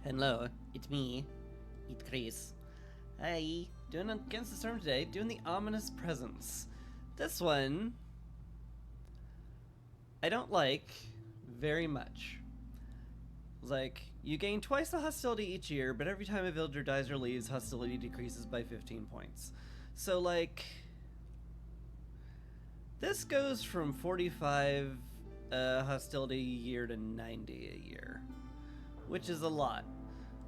Hello, it's me. It's Chris. Hey, doing Against the Storm today, doing the Ominous Presence. This one, I don't like very much. Like, you gain twice the hostility each year, but every time a villager dies or leaves, hostility decreases by 15 points. So, like, this goes from 45 hostility a year to 90 a year, which is a lot.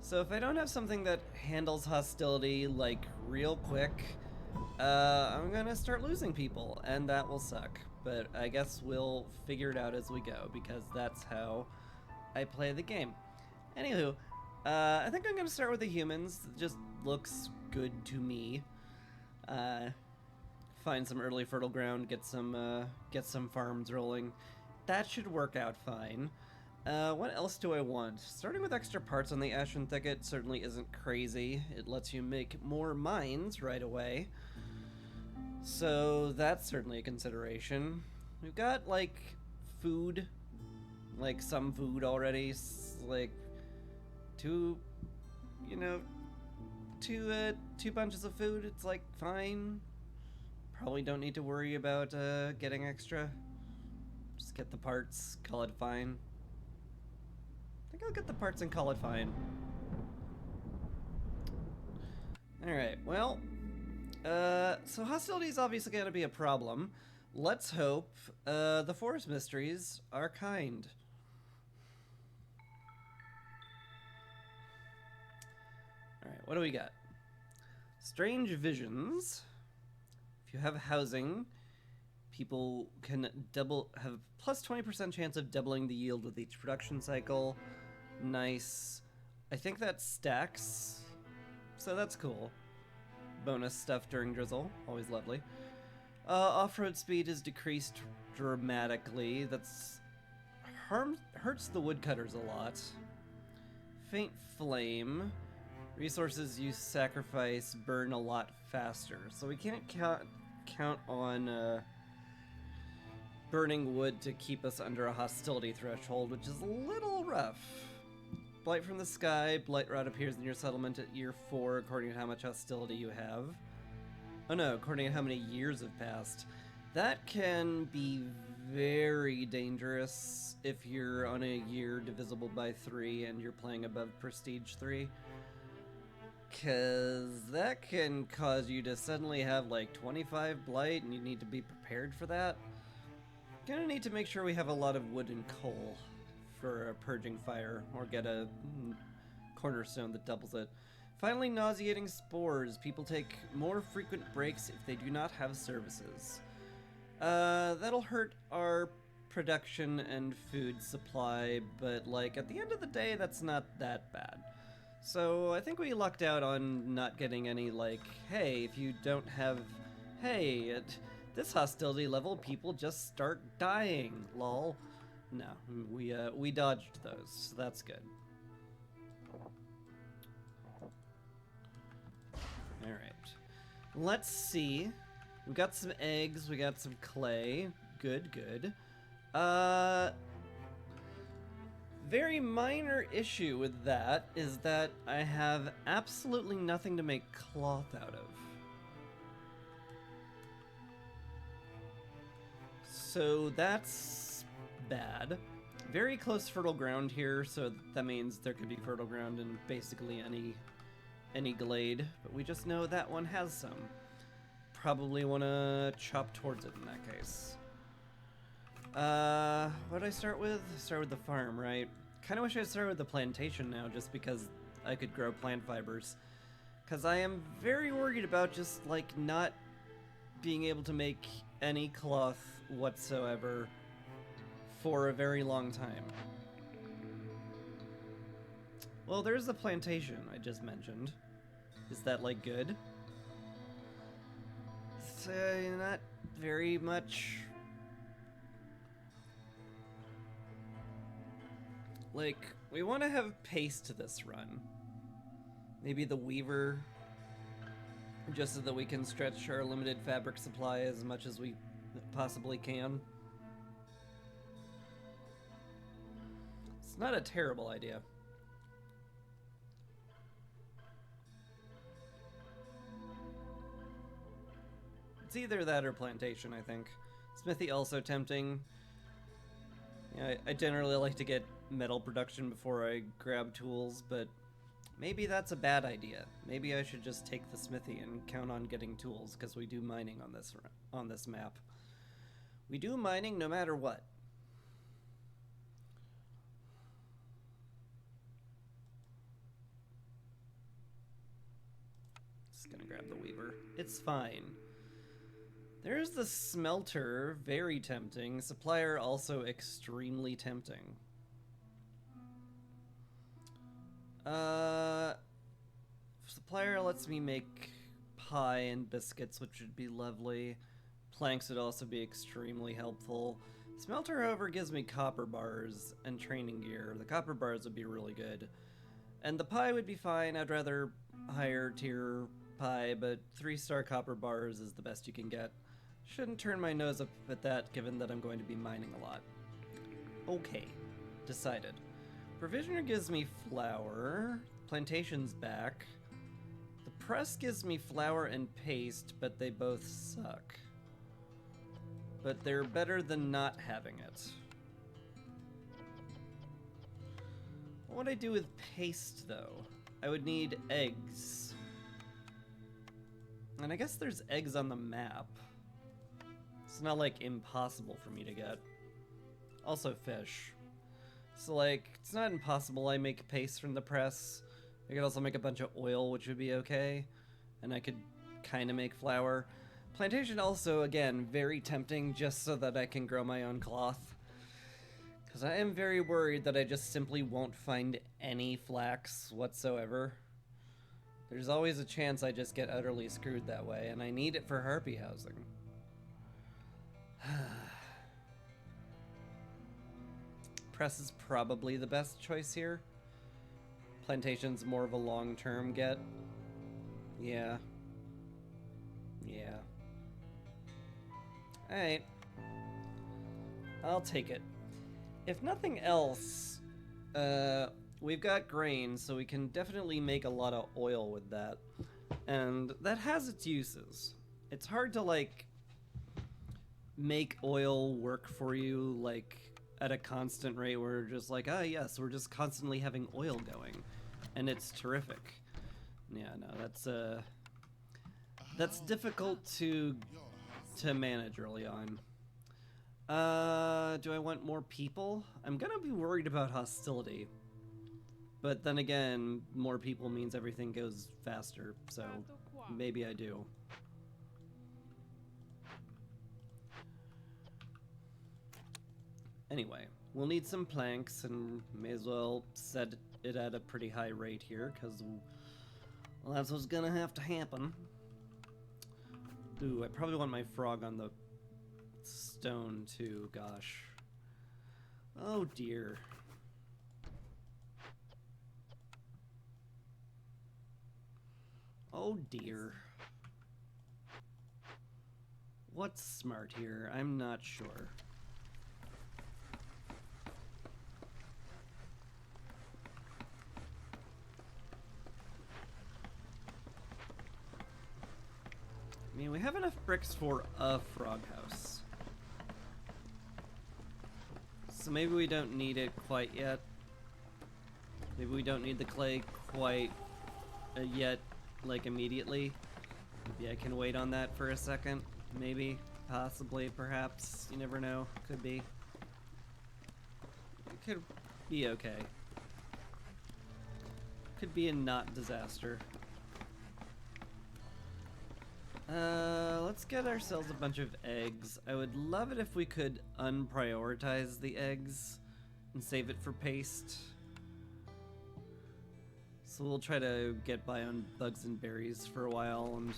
So if I don't have something that handles hostility, like, real quick, I'm gonna start losing people, and that will suck. But I guess we'll figure it out as we go, because that's how I play the game. Anywho, I think I'm gonna start with the humans. It just looks good to me. Find some early fertile ground, get some farms rolling. That should work out fine. What else do I want? Starting with extra parts on the Ashen Thicket certainly isn't crazy. It lets you make more mines right away. So that's certainly a consideration. We've got, like, food. Like, some food already. Like, two bunches of food. It's, like, fine. Probably don't need to worry about, getting extra. Just get the parts, call it fine. I think I'll get the parts and call it fine. Alright, well, so hostility is obviously going to be a problem. Let's hope the Forest Mysteries are kind. Alright, what do we got? Strange Visions. If you have housing, people can have plus 20% chance of doubling the yield with each production cycle. Nice. I think that stacks, so that's cool. Bonus stuff during drizzle, always lovely. Off-road speed is decreased dramatically. That's hurts the woodcutters a lot. Faint flame. Resources you sacrifice burn a lot faster, so we can't count on burning wood to keep us under a hostility threshold, which is a little rough. Blight from the Sky. Blight Rot appears in your settlement at year 4 according to how much hostility you have. Oh no, according to how many years have passed. That can be very dangerous if you're on a year divisible by 3 and you're playing above Prestige 3. Cause that can cause you to suddenly have like 25 blight and you need to be prepared for that. Gonna need to make sure we have a lot of wood and coal for a purging fire, or get a cornerstone that doubles it. Finally, nauseating spores. People take more frequent breaks if they do not have services. That'll hurt our production and food supply, but like at the end of the day, that's not that bad. So I think we lucked out on not getting any like, hey, if you don't have, hey, at this hostility level, people just start dying, lol. No, we dodged those, so that's good. Alright. Let's see. We got some eggs, we got some clay. Good, good. Very minor issue with that is that I have absolutely nothing to make cloth out of. So that's bad. Very close fertile ground here, so that means there could be fertile ground in basically any glade, but we just know that one has some. Probably want to chop towards it in that case. What did I start with? Start with the farm, right? Kind of wish I'd started with the plantation now, just because I could grow plant fibers. Because I am very worried about just, like, not being able to make any cloth whatsoever for a very long time. Well, there's the plantation I just mentioned. Is that, like, good? It's, not very much. Like, we want to have pace to this run. Maybe the weaver, just so that we can stretch our limited fabric supply as much as we possibly can. It's not a terrible idea. It's either that or plantation, I think. Smithy also tempting. Yeah, I generally like to get metal production before I grab tools, but maybe that's a bad idea. Maybe I should just take the smithy and count on getting tools, because we do mining on this map. We do mining no matter what. Just gonna grab the weaver. It's fine. There's the smelter, very tempting. Supplier also extremely tempting. Supplier lets me make pie and biscuits, which would be lovely. Planks would also be extremely helpful. Smelter, however, gives me copper bars and training gear. The copper bars would be really good. And the pie would be fine. I'd rather higher tier pie, but 3-star copper bars is the best you can get. Shouldn't turn my nose up at that, given that I'm going to be mining a lot. Okay, decided. Provisioner gives me flour. Plantation's back. The press gives me flour and paste, but they both suck. But they're better than not having it. What would I do with paste, though? I would need eggs. And I guess there's eggs on the map. It's not, like, impossible for me to get. Also fish. So, like, it's not impossible I make paste from the press. I could also make a bunch of oil, which would be okay. And I could kind of make flour. Plantation also, again, very tempting just so that I can grow my own cloth. Because I am very worried that I just simply won't find any flax whatsoever. There's always a chance I just get utterly screwed that way, and I need it for harpy housing. Press is probably the best choice here. Plantation's more of a long-term get. Yeah. Yeah. Alright. I'll take it. If nothing else, we've got grain, so we can definitely make a lot of oil with that. And that has its uses. It's hard to, like, make oil work for you, like, at a constant rate where we're just like, ah, yes, we're just constantly having oil going. And it's terrific. Yeah, no, that's difficult to manage early on. Do I want more people? I'm gonna be worried about hostility. But then again, more people means everything goes faster, so maybe I do. Anyway, we'll need some planks, and may as well set it at a pretty high rate here, because, well, that's what's gonna have to happen. Ooh, I probably want my frog on the stone, too, gosh. Oh, dear. Oh, dear. What's smart here? I'm not sure. I mean, we have enough bricks for a frog house. So maybe we don't need it quite yet. Maybe we don't need the clay quite yet, like immediately. Maybe I can wait on that for a second. Maybe, possibly, perhaps. You never know. Could be. It could be okay. Could be a not disaster. Let's get ourselves a bunch of eggs. I would love it if we could unprioritize the eggs and save it for paste. So we'll try to get by on bugs and berries for a while, and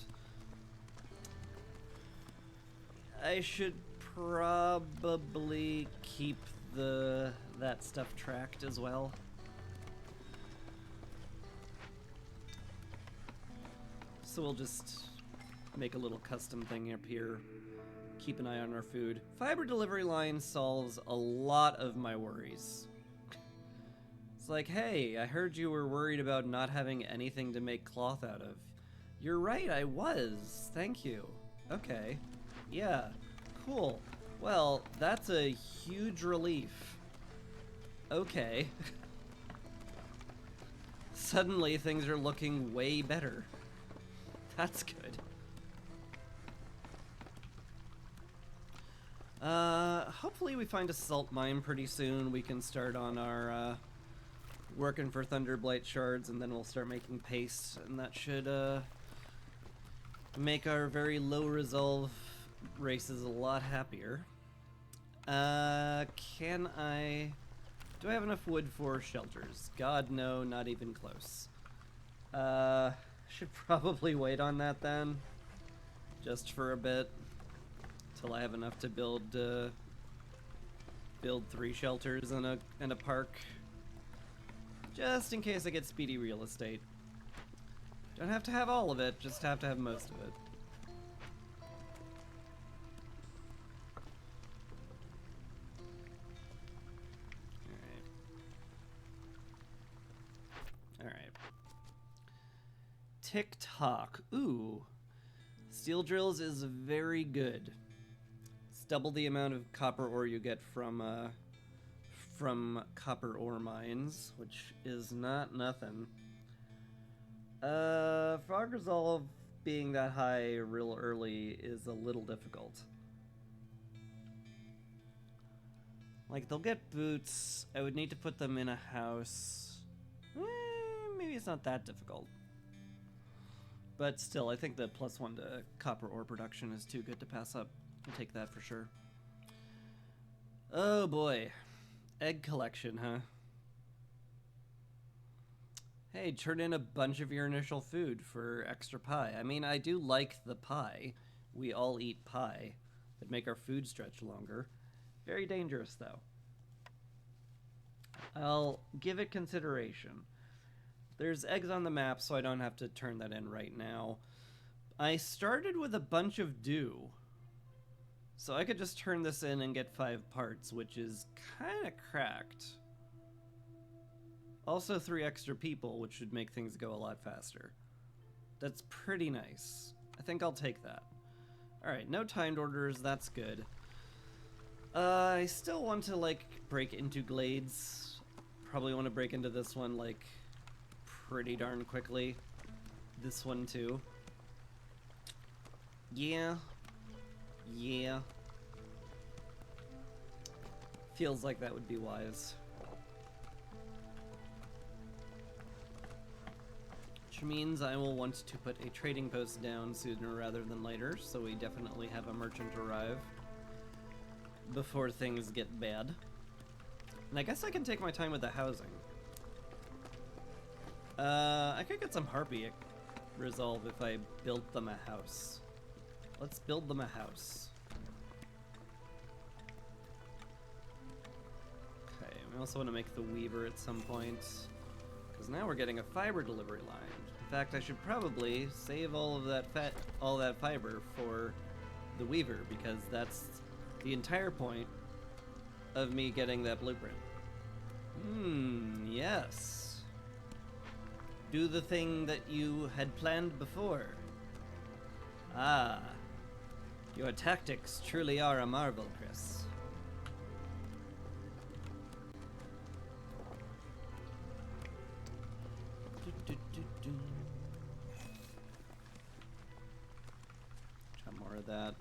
I should probably keep that stuff tracked as well. So we'll just make a little custom thing up here. Keep an eye on our food. Fiber delivery line solves a lot of my worries. It's like, hey, I heard you were worried about not having anything to make cloth out of. You're right, I was. Thank you. Okay. Yeah. Cool. Well, that's a huge relief. Okay. Suddenly things are looking way better. That's good. Hopefully we find a salt mine pretty soon. We can start on our, working for Thunderblight shards, and then we'll start making paste, and that should, make our very low resolve races a lot happier. Can I... Do I have enough wood for shelters? God, no, not even close. Should probably wait on that then. Just for a bit. Till I have enough to build 3 shelters and a park. Just in case I get speedy real estate. Don't have to have all of it, just have to have most of it. Alright. Tick-tock. Ooh. Steel drills is very good. It's double the amount of copper ore you get from copper ore mines, which is not nothing. Frog resolve being that high real early is a little difficult. Like, they'll get boots. I would need to put them in a house. Maybe it's not that difficult. But still, I think the +1 to copper ore production is too good to pass up. I'll take that for sure. Oh boy. Egg collection, huh? Hey, turn in a bunch of your initial food for extra pie. I mean, I do like the pie. We all eat pie. It'd make our food stretch longer. Very dangerous, though. I'll give it consideration. There's eggs on the map, so I don't have to turn that in right now. I started with a bunch of dew. So I could just turn this in and get 5 parts, which is kind of cracked. Also 3 extra people, which should make things go a lot faster. That's pretty nice. I think I'll take that. Alright, no timed orders, that's good. I still want to, like, break into glades. Probably want to break into this one, like, pretty darn quickly. This one, too. Yeah. Yeah. Feels like that would be wise. Which means I will want to put a trading post down sooner rather than later, so we definitely have a merchant arrive before things get bad. And I guess I can take my time with the housing. I could get some Harpy resolve if I built them a house. Let's build them a house. Okay, we also want to make the Weaver at some point, because now we're getting a fiber delivery line. In fact, I should probably save all of that fiber for the Weaver, because that's the entire point of me getting that blueprint. Yes. Do the thing that you had planned before. Ah. Your tactics truly are a marvel, Chris. Try more of that.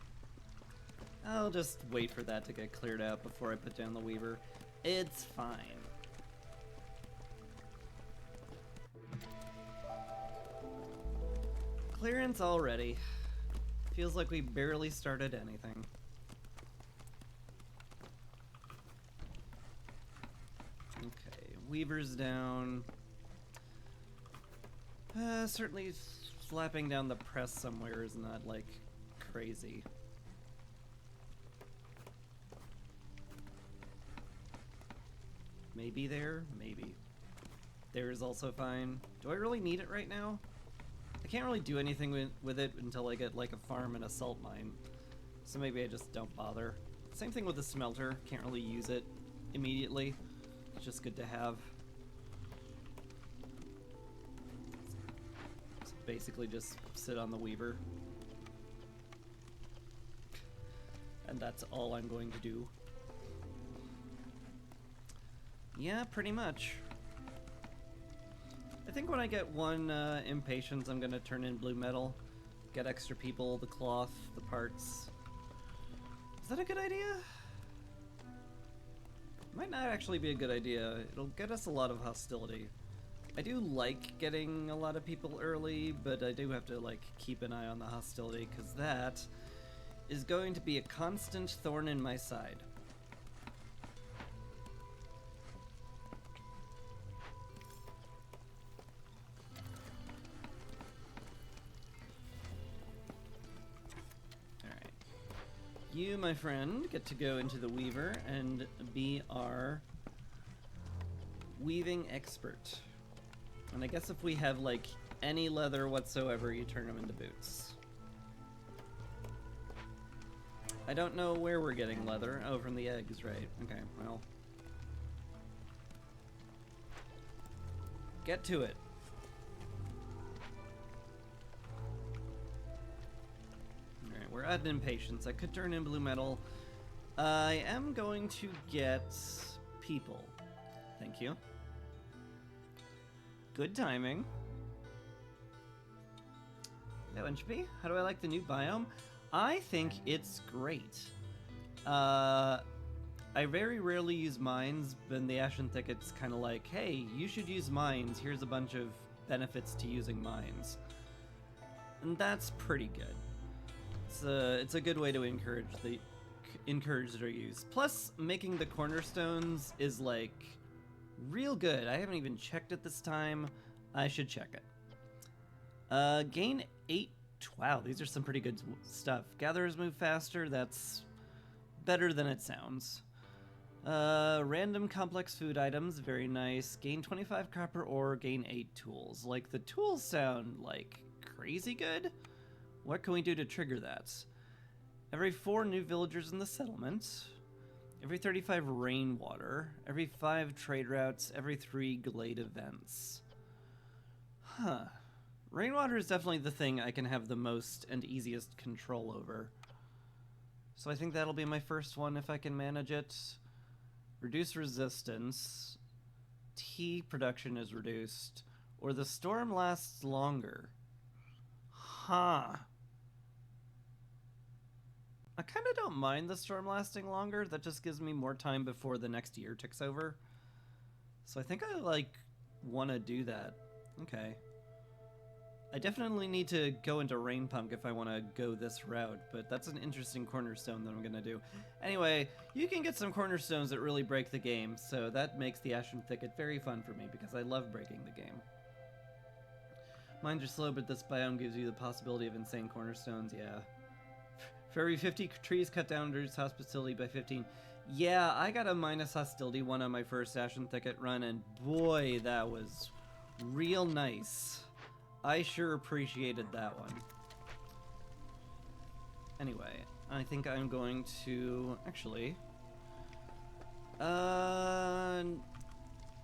I'll just wait for that to get cleared out before I put down the Weaver. It's fine. Clearance already. Feels like we barely started anything. Okay, Weaver's down. Certainly slapping down the press somewhere is not, like, crazy. Maybe there? Maybe. There is also fine. Do I really need it right now? I can't really do anything with it until I get, like, a farm and a salt mine. So maybe I just don't bother. Same thing with the smelter. Can't really use it immediately. It's just good to have. So basically just sit on the Weaver. and that's all I'm going to do. Yeah, pretty much. I think when I get one impatience, I'm gonna turn in blue metal, get extra people, the cloth, the parts. Is that a good idea? Might not actually be a good idea. It'll get us a lot of hostility. I do like getting a lot of people early, but I do have to like keep an eye on the hostility, because that is going to be a constant thorn in my side. Alright. You, my friend, get to go into the Weaver and be our weaving expert. And I guess if we have, like, any leather whatsoever, you turn them into boots. I don't know where we're getting leather. Oh, from the eggs, right. Okay, well. Get to it. Alright, we're at impatience. I could turn in blue metal. I am going to get people. Thank you. Good timing. Hello, Entropy. How do I like the new biome? I think it's great. I very rarely use mines, but in the Ashen Thicket's kind of like, hey, you should use mines. Here's a bunch of benefits to using mines. And that's pretty good. It's a good way to encourage their use. Plus, making the cornerstones is like real good. I haven't even checked it this time. I should check it. Gain 8. Wow, these are some pretty good stuff. Gatherers move faster. That's better than it sounds. Random complex food items. Very nice. Gain 25 copper ore. Gain 8 tools. Like, the tools sound like crazy good. What can we do to trigger that? Every 4 new villagers in the settlement. Every 35 rainwater, every 5 trade routes, every 3 glade events. Huh. Rainwater is definitely the thing I can have the most and easiest control over. So I think that'll be my first one if I can manage it. Reduce resistance. Tea production is reduced. Or the storm lasts longer. Huh. I kind of don't mind the storm lasting longer. That just gives me more time before the next year ticks over. So I think I, like, want to do that. Okay. I definitely need to go into Rainpunk if I want to go this route, but that's an interesting cornerstone that I'm going to do. Anyway, you can get some cornerstones that really break the game, so that makes the Ashen Thicket very fun for me, because I love breaking the game. Mines are slow, but this biome gives you the possibility of insane cornerstones, yeah. For every 50 trees cut down, reduce hostility by 15. Yeah, I got a minus hostility one on my first Ashen Thicket run, and boy, that was real nice. I sure appreciated that one. Anyway, I think I'm going to... Actually...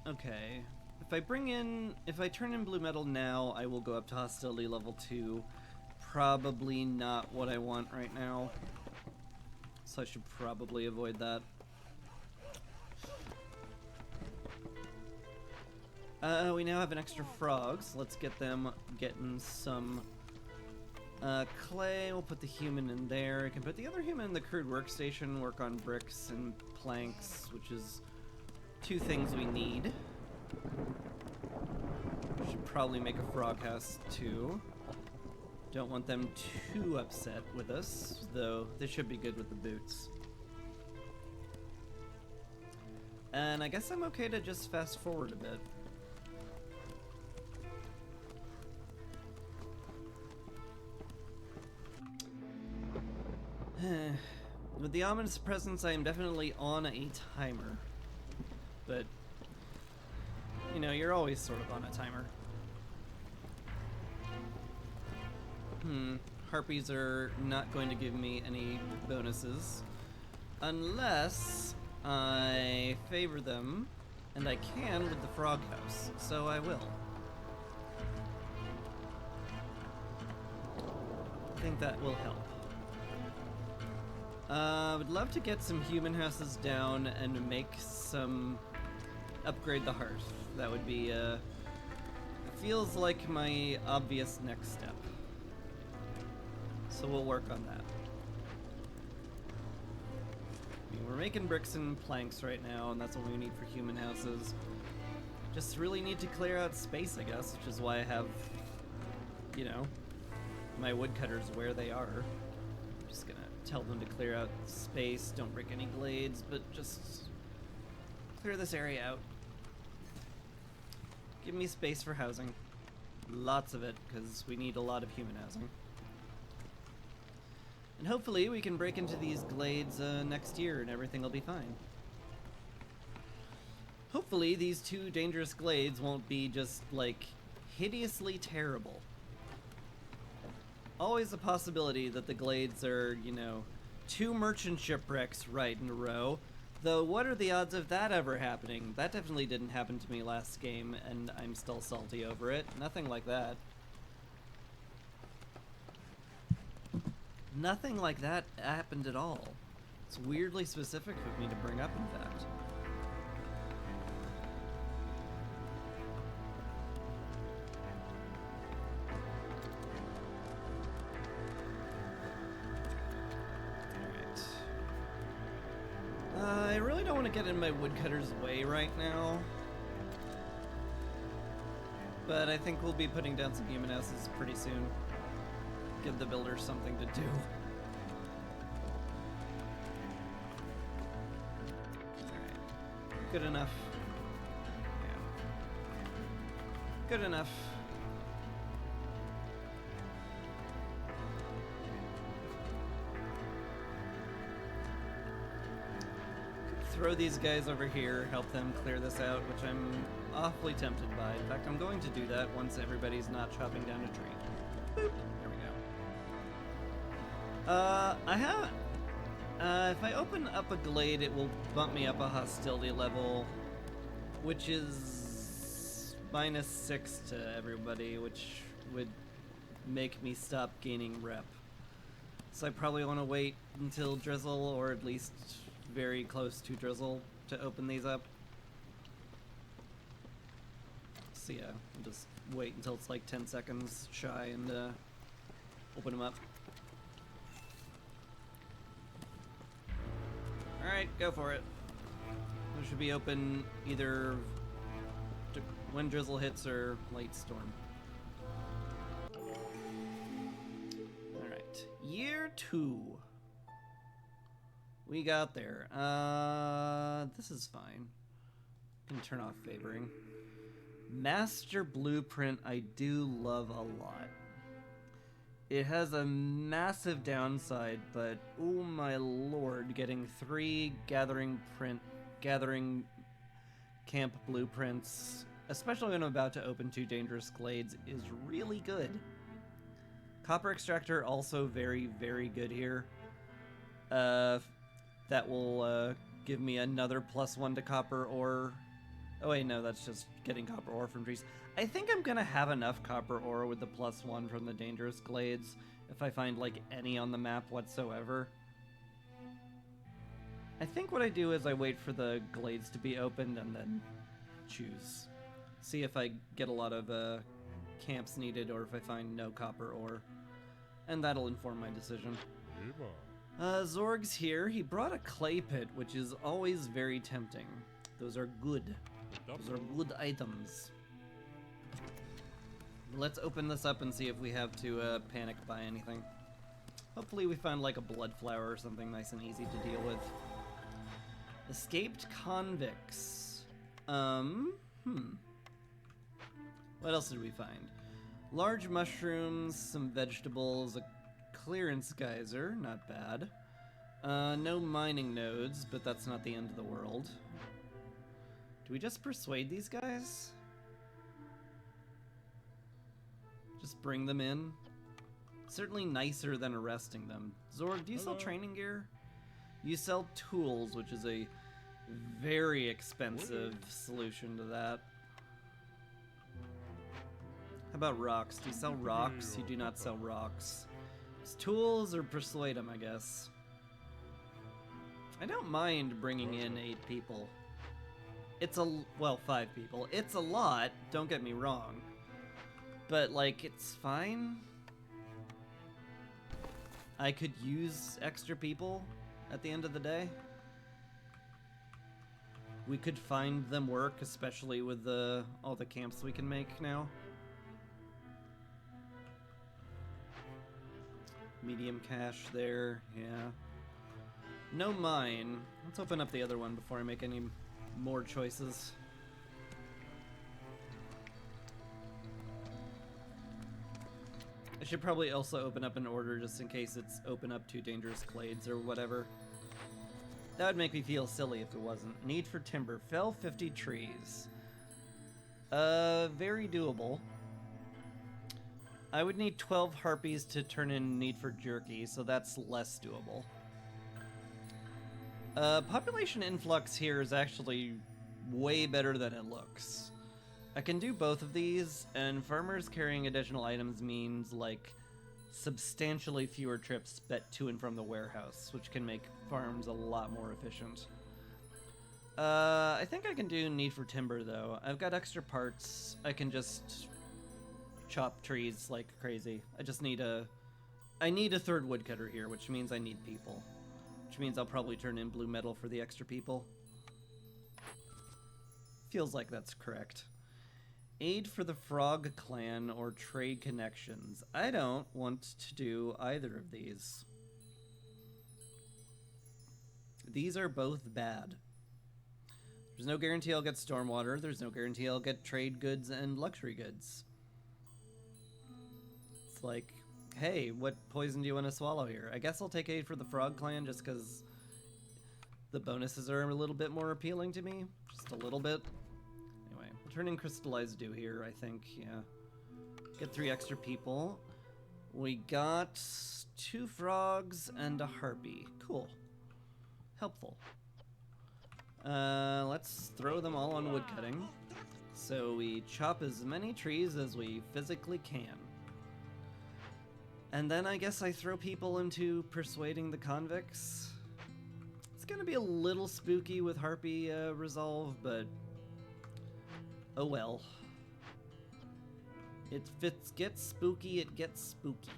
Okay. If I turn in blue metal now, I will go up to hostility level 2. Probably not what I want right now. So I should probably avoid that. We now have an extra frogs. Let's get them getting some clay. We'll put the human in there. I can put the other human in the crude workstation, work on bricks and planks, which is 2 things we need. Should probably make a frog house too. Don't want them too upset with us, though they should be good with the boots. And I guess I'm okay to just fast forward a bit. With the ominous presence, I am definitely on a timer. But, you know, you're always sort of on a timer. Harpies are not going to give me any bonuses. Unless I favor them, and I can with the frog house, so I will. I think that will help. Would love to get some human houses down and make some... upgrade the hearth. That would be, feels like my obvious next step. So we'll work on that. I mean, we're making bricks and planks right now, and that's what we need for human houses. Just really need to clear out space, I guess, which is why I have, you know, my woodcutters where they are. I'm just gonna tell them to clear out space, don't break any glades, but just clear this area out. Give me space for housing. Lots of it, because we need a lot of human housing. And hopefully we can break into these glades next year and everything will be fine. Hopefully these two dangerous glades won't be just, like, hideously terrible. Always a possibility that the glades are, you know, 2 merchant shipwrecks right in a row. Though, what are the odds of that ever happening? That definitely didn't happen to me last game, and I'm still salty over it. Nothing like that. Nothing like that happened at all. It's weirdly specific of me to bring up, in fact. I really don't want to get in my woodcutter's way right now. But I think we'll be putting down some human houses pretty soon. Give the builders something to do. Alright. Good enough. Yeah. Good enough. Throw these guys over here, help them clear this out, which I'm awfully tempted by. In fact, I'm going to do that once everybody's not chopping down a tree. Boop. There we go. If I open up a glade, it will bump me up a hostility level, which is -6 to everybody, which would make me stop gaining rep. So I probably want to wait until Drizzle, or at least very close to Drizzle, to open these up. So yeah, I'll just wait until it's like 10 seconds shy and open them up. Alright, go for it. It should be open either when Drizzle hits or late storm. Alright, year 2. We got there. This is fine. Can turn off favoring. Master Blueprint I do love a lot. It has a massive downside, but oh my lord, getting 3 gathering camp blueprints, especially when I'm about to open 2 dangerous glades, is really good. Copper extractor also very, very good here. That will give me another +1 to copper ore. Oh wait, no, that's just getting copper ore from trees. I think I'm gonna have enough copper ore with the +1 from the dangerous glades if I find like any on the map whatsoever. I think what I do is I wait for the glades to be opened and then choose. See if I get a lot of camps needed or if I find no copper ore. And that'll inform my decision. Zorg's here. He brought a clay pit, which is always very tempting. Those are good. Those are good items. Let's open this up and see if we have to panic buy anything. Hopefully we find like a blood flower or something nice and easy to deal with. Escaped convicts. What else did we find? Large mushrooms, some vegetables, a clearance geyser, not bad. No mining nodes, but that's not the end of the world. Do we just persuade these guys? Just bring them in? Certainly nicer than arresting them. Zorg, do you sell training gear? You sell tools, which is a very expensive solution to that. How about rocks? Do you sell rocks? You do not sell rocks. It's tools or persuade them, I guess. I don't mind bringing in 8 people. It's well, 5 people. It's a lot, don't get me wrong. But, like, it's fine. I could use extra people at the end of the day. We could find them work, especially with all the camps we can make now. Medium cash there, yeah. No mine. Let's open up the other one before I make any more choices. I should probably also open up an order just in case it's open up 2 dangerous clades or whatever. That would make me feel silly if it wasn't. Need for timber. Fell 50 trees. Very doable. I would need 12 harpies to turn in need for jerky, so that's less doable. Population influx here is actually way better than it looks. I can do both of these, and farmers carrying additional items means, like, substantially fewer trips to and from the warehouse, which can make farms a lot more efficient. I think I can do need for timber, though. I've got extra parts. I can just chop trees like crazy. I need a 3rd woodcutter here, which means I need people. Which means I'll probably turn in blue metal for the extra people. Feels like that's correct. Aid for the Frog Clan or trade connections. I don't want to do either of these. These are both bad. There's no guarantee I'll get stormwater. There's no guarantee I'll get trade goods and luxury goods. It's like, hey, what poison do you want to swallow here? I guess I'll take Aid for the Frog Clan just because the bonuses are a little bit more appealing to me. Just a little bit. Anyway, we'll turn in Crystallized Dew here, I think, yeah. Get 3 extra people. We got 2 frogs and a harpy. Cool. Helpful. Let's throw them all on woodcutting. So we chop as many trees as we physically can. And then I guess I throw people into persuading the convicts. It's gonna be a little spooky with Harpy resolve, but oh well. If it gets spooky, it gets spooky.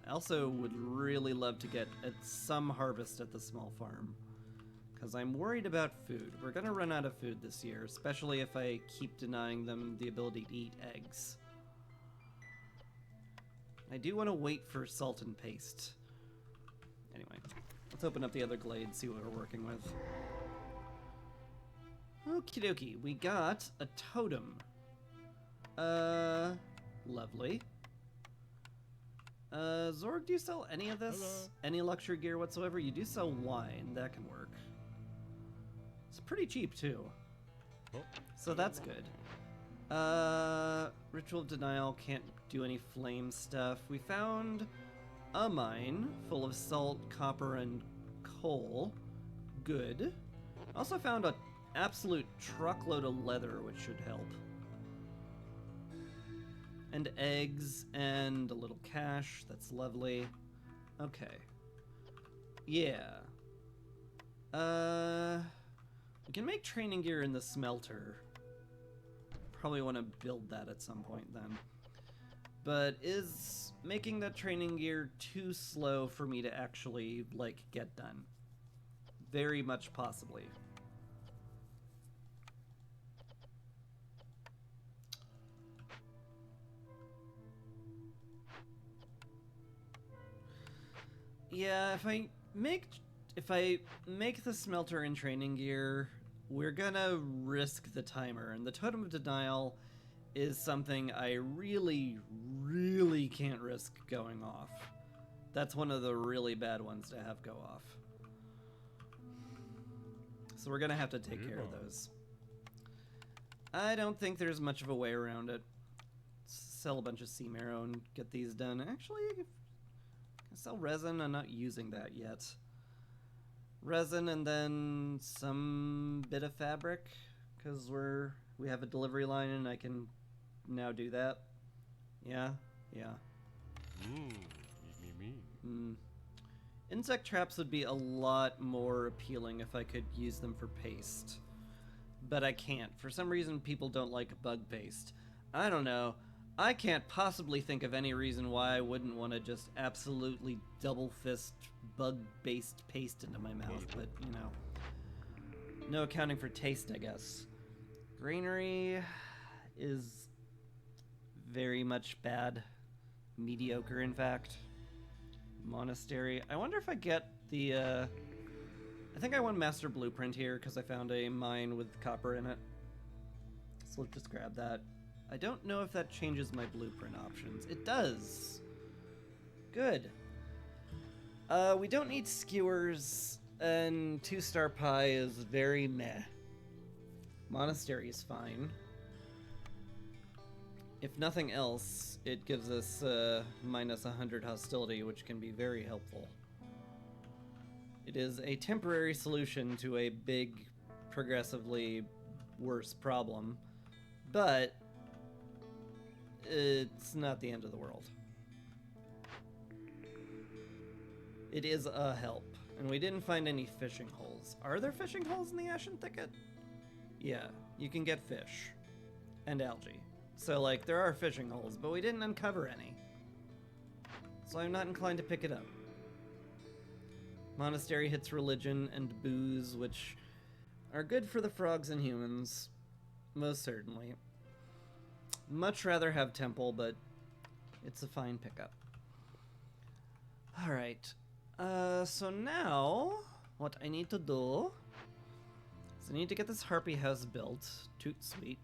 I also would really love to get some harvest at the small farm, because I'm worried about food. We're gonna run out of food this year, especially if I keep denying them the ability to eat eggs. I do want to wait for salt and paste. Anyway, let's open up the other glade, see what we're working with. Okie dokie, we got a totem. Lovely. Zorg, do you sell any of this? Hello. Any luxury gear whatsoever? You do sell wine, that can work. It's pretty cheap too. So that's good. Ritual of Denial, can't do any flame stuff. We found a mine full of salt, copper, and coal. Good. Also found an absolute truckload of leather, which should help. And eggs, and a little cash. That's lovely. Okay. Yeah. We can make training gear in the smelter. Probably want to build that at some point then. But is making that training gear too slow for me to actually, like, get done? Very much possibly. Yeah, if I make the smelter in training gear, we're gonna risk the timer, and the Totem of Denial is something I really, really can't risk going off. That's one of the really bad ones to have go off. So we're gonna have to take care of those. I don't think there's much of a way around it. Sell a bunch of sea marrow and get these done. Actually, I can sell resin. I'm not using that yet. Resin and then some bit of fabric, because we have a delivery line and I can now do that. Yeah. Insect traps would be a lot more appealing if I could use them for paste. But I can't. For some reason, people don't like bug paste. I don't know. I can't possibly think of any reason why I wouldn't want to just absolutely double fist bug-based paste into my mouth, but, you know. No accounting for taste, I guess. Granary is very much bad. Mediocre, in fact. Monastery. I wonder if I get the, I think I want Master Blueprint here because I found a mine with copper in it. So let's just grab that. I don't know if that changes my blueprint options. It does. Good. We don't need skewers, and 2-star pie is very meh. Monastery is fine. If nothing else, it gives us minus 100 hostility, which can be very helpful. It is a temporary solution to a big, progressively worse problem, but it's not the end of the world. It is a help, and we didn't find any fishing holes. Are there fishing holes in the Ashen Thicket? Yeah, you can get fish and algae. So, like, there are fishing holes, but we didn't uncover any. So I'm not inclined to pick it up. Monastery hits religion and booze, which are good for the frogs and humans. Most certainly. Much rather have temple, but it's a fine pickup. Alright. So now, what I need to do is I need to get this harpy house built. Toot sweet.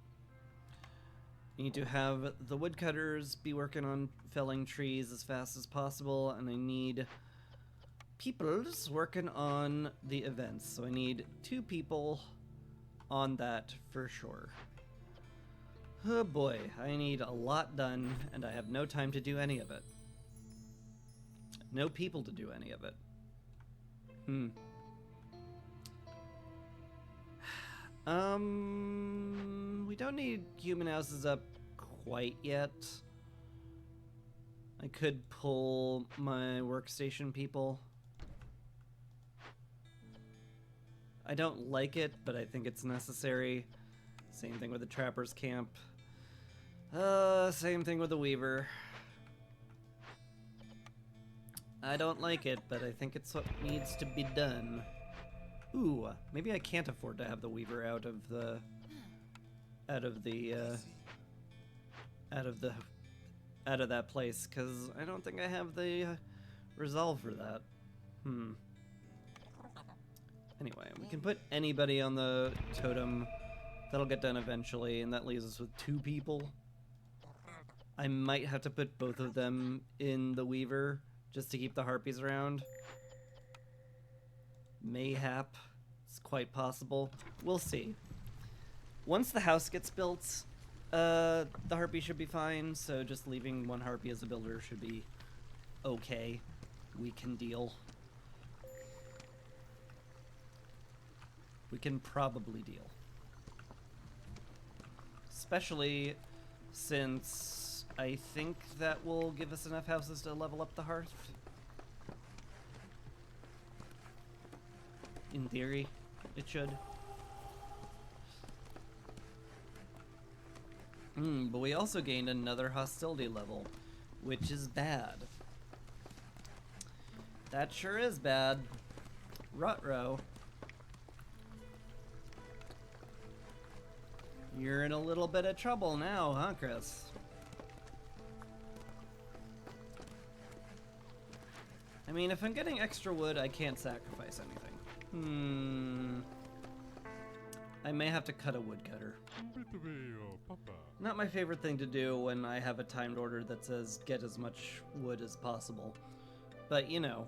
I need to have the woodcutters be working on felling trees as fast as possible, and I need peoples working on the events. So I need 2 people on that for sure. Oh boy, I need a lot done, and I have no time to do any of it. No people to do any of it. We don't need human houses up quite yet. I could pull my workstation people. I don't like it, but I think it's necessary. Same thing with the trapper's camp. Same thing with the weaver. I don't like it, but I think it's what needs to be done. Ooh, maybe I can't afford to have the weaver out of that place, because I don't think I have the resolve for that. Anyway, we can put anybody on the totem. That'll get done eventually, and that leaves us with 2 people. I might have to put both of them in the weaver just to keep the harpies around. Mayhap. It's quite possible. We'll see. Once the house gets built, the harpy should be fine, so just leaving 1 harpy as a builder should be okay. We can deal. We can probably deal. Especially since I think that will give us enough houses to level up the hearth. In theory, it should. But we also gained another hostility level, which is bad. That sure is bad. Rutrow. You're in a little bit of trouble now, huh, Chris? I mean, if I'm getting extra wood, I can't sacrifice anything. I may have to cut a woodcutter. Not my favorite thing to do when I have a timed order that says get as much wood as possible. But, you know,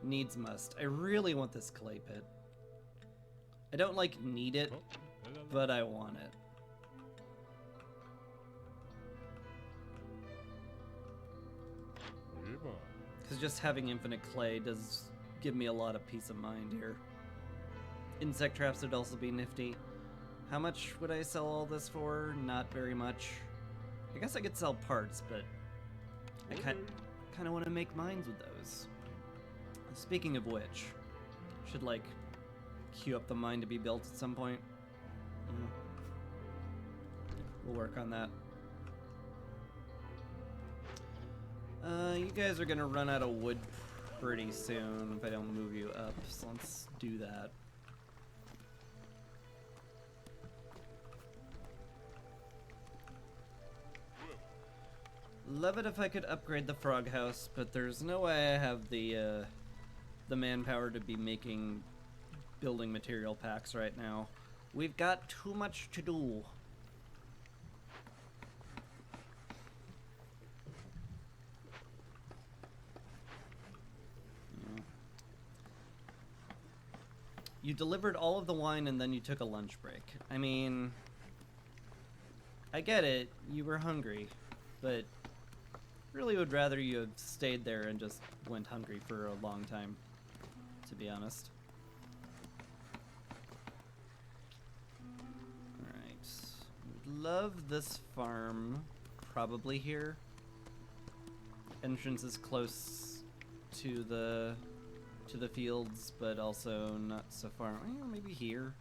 needs must. I really want this clay pit. I don't, like, need it, but I want it. Because just having infinite clay does give me a lot of peace of mind here. Insect traps would also be nifty. How much would I sell all this for? Not very much. I guess I could sell parts, but I kind of want to make mines with those. Speaking of which, should like queue up the mine to be built at some point. We'll work on that. You guys are gonna run out of wood pretty soon if I don't move you up, so let's do that. Love it if I could upgrade the frog house, but there's no way I have the manpower to be making building material packs right now. We've got too much to do. You delivered all of the wine and then you took a lunch break. I mean, I get it, you were hungry, but really would rather you have stayed there and just went hungry for a long time, to be honest. Alright. Would love this farm probably here. Entrance is close to the fields, but also not so far. Well, maybe here.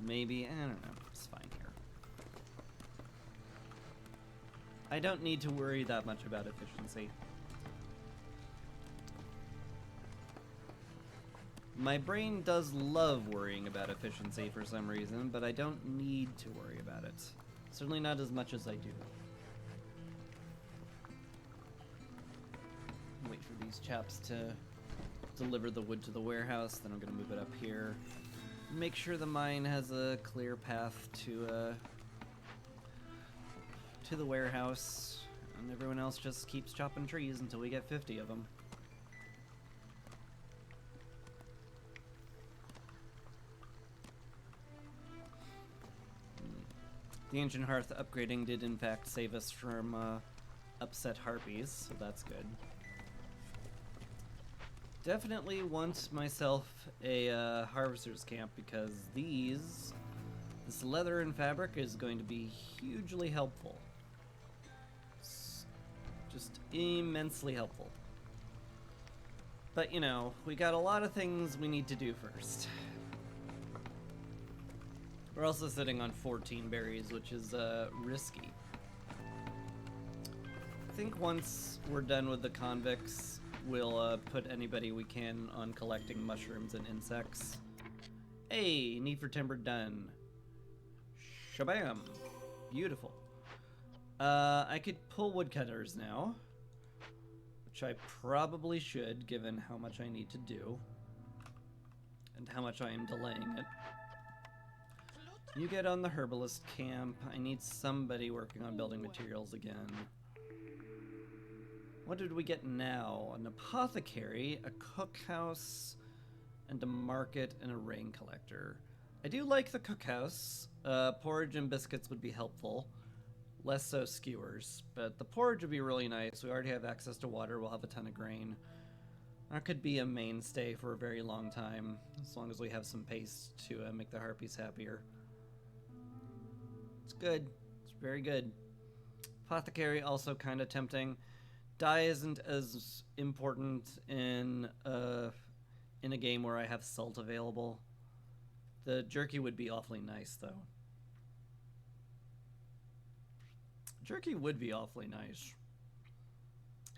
Maybe, I don't know. It's fine here. I don't need to worry that much about efficiency. My brain does love worrying about efficiency for some reason, but I don't need to worry about it. Certainly not as much as I do. Wait for these chaps to deliver the wood to the warehouse, then I'm gonna move it up here. Make sure the mine has a clear path to the warehouse, and everyone else just keeps chopping trees until we get 50 of them. The Ancient Hearth upgrading did in fact save us from upset harpies, so that's good. Definitely want myself a harvester's camp because this leather and fabric is going to be hugely helpful. It's just immensely helpful. But you know, we got a lot of things we need to do first. We're also sitting on 14 berries, which is risky. I think once we're done with the convicts, we'll put anybody we can on collecting mushrooms and insects. Hey, need for timber done. Shabam! Beautiful. I could pull woodcutters now, which I probably should, given how much I need to do and how much I am delaying it. You get on the herbalist camp. I need somebody working on building materials again. What did we get now? An apothecary, a cookhouse, and a market, and a rain collector. I do like the cookhouse. Porridge and biscuits would be helpful. Less so skewers, but the porridge would be really nice. We already have access to water. We'll have a ton of grain. That could be a mainstay for a very long time, as long as we have some paste to make the harpies happier. It's good. It's very good. Apothecary also kind of tempting. Dye isn't as important in a game where I have salt available. The jerky would be awfully nice, though. Jerky would be awfully nice.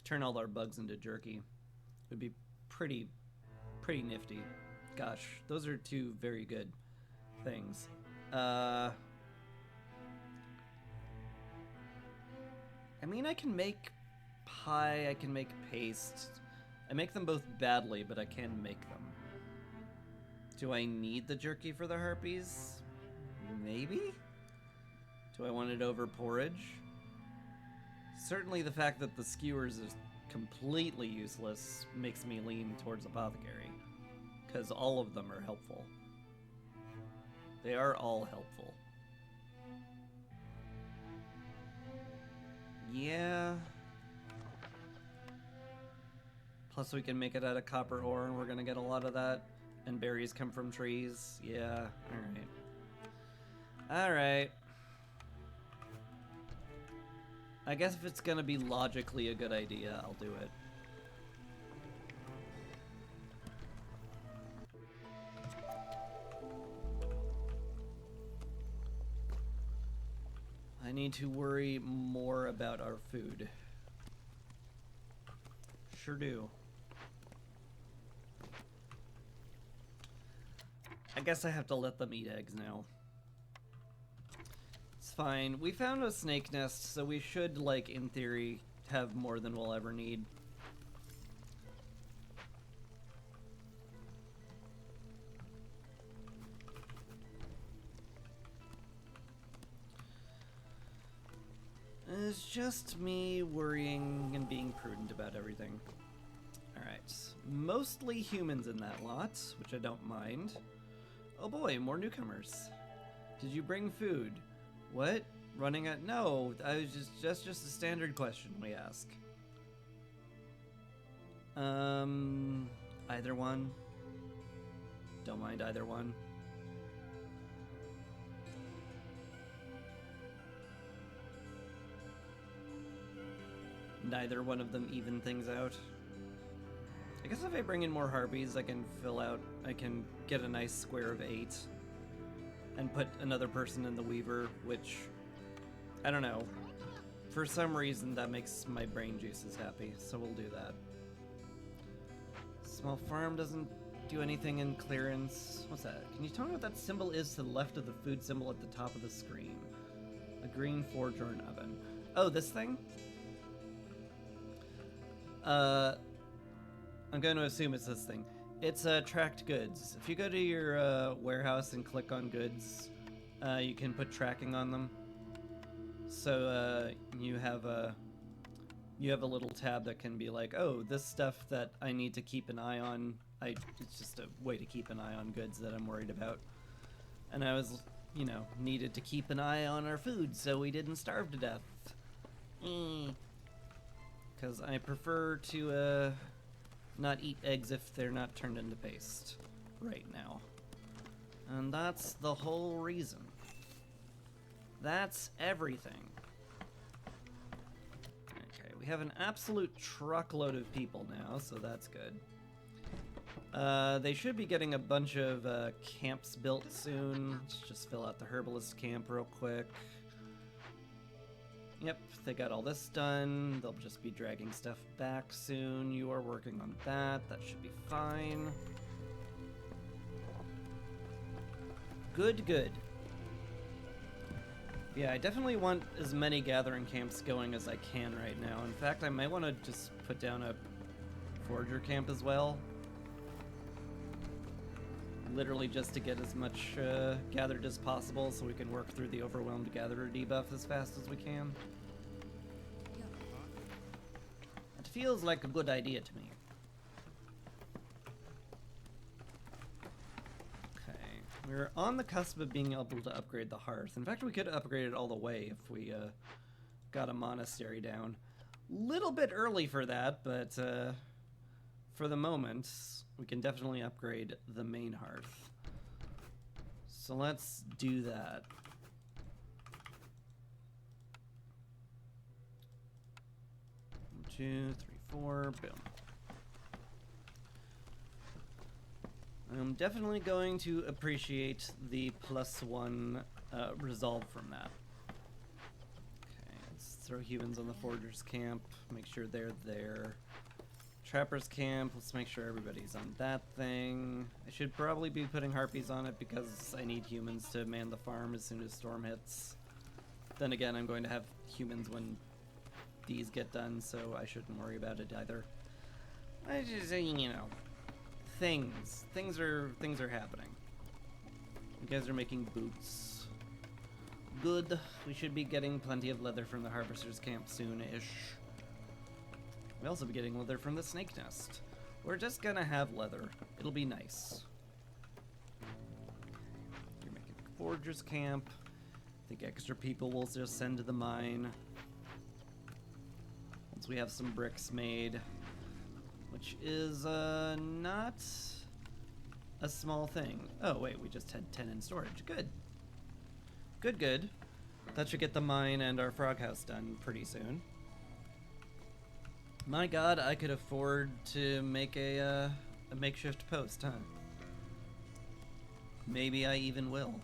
Turn all our bugs into jerky. It would be pretty nifty. Gosh, those are two very good things. I mean, I can make pie, I can make paste. I make them both badly, but I can make them. Do I need the jerky for the harpies? Maybe? Do I want it over porridge? Certainly the fact that the skewers is completely useless makes me lean towards apothecary, because all of them are helpful. They are all helpful. Yeah. Plus we can make it out of copper ore, and we're gonna get a lot of that. And berries come from trees. Yeah, alright. Alright. I guess if it's gonna be logically a good idea, I'll do it. I need to worry more about our food. Sure do. I guess I have to let them eat eggs now. It's fine. We found a snake nest, so we should, like, in theory, have more than we'll ever need. It's just me worrying and being prudent about everything. Alright. Mostly humans in that lot, which I don't mind. Oh boy, more newcomers. Did you bring food? What? Running at... No, I was just a standard question we ask. Either one. Don't mind either one. Neither one of them even things out. I guess if I bring in more harpies, I can get a nice square of 8 and put another person in the weaver, which, I don't know. For some reason, that makes my brain juices happy, so we'll do that. Small farm doesn't do anything in clearance. What's that? Can you tell me what that symbol is to the left of the food symbol at the top of the screen? A green forge or an oven. Oh, this thing? I'm going to assume it's this thing. It's tracked goods. If you go to your warehouse and click on goods, you can put tracking on them. So you have a little tab that can be like, oh, this stuff that I need to keep an eye on. It's just a way to keep an eye on goods that I'm worried about. And I was, needed to keep an eye on our food so we didn't starve to death. Because I prefer to not eat eggs if they're not turned into paste right now. And that's the whole reason. That's everything. Okay, we have an absolute truckload of people now, so that's good. They should be getting a bunch of camps built soon. Let's just fill out the herbalist camp real quick. Yep, they got all this done. They'll just be dragging stuff back soon. You are working on that. That should be fine. Good, good. Yeah, I definitely want as many gathering camps going as I can right now. In fact, I might want to just put down a forger camp as well. Literally just to get as much gathered as possible so we can work through the overwhelmed gatherer debuff as fast as we can. It feels like a good idea to me. Okay, we're on the cusp of being able to upgrade the hearth. In fact, we could upgrade it all the way if we got a monastery down. Little bit early for that, but for the moment, we can definitely upgrade the main hearth. So let's do that. One, 2, 3, 4, boom. I'm definitely going to appreciate the +1 resolve from that. Okay, let's throw humans on the forger's camp, make sure they're there. Trapper's camp, let's make sure everybody's on that thing. I should probably be putting harpies on it because I need humans to man the farm as soon as storm hits. Then again, I'm going to have humans when these get done, so I shouldn't worry about it either. I just, things are happening. You guys are making boots. Good. We should be getting plenty of leather from the harvester's camp soon-ish. We'll also be getting leather from the snake nest. We're just gonna have leather. It'll be nice. You're making a forger's camp. I think extra people will just send to the mine. Once we have some bricks made. Which is, not a small thing. Oh, wait, we just had 10 in storage. Good. Good, good. That should get the mine and our frog house done pretty soon. My god, I could afford to make a makeshift post, huh? Maybe I even will.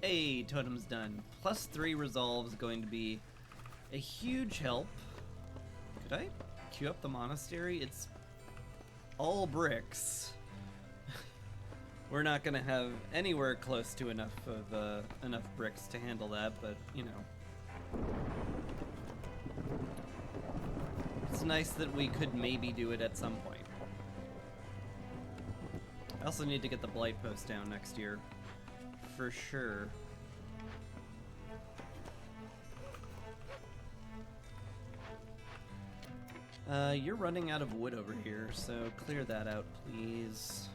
Hey, totem's done. +3 resolve is going to be a huge help. Could I queue up the monastery? It's all bricks. We're not gonna have anywhere close to enough bricks to handle that, but you know. It's nice that we could maybe do it at some point. I also need to get the blight post down next year. For sure. You're running out of wood over here, so clear that out, please.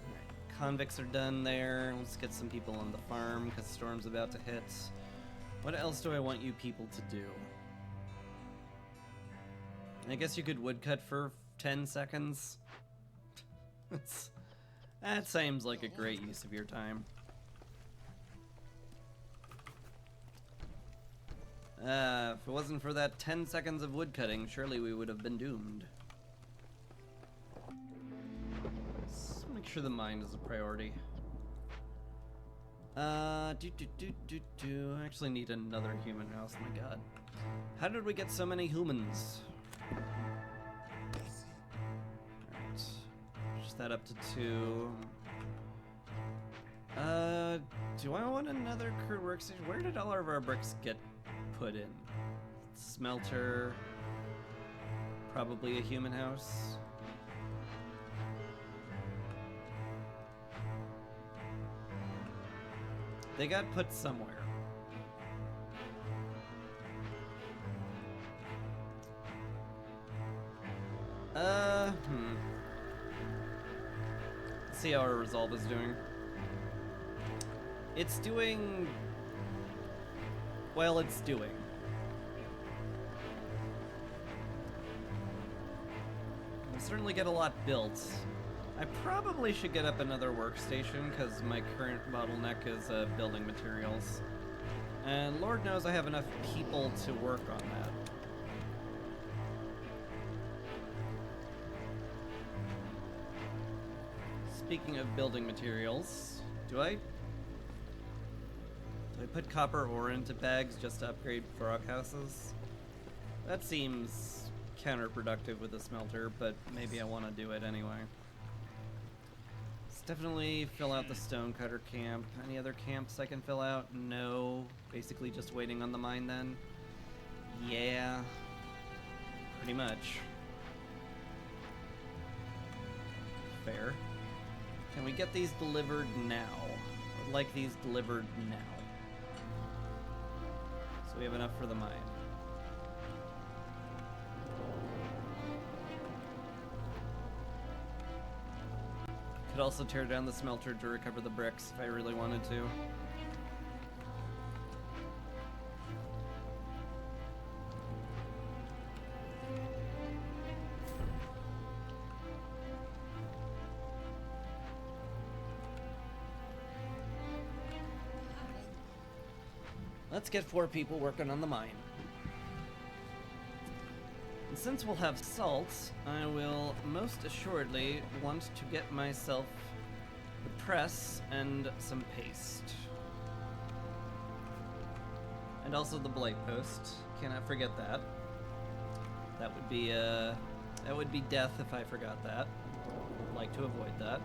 Alright, convicts are done there. Let's get some people on the farm, because storm's about to hit. What else do I want you people to do? I guess you could woodcut for 10 seconds. That seems like a great use of your time. If it wasn't for that 10 seconds of woodcutting, surely we would have been doomed. Let's make sure the mine is a priority. I actually need another human house, my god. How did we get so many humans? Alright. Push that up to 2. Do I want another crew workstation? Where did all of our bricks get put in? Smelter. Probably a human house. They got put somewhere. Let's see how our resolve is doing. It's doing... well, it's doing. We'll certainly get a lot built. I probably should get up another workstation, because my current bottleneck is building materials. And Lord knows I have enough people to work on that. Speaking of building materials, do I put copper ore into bags just to upgrade frog houses? That seems counterproductive with a smelter, but maybe I want to do it anyway. Let's definitely fill out the stonecutter camp. Any other camps I can fill out? No. Basically just waiting on the mine then? Yeah. Pretty much. Fair. Can we get these delivered now? I'd like these delivered now. So we have enough for the mine. Could also tear down the smelter to recover the bricks if I really wanted to. Let's get 4 people working on the mine. And since we'll have salt, I will most assuredly want to get myself the press and some paste. And also the blight post. Cannot forget that. That would be death if I forgot that. Like to avoid that.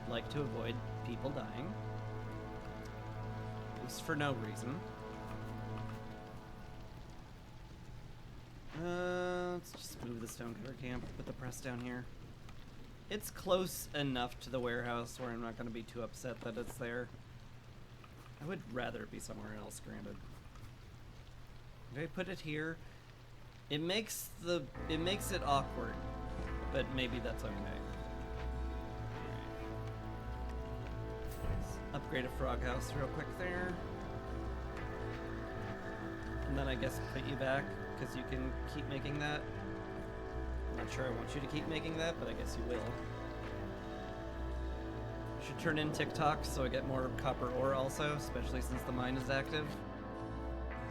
Like to avoid people dying. For no reason. Let's just move the stonecutter camp, put the press down here. It's close enough to the warehouse where I'm not going to be too upset that it's there. I would rather it be somewhere else, granted. If I put it here, it makes it awkward, but maybe that's okay. Upgrade a frog house real quick there. And then I guess put you back, because you can keep making that. I'm not sure I want you to keep making that, but I guess you will. I should turn in TikTok so I get more copper ore also, especially since the mine is active.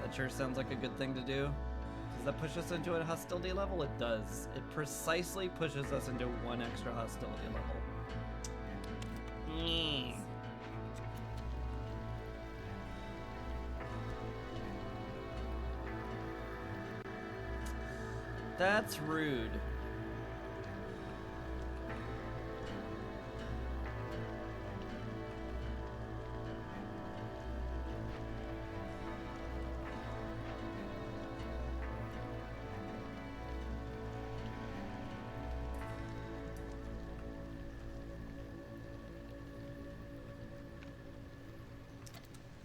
That sure sounds like a good thing to do. Does that push us into a hostility level? It does. It precisely pushes us into 1 extra hostility level. That's rude.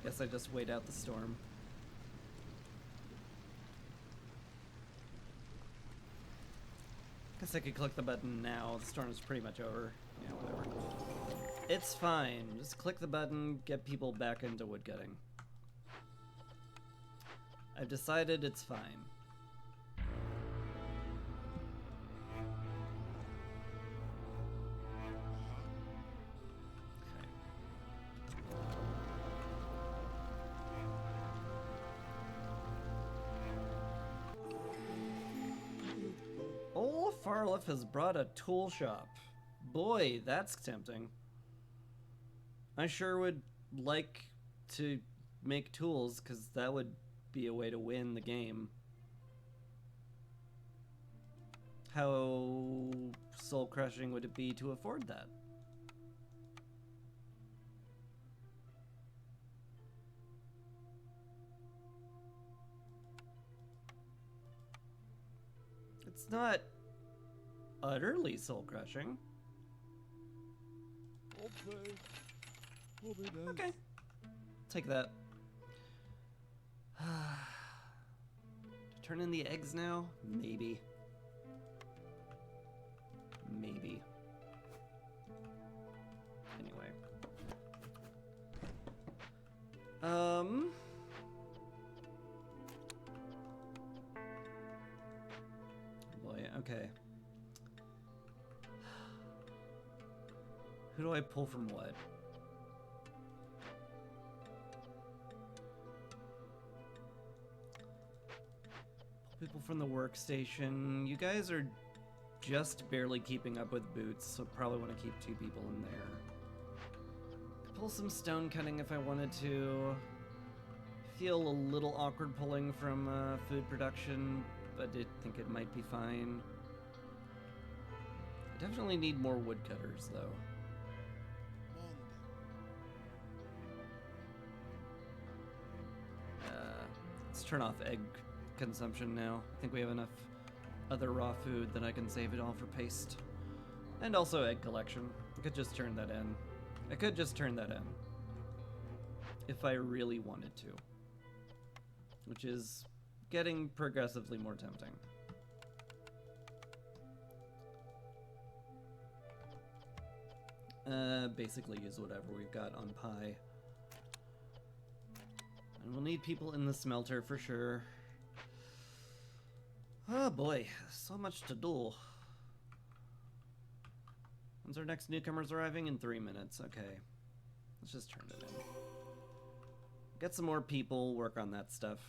Guess I just wait out the storm. Guess I could click the button now. The storm is pretty much over. Yeah, whatever. It's fine. Just click the button, get people back into woodcutting. I've decided it's fine. Olaf Farlif has brought a tool shop. Boy, that's tempting. I sure would like to make tools, because that would be a way to win the game. How soul-crushing would it be to afford that? It's not utterly soul-crushing. Okay. Take that. Turn in the eggs now? Maybe. Maybe. Anyway. Boy, okay. Who do I pull from what? People from the workstation. You guys are just barely keeping up with Boots, so probably want to keep 2 people in there. Could pull some stone cutting if I wanted to. Feel a little awkward pulling from food production, but I think it might be fine. I definitely need more woodcutters, though. Let's turn off egg consumption now. I think we have enough other raw food that I can save it all for paste. And also egg collection. I could just turn that in. I could just turn that in. If I really wanted to. Which is getting progressively more tempting. Basically use whatever we've got on pie. And we'll need people in the smelter for sure. Oh boy, so much to do. When's our next newcomers arriving? In 3 minutes. Okay. Let's just turn it in. Get some more people, work on that stuff.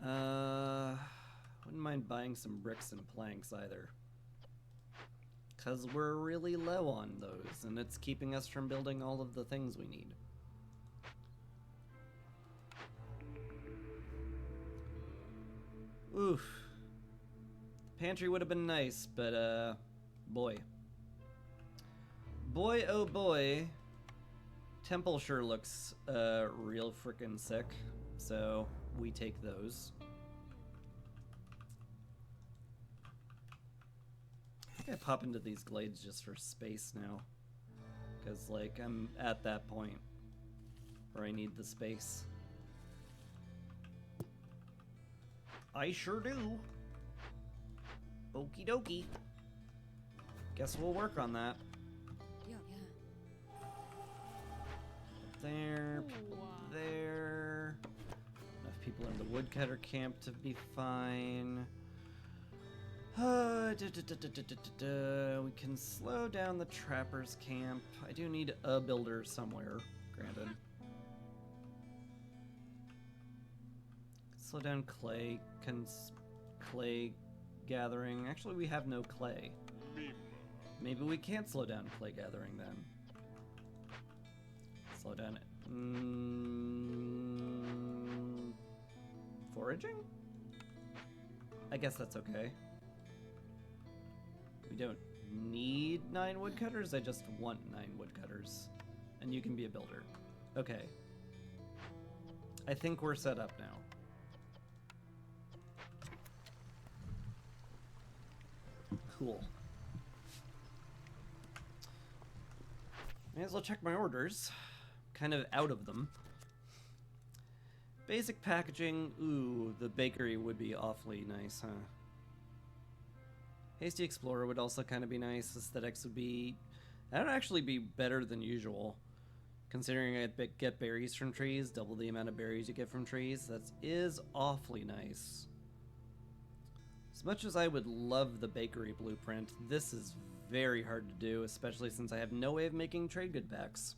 Wouldn't mind buying some bricks and planks either. Because we're really low on those, and it's keeping us from building all of the things we need. Oof. Pantry would have been nice, but, boy. Boy, oh boy. Temple sure looks, real frickin' sick. So, we take those. I think I pop into these glades just for space now. Because, like, I'm at that point where I need the space. I sure do. Okie dokie. Guess we'll work on that. Yeah. There, people there. Enough people in the woodcutter camp to be fine. We can slow down the trapper's camp. I do need a builder somewhere, granted. Slow down clay. Clay gathering. Actually, we have no clay. Maybe we can't slow down clay gathering then. slow down. Foraging? I guess that's okay. We don't need 9 woodcutters, I just want 9 woodcutters. And you can be a builder. Okay. I think we're set up now. Cool. May as well check my orders. Kind of out of them. Basic packaging. Ooh, the bakery would be awfully nice, huh? Hasty Explorer would also kind of be nice. Aesthetics would be... That would actually be better than usual. Considering I get berries from trees, double the amount of berries you get from trees. That is awfully nice. As much as I would love the bakery blueprint, this is very hard to do, especially since I have no way of making trade good packs.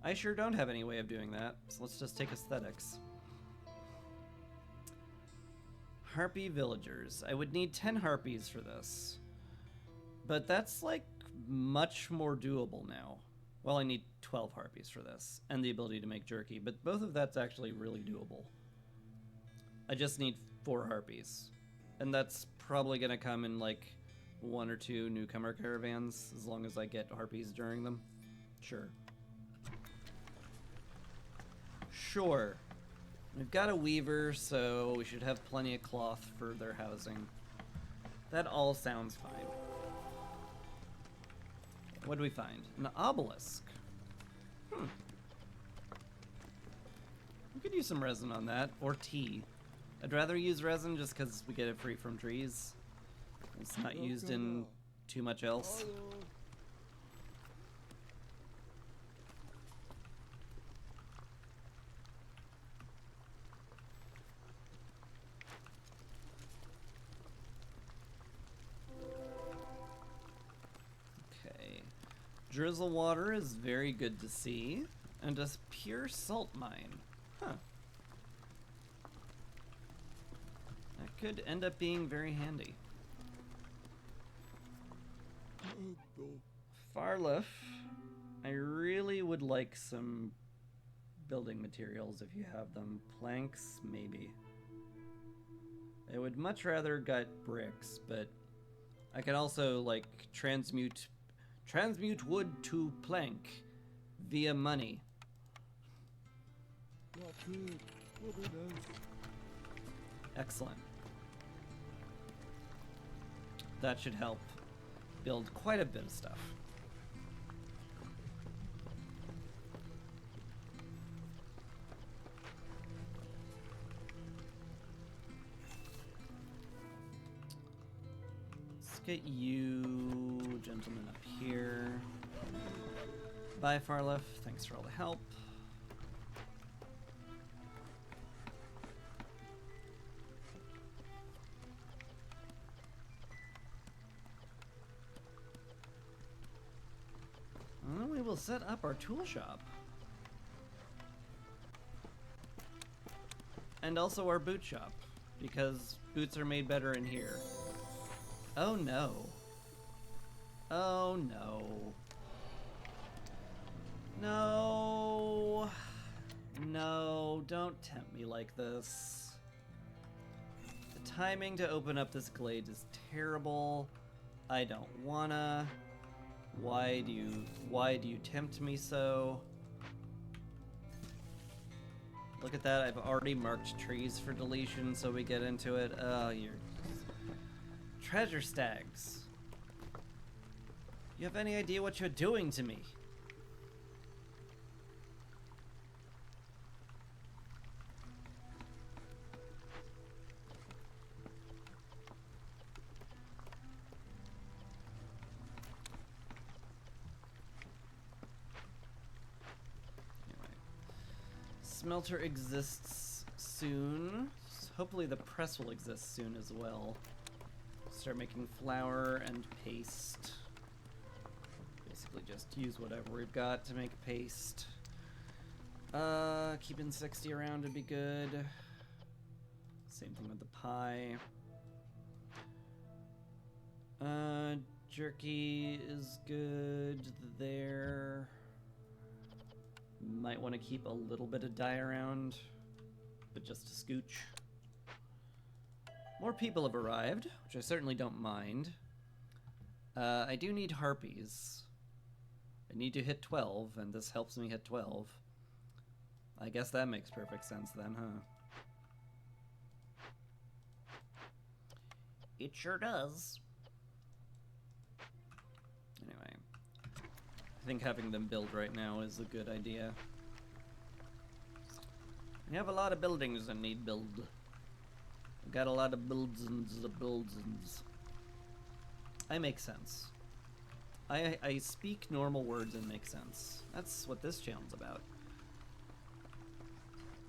I sure don't have any way of doing that, so let's just take aesthetics. Harpy villagers. I would need 10 harpies for this. But that's like much more doable now. Well, I need 12 harpies for this, and the ability to make jerky, but both of that's actually really doable. I just need 4 harpies. And that's probably gonna come in like 1 or 2 newcomer caravans, as long as I get harpies during them. Sure. Sure. We've got a weaver, so we should have plenty of cloth for their housing. That all sounds fine. What do we find? An obelisk. We could use some resin on that, or tea. I'd rather use resin just because we get it free from trees. It's not used in too much else. Okay. Drizzle water is very good to see. And a pure salt mine. Huh. That could end up being very handy. Farliff, I really would like some building materials if you have them. Planks, maybe. I would much rather get bricks, but I can also like transmute wood to plank via money. Excellent. That should help build quite a bit of stuff. Let's get you gentlemen up here. Bye, Farliff. Thanks for all the help. We will set up our tool shop. And also our boot shop, because boots are made better in here. Oh no. Oh no. No. No, don't tempt me like this. The timing to open up this glade is terrible. I don't wanna. Why do you tempt me so? Look at that, I've already marked trees for deletion, so we get into it. Oh, you're... Treasure stags. You have any idea what you're doing to me? Smelter exists soon. Hopefully the press will exist soon as well. Start making flour and paste. Basically just use whatever we've got to make paste. Keeping 60 around would be good. Same thing with the pie. Jerky is good there. Might want to keep a little bit of dye around, but just a scooch. More people have arrived, which I certainly don't mind. I do need harpies. I need to hit 12, and this helps me hit 12. I guess that makes perfect sense then, huh? It sure does. Anyway, I think having them build right now is a good idea. We have a lot of buildings that need build. We got a lot of builds. I make sense. I speak normal words and make sense. That's what this channel's about.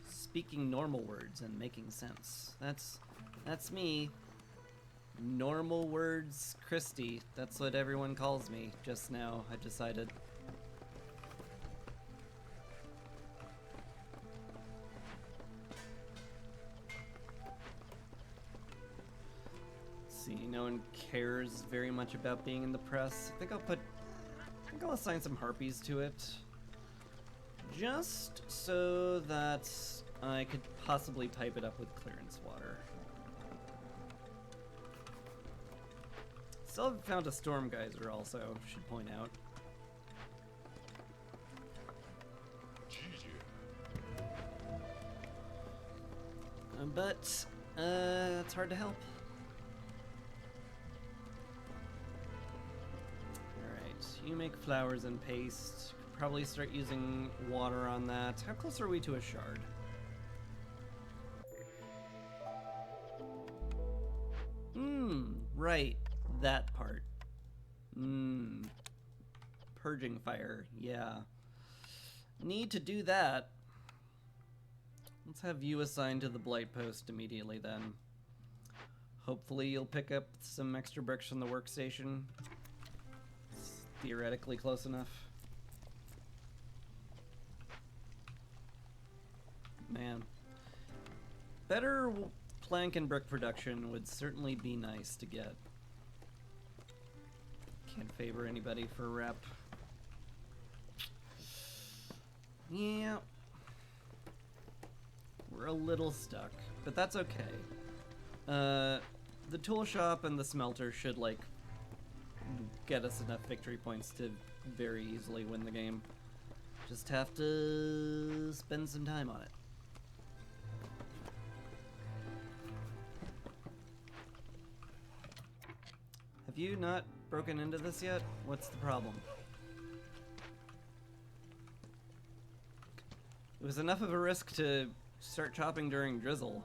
Speaking normal words and making sense. That's me. Normal words Christy. That's what everyone calls me just now, I decided. See, no one cares very much about being in the press. I think I'll assign some harpies to it. Just so that I could possibly pipe it up with clearance water. Still haven't found a storm geyser also, should point out. But, it's hard to help. Alright, you make flowers and paste. Probably start using water on that. How close are we to a shard? Right. That part. Purging fire. Yeah. Need to do that. Let's have you assigned to the blight post immediately then. Hopefully you'll pick up some extra bricks from the workstation. It's theoretically close enough. Man. Better plank and brick production would certainly be nice to get. Can't favor anybody for rep. Yeah. We're a little stuck, but that's okay. The tool shop and the smelter should, like, get us enough victory points to very easily win the game. Just have to spend some time on it. Have you not broken into this yet? What's the problem? It was enough of a risk to start chopping during drizzle.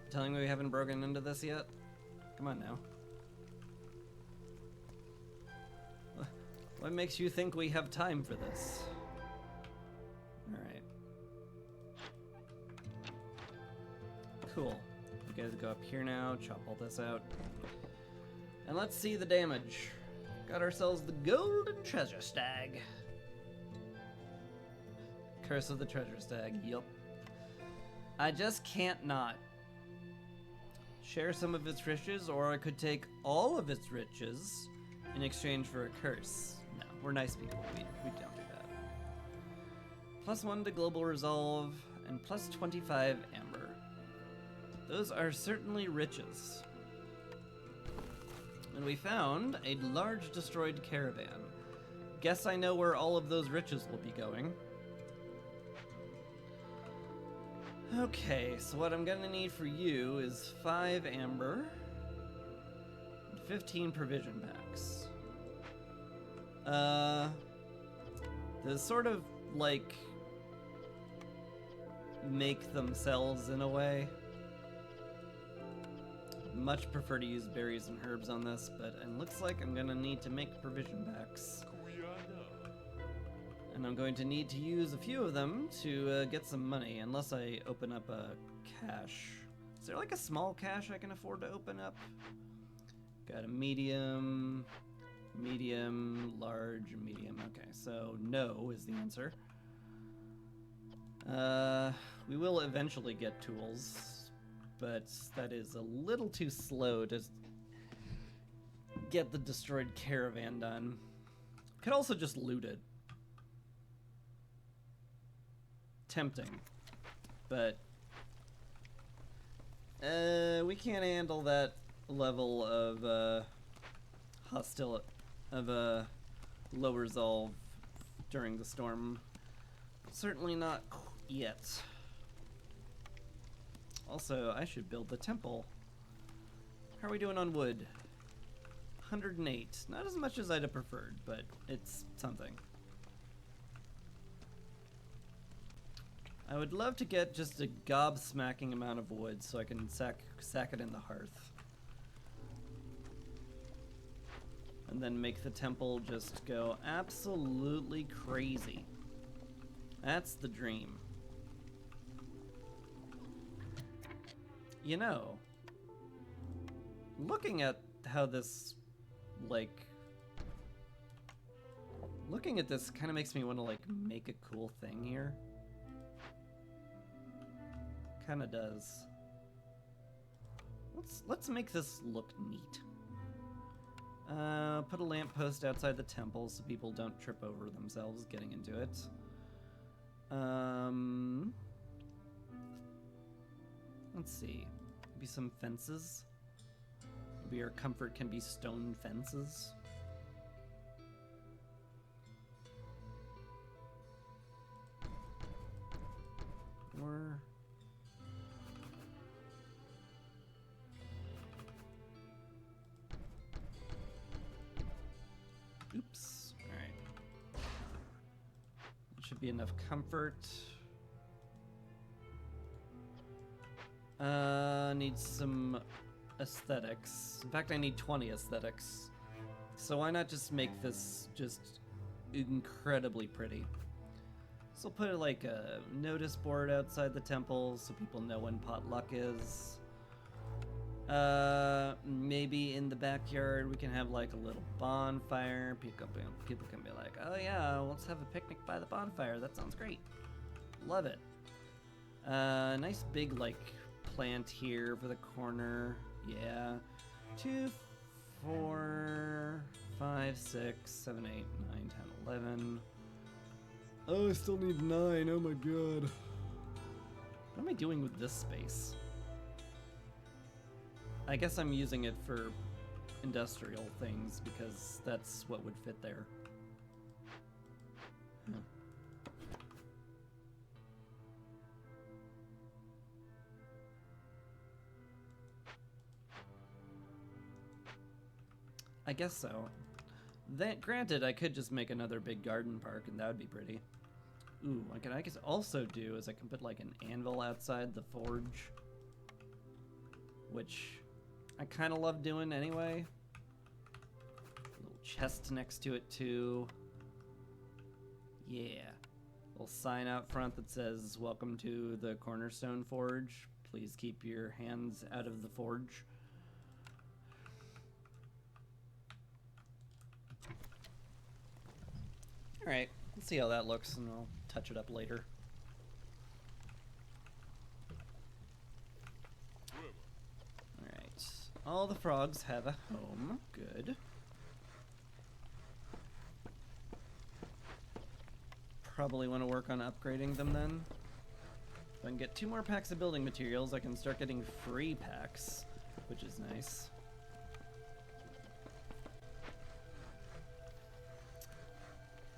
Telling me we haven't broken into this yet? Come on now. What makes you think we have time for this? Alright. Cool. You guys go up here now, chop all this out. And let's see the damage. Got ourselves the golden treasure stag. Curse of the treasure stag, yup. I just can't not. Share some of its riches, or I could take all of its riches in exchange for a curse. No, we're nice people. We don't do that. +1 to global resolve, and +25 amber. Those are certainly riches. And we found a large destroyed caravan. Guess I know where all of those riches will be going. Okay, so what I'm gonna need for you is 5 amber, and 15 provision packs. The sort of, like, make themselves in a way. Much prefer to use berries and herbs on this, but it looks like I'm gonna need to make provision packs. And I'm going to need to use a few of them to get some money, unless I open up a cache. Is there like a small cache I can afford to open up? Got a medium, large, medium. Okay, so no is the answer. We will eventually get tools, but that is a little too slow to get the destroyed caravan done. Could also just loot it. tempting, but we can't handle that level of low resolve during the storm. Certainly not yet. Also, I should build the temple. How are we doing on wood? 108. Not as much as I'd have preferred, but it's something. I would love to get just a gobsmacking amount of wood so I can sack it in the hearth. And then make the temple just go absolutely crazy. That's the dream. You know, looking at how this, looking at this kind of makes me want to, make a cool thing here. Kind of does. Let's make this look neat. Put a lamppost outside the temple so people don't trip over themselves getting into it. Let's see. Maybe some fences. Maybe our comfort can be stone fences. Or... oops. Alright. That should be enough comfort. Need some aesthetics. In fact, I need 20 aesthetics. So why not just make this just incredibly pretty? So I'll put a notice board outside the temple so people know when potluck is. Maybe in the backyard we can have a little bonfire. People can be like, oh yeah, let's have a picnic by the bonfire. That sounds great. Love it. Nice big plant here for the corner. Yeah. 2, 4, 5, 6, 7, 8, 9, 10, 11. Oh, I still need 9. Oh my god. What am I doing with this space? I guess I'm using it for industrial things because that's what would fit there. Huh. I guess so. Granted, I could just make another big garden park and that would be pretty. Ooh, what I could also do is I can put an anvil outside the forge, which I kind of love doing anyway. A little chest next to it too. Yeah. A little sign out front that says, "Welcome to the Cornerstone Forge. Please keep your hands out of the forge." Alright, let's see how that looks and I'll touch it up later. Alright, all the frogs have a home. Good. Probably want to work on upgrading them then. If I can get 2 more packs of building materials, I can start getting free packs, which is nice.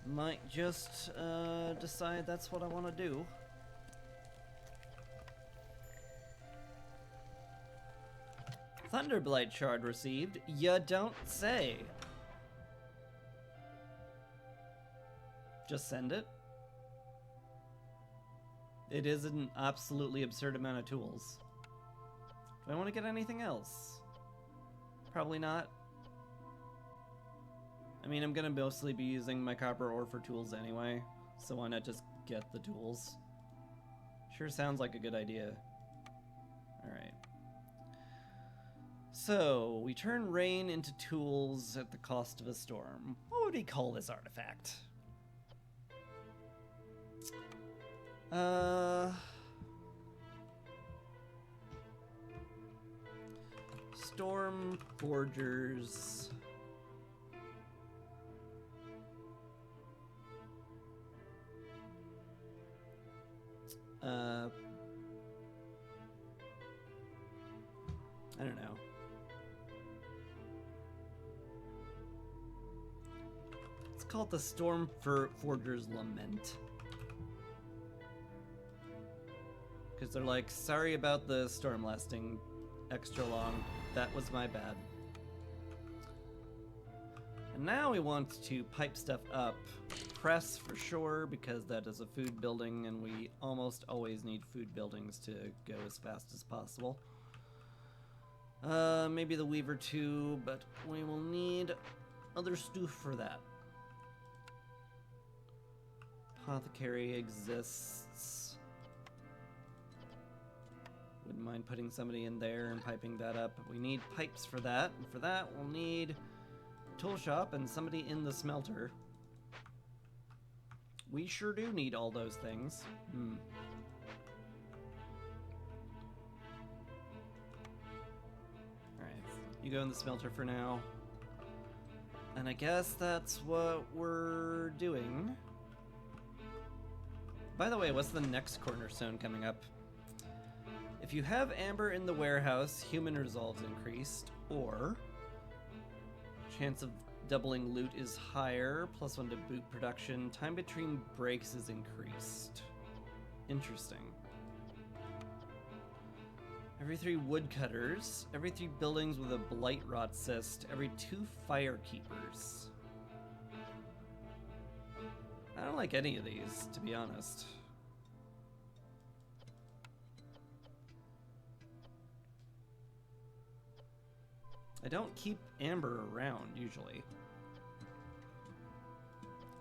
Might just decide that's what I want to do. Thunderblight shard received. Ya don't say. Just send it. It is an absolutely absurd amount of tools. Do I want to get anything else? Probably not. I mean, I'm gonna mostly be using my copper ore for tools anyway, so why not just get the tools? Sure sounds like a good idea. Alright. So, we turn rain into tools at the cost of a storm. What would we call this artifact? Storm Forgers. call it the Forger's Lament. Because they're like, sorry about the storm lasting extra long. That was my bad. And now we want to pipe stuff up. Press for sure, because that is a food building, and we almost always need food buildings to go as fast as possible. Maybe the Weaver too, but we will need other stuff for that. Apothecary exists. Wouldn't mind putting somebody in there and piping that up. But we need pipes for that, and for that we'll need a tool shop and somebody in the smelter. We sure do need all those things. Alright, you go in the smelter for now. And I guess that's what we're doing. By the way, what's the next cornerstone coming up? If you have amber in the warehouse, human resolve's increased, or chance of doubling loot is higher, +1 to boot production, time between breaks is increased. Interesting. Every 3 woodcutters, every 3 buildings with a blight rot cyst, every 2 firekeepers. I don't like any of these, to be honest. I don't keep amber around, usually.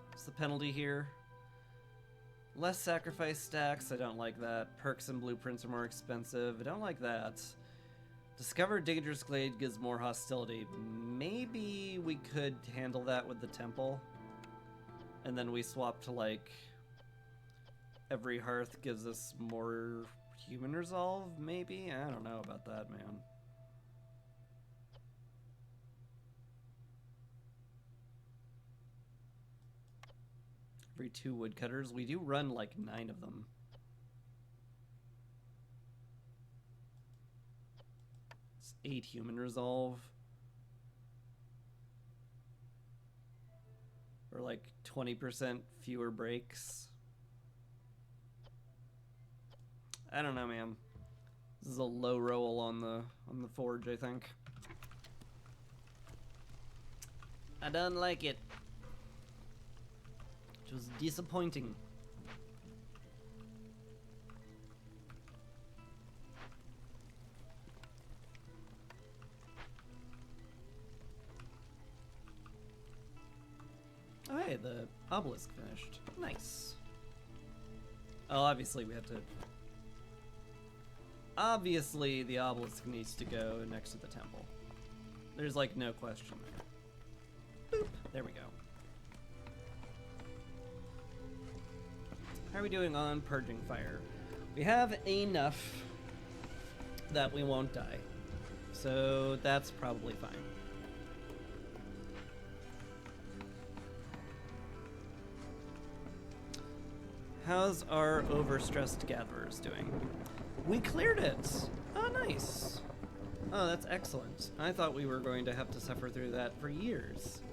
What's the penalty here? Less sacrifice stacks, I don't like that. Perks and blueprints are more expensive, I don't like that. Discover Dangerous Glade gives more hostility. Maybe we could handle that with the temple. And then we swap to, like, every hearth gives us more human resolve, maybe? I don't know about that, man. Every 2 woodcutters. We do run like 9 of them. It's 8 human resolve. Or like 20% fewer breaks. I don't know, man. This is a low roll on the forge, I think. I don't like it. It was disappointing. Oh hey, the obelisk finished. Nice. Oh, obviously we have to... Obviously the obelisk needs to go next to the temple. There's like no question there. Boop. There we go. How are we doing on purging fire? We have enough that we won't die. So that's probably fine. How's our overstressed gatherers doing? We cleared it! Oh, nice. Oh, that's excellent. I thought we were going to have to suffer through that for years.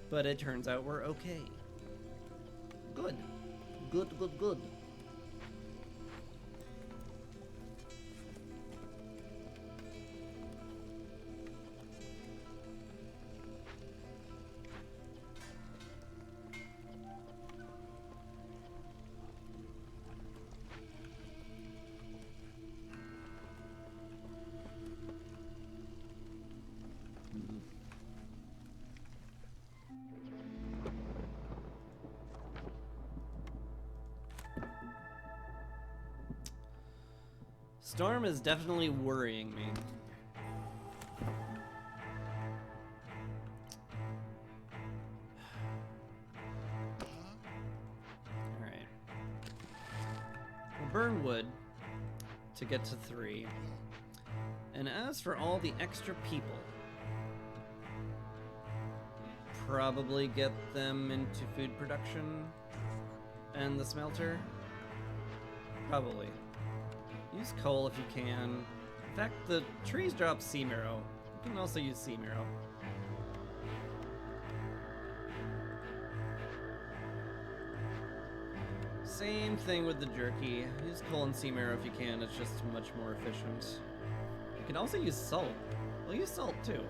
But it turns out we're okay. Good. Good, good, good. Storm is definitely worrying me. Alright. We'll burn wood to get to 3. And as for all the extra people, probably get them into food production and the smelter. Probably. Use coal if you can. In fact, the trees drop sea marrow. You can also use sea marrow. Same thing with the jerky. Use coal and sea marrow if you can, it's just much more efficient. You can also use salt. We'll use salt too.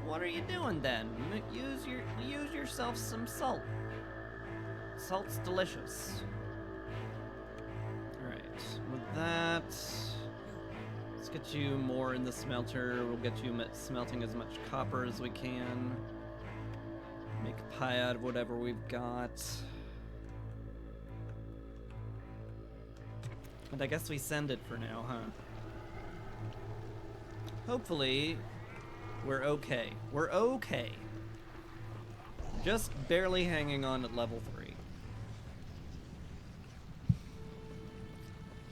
What are you doing then? Use yourself some salt. Salt's delicious. Alright, with that, let's get you more in the smelter. We'll get you smelting as much copper as we can. Make a pie out of whatever we've got. And I guess we send it for now, huh? Hopefully, we're okay. We're okay. Just barely hanging on at level 3.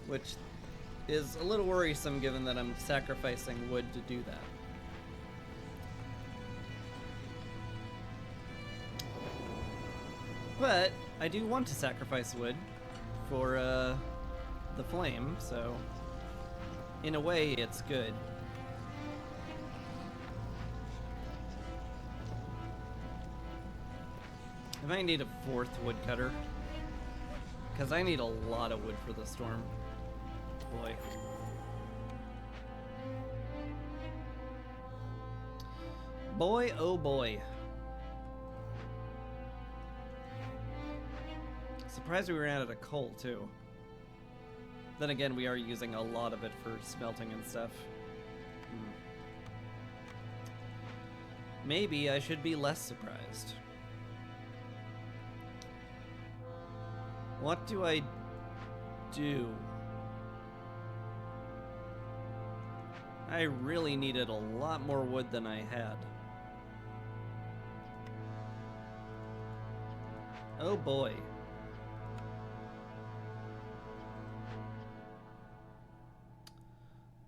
Which is a little worrisome given that I'm sacrificing wood to do that. But I do want to sacrifice wood for the flame, so in a way it's good. I might need a 4th woodcutter, because I need a lot of wood for the storm. Boy. Boy, oh boy. Surprised we ran out of coal, too. Then again, we are using a lot of it for smelting and stuff. Maybe I should be less surprised. What do I do? I really needed a lot more wood than I had. Oh boy.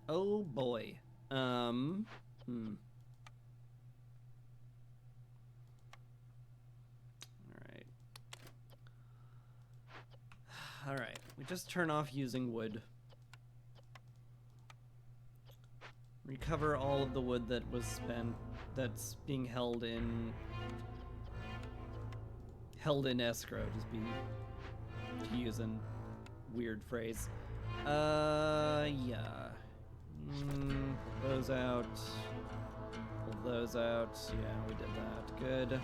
Oh boy. Alright. Alright, we just turn off using wood. Recover all of the wood that was spent, that's being held in escrow, to use a weird phrase. Yeah. Those out. Pull those out. Yeah, we did that. Good.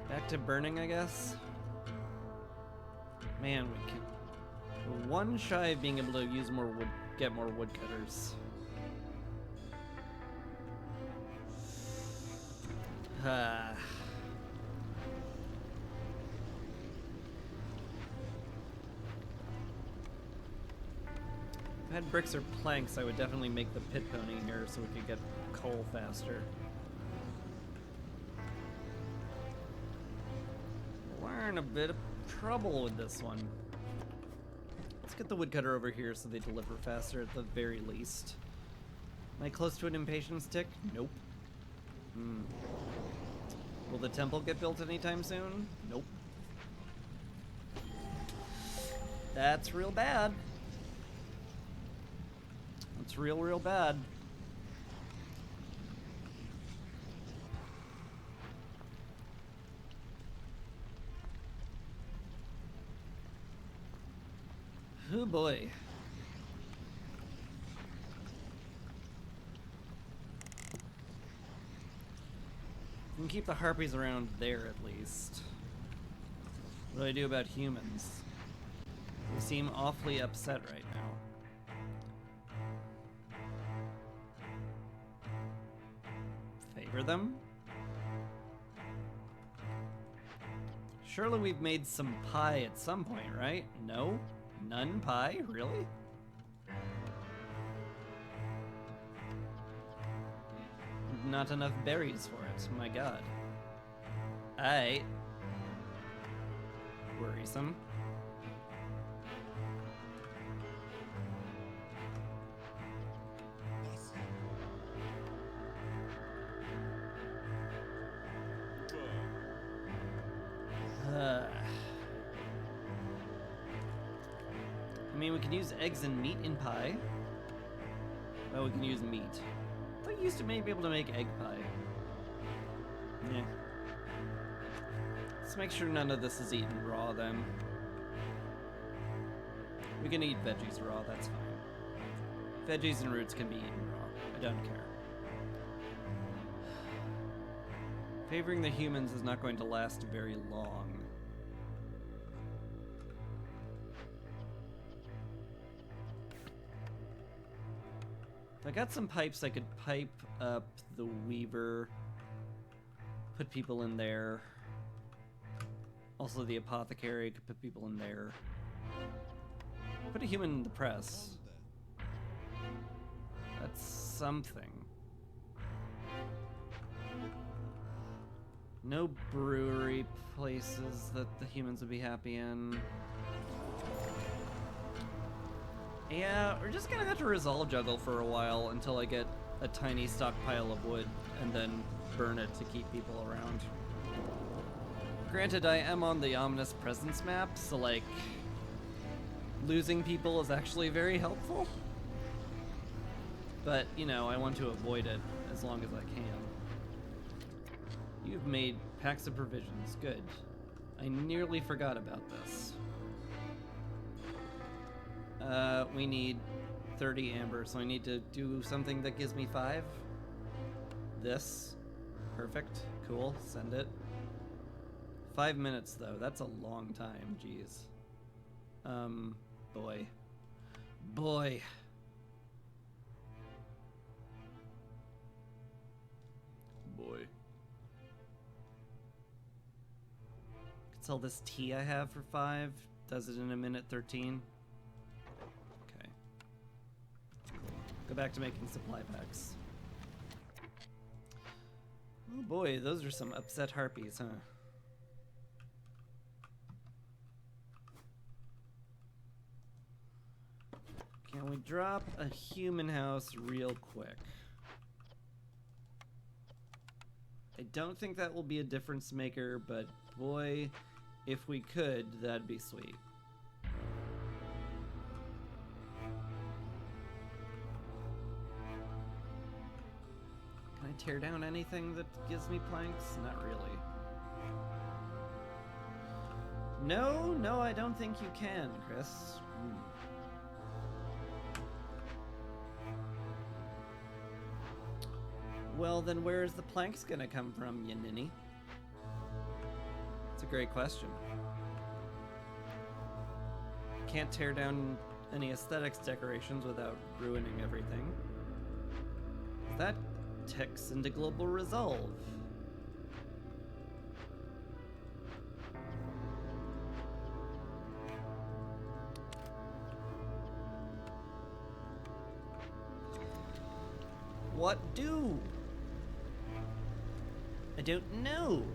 Back to burning, I guess. Man, we're one shy of being able to use more wood, get more woodcutters. If I had bricks or planks, I would definitely make the pit pony here so we could get coal faster. We're in a bit of trouble with this one. Let's get the woodcutter over here so they deliver faster at the very least. Am I close to an impatience tick? Nope. Will the temple get built anytime soon? Nope. That's real bad. That's real bad. Oh boy. We can keep the harpies around there at least. What do I do about humans? They seem awfully upset right now. Favor them? Surely we've made some pie at some point, right? No? None pie? Really? Not enough berries for it, my god. Aight. Worrisome. I mean, we can use eggs and meat in pie. Oh, we can use meat. I thought you used to maybe be able to make egg pie. Yeah. Let's make sure none of this is eaten raw then. We can eat veggies raw, that's fine. Veggies and roots can be eaten raw. I don't care. Favoring the humans is not going to last very long. If I got some pipes, I could pipe up the Weaver, put people in there. Also the Apothecary, could put people in there. Put a human in the press. That's something. No brewery places that the humans would be happy in. Yeah, we're just gonna have to resolve juggle for a while until I get a tiny stockpile of wood and then burn it to keep people around. Granted, I am on the Ominous Presence map, so like, losing people is actually very helpful. But, you know, I want to avoid it as long as I can. You've made packs of provisions. Good. I nearly forgot about this. We need 30 amber, so I need to do something that gives me 5. This. Perfect. Cool. Send it. 5 minutes, though. That's a long time. Jeez. Boy. Boy. Boy. Could sell this tea I have for 5. Does it in a minute 13. Okay. Go back to making supply packs. Oh boy, those are some upset harpies, huh? Can we drop a human house real quick? I don't think that will be a difference maker, but boy, if we could, that'd be sweet. Can I tear down anything that gives me planks? Not really. No, I don't think you can, Chris. Well, then where's the planks gonna come from, you ninny? It's a great question. Can't tear down any aesthetics decorations without ruining everything. That ticks into global resolve. What do? I don't know.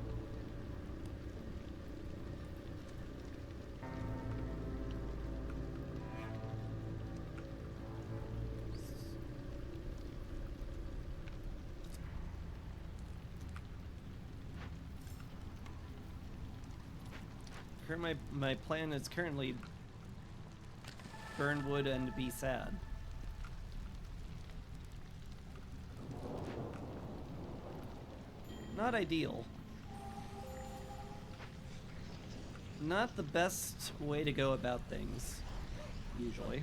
My plan is currently burn wood and be sad. Not ideal. Not the best way to go about things, usually.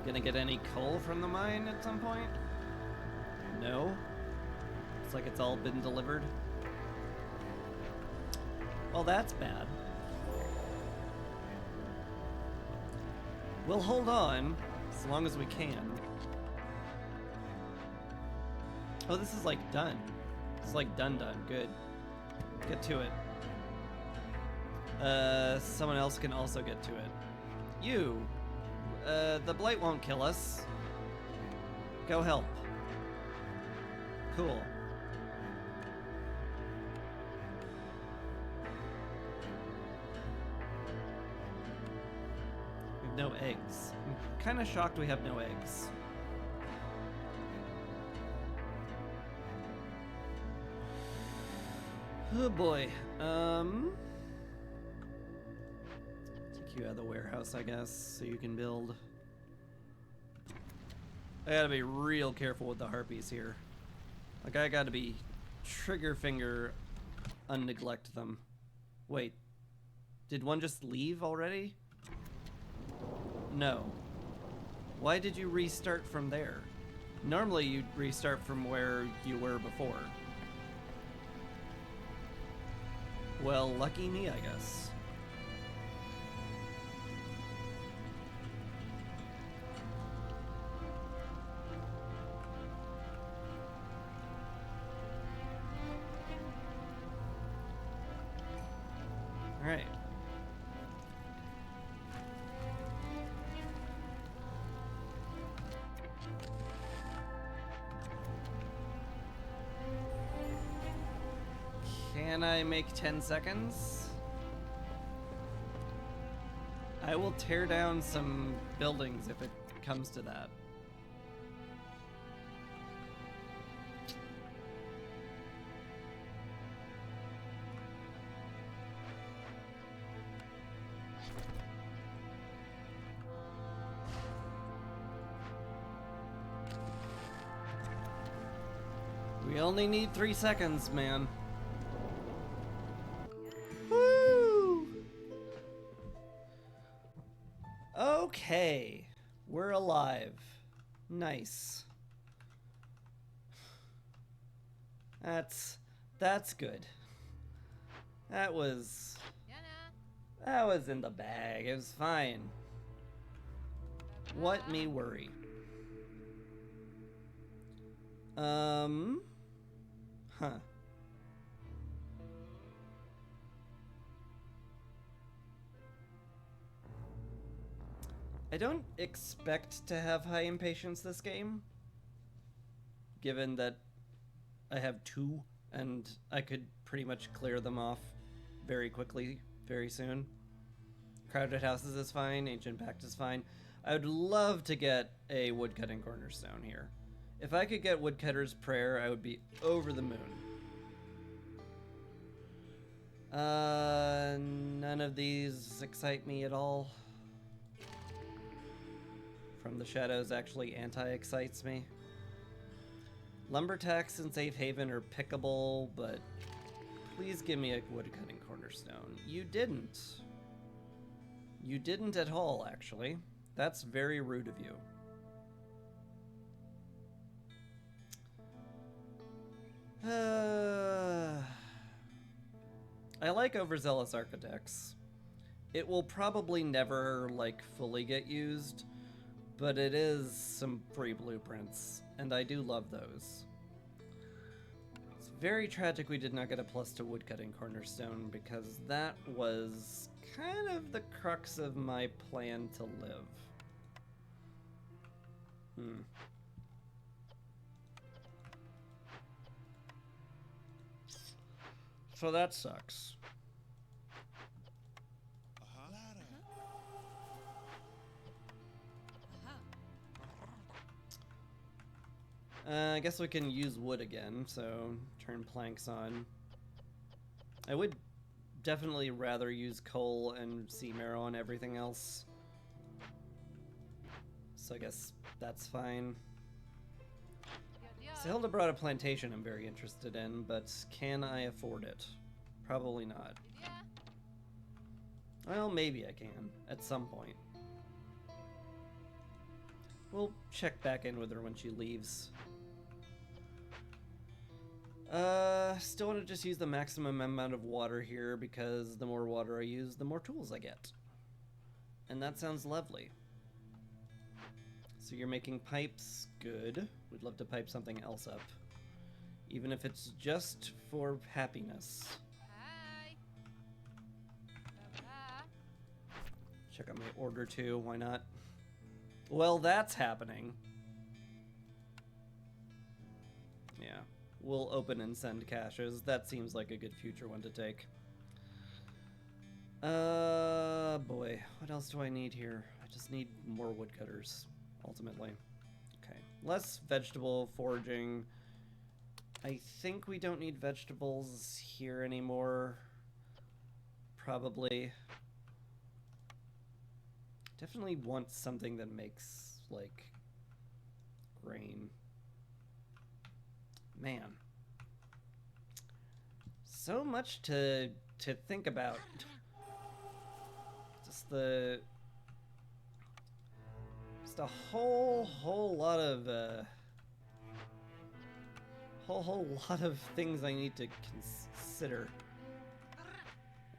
Gonna get any coal from the mine at some point? No. Looks like it's all been delivered. Well, that's bad. We'll hold on as long as we can. Oh, this is like done. This is like done. Good. Get to it. Someone else can also get to it. You. The blight won't kill us. Go help. Cool. We have no eggs. I'm kind of shocked we have no eggs. Oh boy. kick you out of the warehouse, I guess, so you can build. I gotta be real careful with the harpies here. Like, I gotta be trigger finger unneglect them. Wait, did one just leave already? No. Why did you restart from there? Normally you'd restart from where you were before. Well, lucky me, I guess. All right. Can I make 10 seconds? I will tear down some buildings if it comes to that. We only need 3 seconds, man. Woo! Okay, we're alive. Nice. That's good. That was in the bag. It was fine. What me worry. Huh. I don't expect to have high impatience this game, given that I have 2 and I could pretty much clear them off very quickly, very soon. Crowded Houses is fine, Ancient Pact is fine. I would love to get a Woodcutting Cornerstone here. If I could get Woodcutter's Prayer, I would be over the moon. None of these excite me at all. From the Shadows actually anti-excites me. Lumber Tax and Safe Haven are pickable, but please give me a Woodcutting Cornerstone. You didn't. You didn't at all, actually. That's very rude of you. I like Overzealous Architects. It will probably never, like, fully get used, but it is some free blueprints, and I do love those. It's very tragic we did not get a plus to Woodcutting Cornerstone, because that was kind of the crux of my plan to live. So that sucks. I guess we can use wood again, so turn planks on. I would definitely rather use coal and sea marrow on everything else. So I guess that's fine. Zelda brought a plantation I'm very interested in, but can I afford it? Probably not. Well, maybe I can, at some point. We'll check back in with her when she leaves. Still want to just use the maximum amount of water here, because the more water I use, the more tools I get. And that sounds lovely. So you're making pipes, good. We'd love to pipe something else up. Even if it's just for happiness. Check out my order too, why not? Well, that's happening. Yeah, we'll open and send caches. That seems like a good future one to take. Boy, what else do I need here? I just need more woodcutters, ultimately. Okay, less vegetable foraging. I think we don't need vegetables here anymore. Probably. Definitely want something that makes, like, grain. Man. So much to think about. Just a whole lot of whole lot of things I need to consider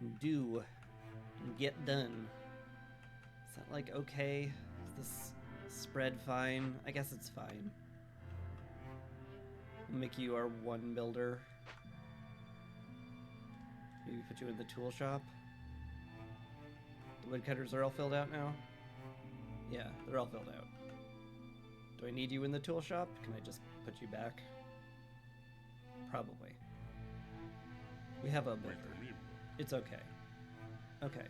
and do and get done. Is that like okay? Is this spread fine? I guess it's fine. We'll make you our one builder. Maybe put you in the tool shop. The woodcutters are all filled out now? Yeah, they're all filled out. Do I need you in the tool shop? Can I just put you back? Probably. We have a builder. It's okay. Okay.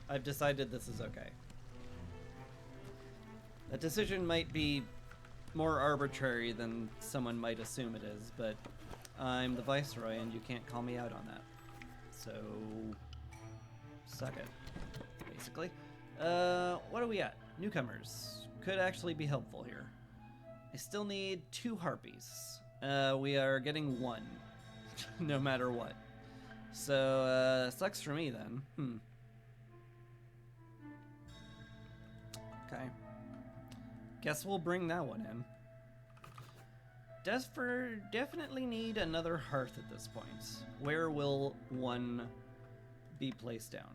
I've decided this is okay. That decision might be more arbitrary than someone might assume it is, but I'm the Viceroy and you can't call me out on that. So, suck it, basically. What are we at? Newcomers. Could actually be helpful here. I still need 2 harpies. We are getting 1, no matter what. So, sucks for me then. Okay. Guess we'll bring that one in. Definitely need another hearth at this point. Where will one be placed down?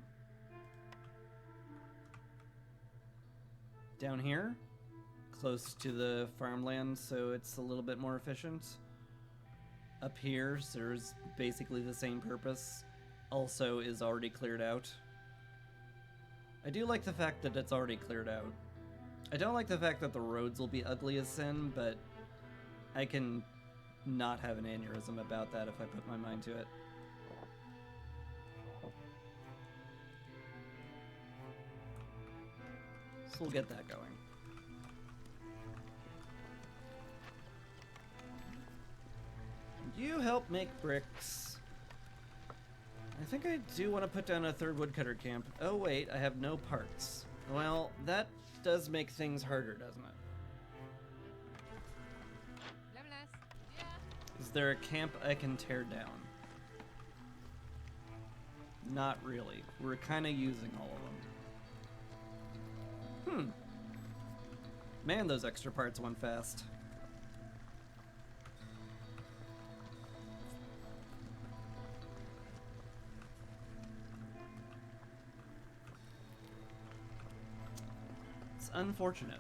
Down here? Close to the farmland, so it's a little bit more efficient. Up here serves basically the same purpose. Also is already cleared out. I do like the fact that it's already cleared out. I don't like the fact that the roads will be ugly as sin, but I can not have an aneurysm about that if I put my mind to it. So we'll get that going. You help make bricks. I think I do want to put down a 3rd woodcutter camp. Oh wait, I have no parts. Well, that does make things harder, doesn't it? Is there a camp I can tear down? Not really. We're kind of using all of them. Man, those extra parts went fast. It's unfortunate.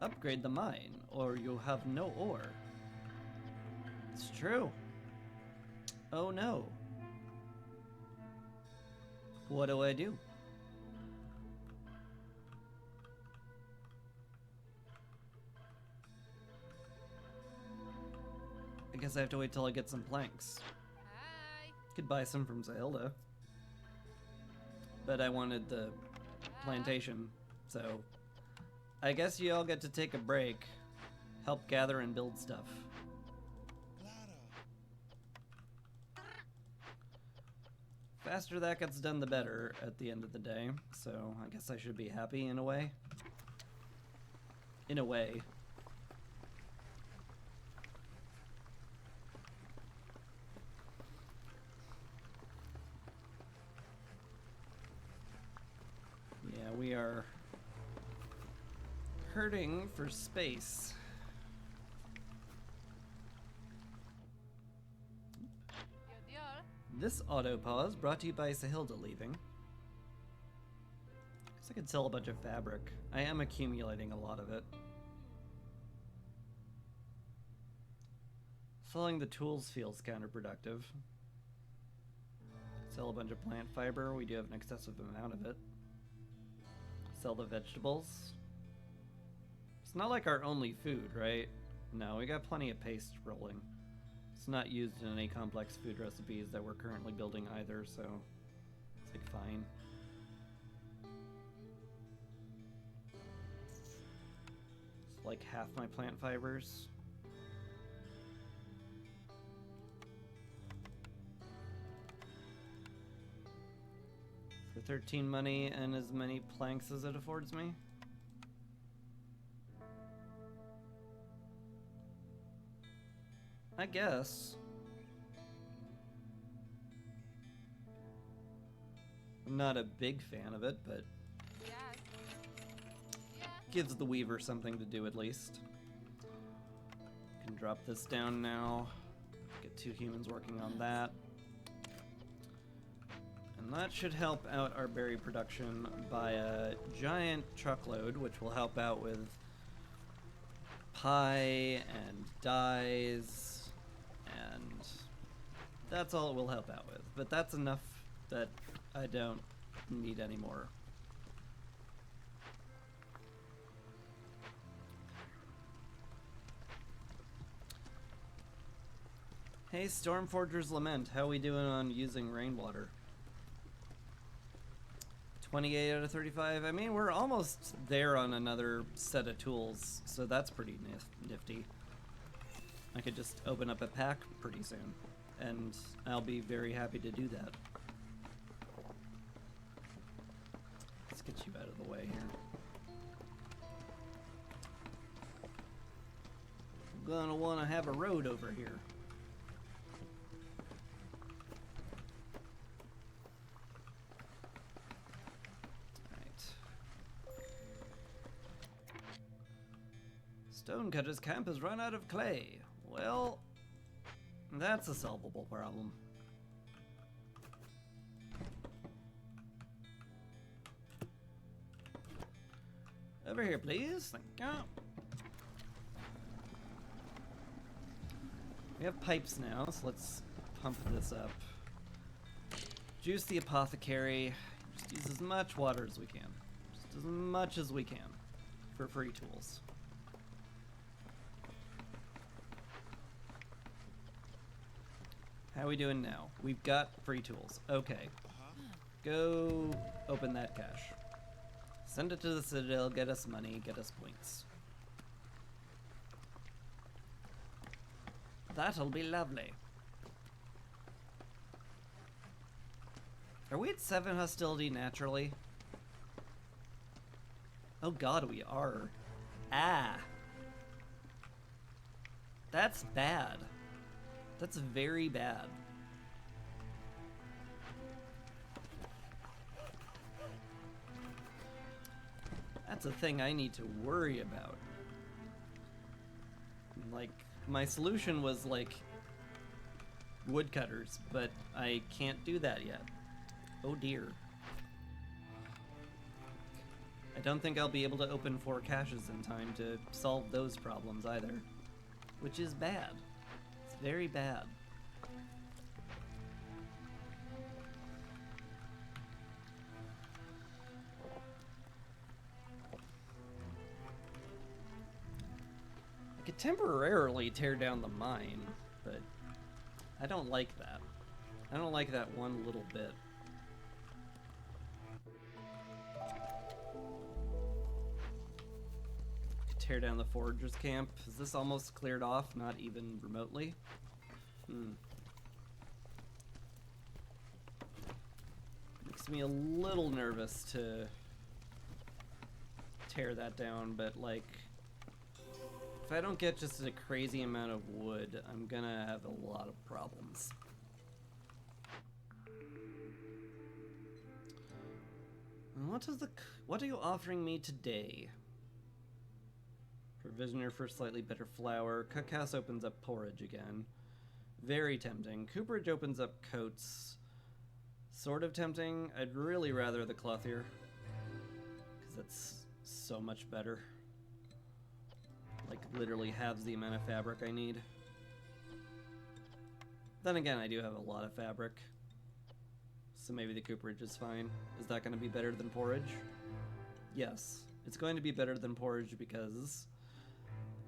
Upgrade the mine, or you'll have no ore. It's true. Oh no. What do I do? I guess I have to wait till I get some planks. Hi. Could buy some from Zahilda. But I wanted the plantation, so I guess you all get to take a break, help gather and build stuff. Faster that gets done, the better at the end of the day, so I guess I should be happy in a way. In a way. Yeah, we are hurting for space. This auto pause brought to you by Zahilda leaving. Guess I could sell a bunch of fabric. I am accumulating a lot of it. Selling the tools feels counterproductive. Sell a bunch of plant fiber. We do have an excessive amount of it. Sell the vegetables. It's not like our only food, right? No, we got plenty of paste rolling. It's not used in any complex food recipes that we're currently building either, so it's like fine. It's like half my plant fibers. For 13 money and as many planks as it affords me. I guess. I'm not a big fan of it, but gives the weaver something to do at least. Can drop this down now. Get 2 humans working on that. And that should help out our berry production by a giant truckload, which will help out with pie and dyes, and that's all it will help out with. But that's enough that I don't need any more. Hey, Stormforger's Lament, how we doing on using rainwater? 28 out of 35. I mean, we're almost there on another set of tools, so that's pretty nifty. I could just open up a pack pretty soon, and I'll be very happy to do that. Let's get you out of the way here. I'm gonna want to have a road over here. Stonecutter's camp has run out of clay. Well, that's a solvable problem. Over here, please. Thank you. We have pipes now, so let's pump this up. Juice the apothecary. Just use as much water as we can. Just as much as we can for free tools. How are we doing now? We've got free tools. Okay. Go open that cache. Send it to the Citadel, get us money, get us points. That'll be lovely. Are we at 7 hostility naturally? Oh god, we are. Ah. That's bad. That's very bad. That's a thing I need to worry about. Like, my solution was, like, woodcutters, but I can't do that yet. Oh dear. I don't think I'll be able to open 4 caches in time to solve those problems either. Which is bad. It's very bad. I could temporarily tear down the mine, but I don't like that. I don't like that one little bit. Could tear down the foragers camp. Is this almost cleared off? Not even remotely? Makes me a little nervous to tear that down, but like, if I don't get just a crazy amount of wood, I'm gonna have a lot of problems. What are you offering me today? Provisioner for slightly better flour. Cookhouse opens up porridge again. Very tempting. Cooperage opens up coats. Sort of tempting. I'd really rather the clothier, because that's so much better. Like, literally halves the amount of fabric I need. Then again, I do have a lot of fabric, so maybe the cooperage is fine. Is that going to be better than porridge? Yes, it's going to be better than porridge because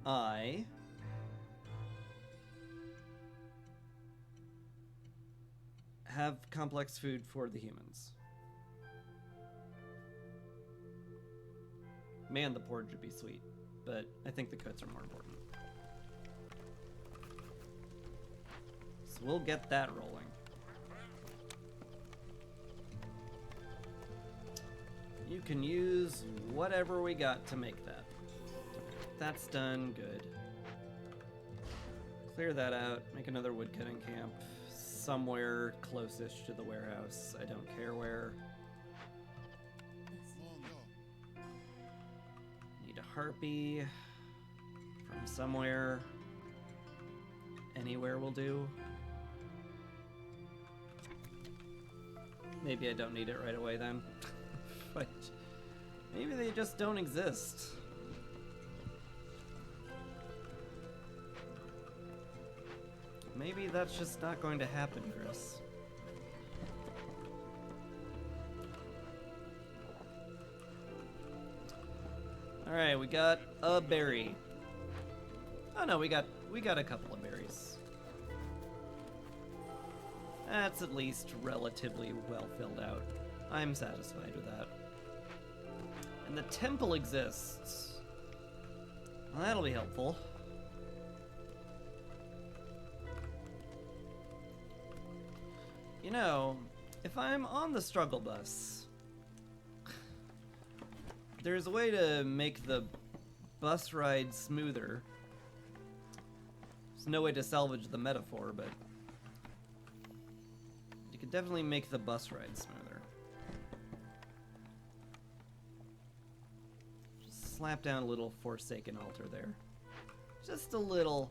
I have complex food for the humans. Man, the porridge would be sweet, but I think the coats are more important. So we'll get that rolling. can use whatever we got to make that. That's done, good. Clear that out, make another woodcutting camp somewhere close-ish to the warehouse. I don't care where. Need a harpy from somewhere. Anywhere will do. Maybe I don't need it right away then. But maybe they just don't exist. Maybe that's just not going to happen, Chris. Alright, we got a berry. Oh no, we got a couple of berries. That's at least relatively well filled out. I'm satisfied with that. And the temple exists. Well, that'll be helpful. You know, if I'm on the struggle bus, there's a way to make the bus ride smoother. There's no way to salvage the metaphor, but you could definitely make the bus ride smoother. Just slap down a little Forsaken altar there. Just a little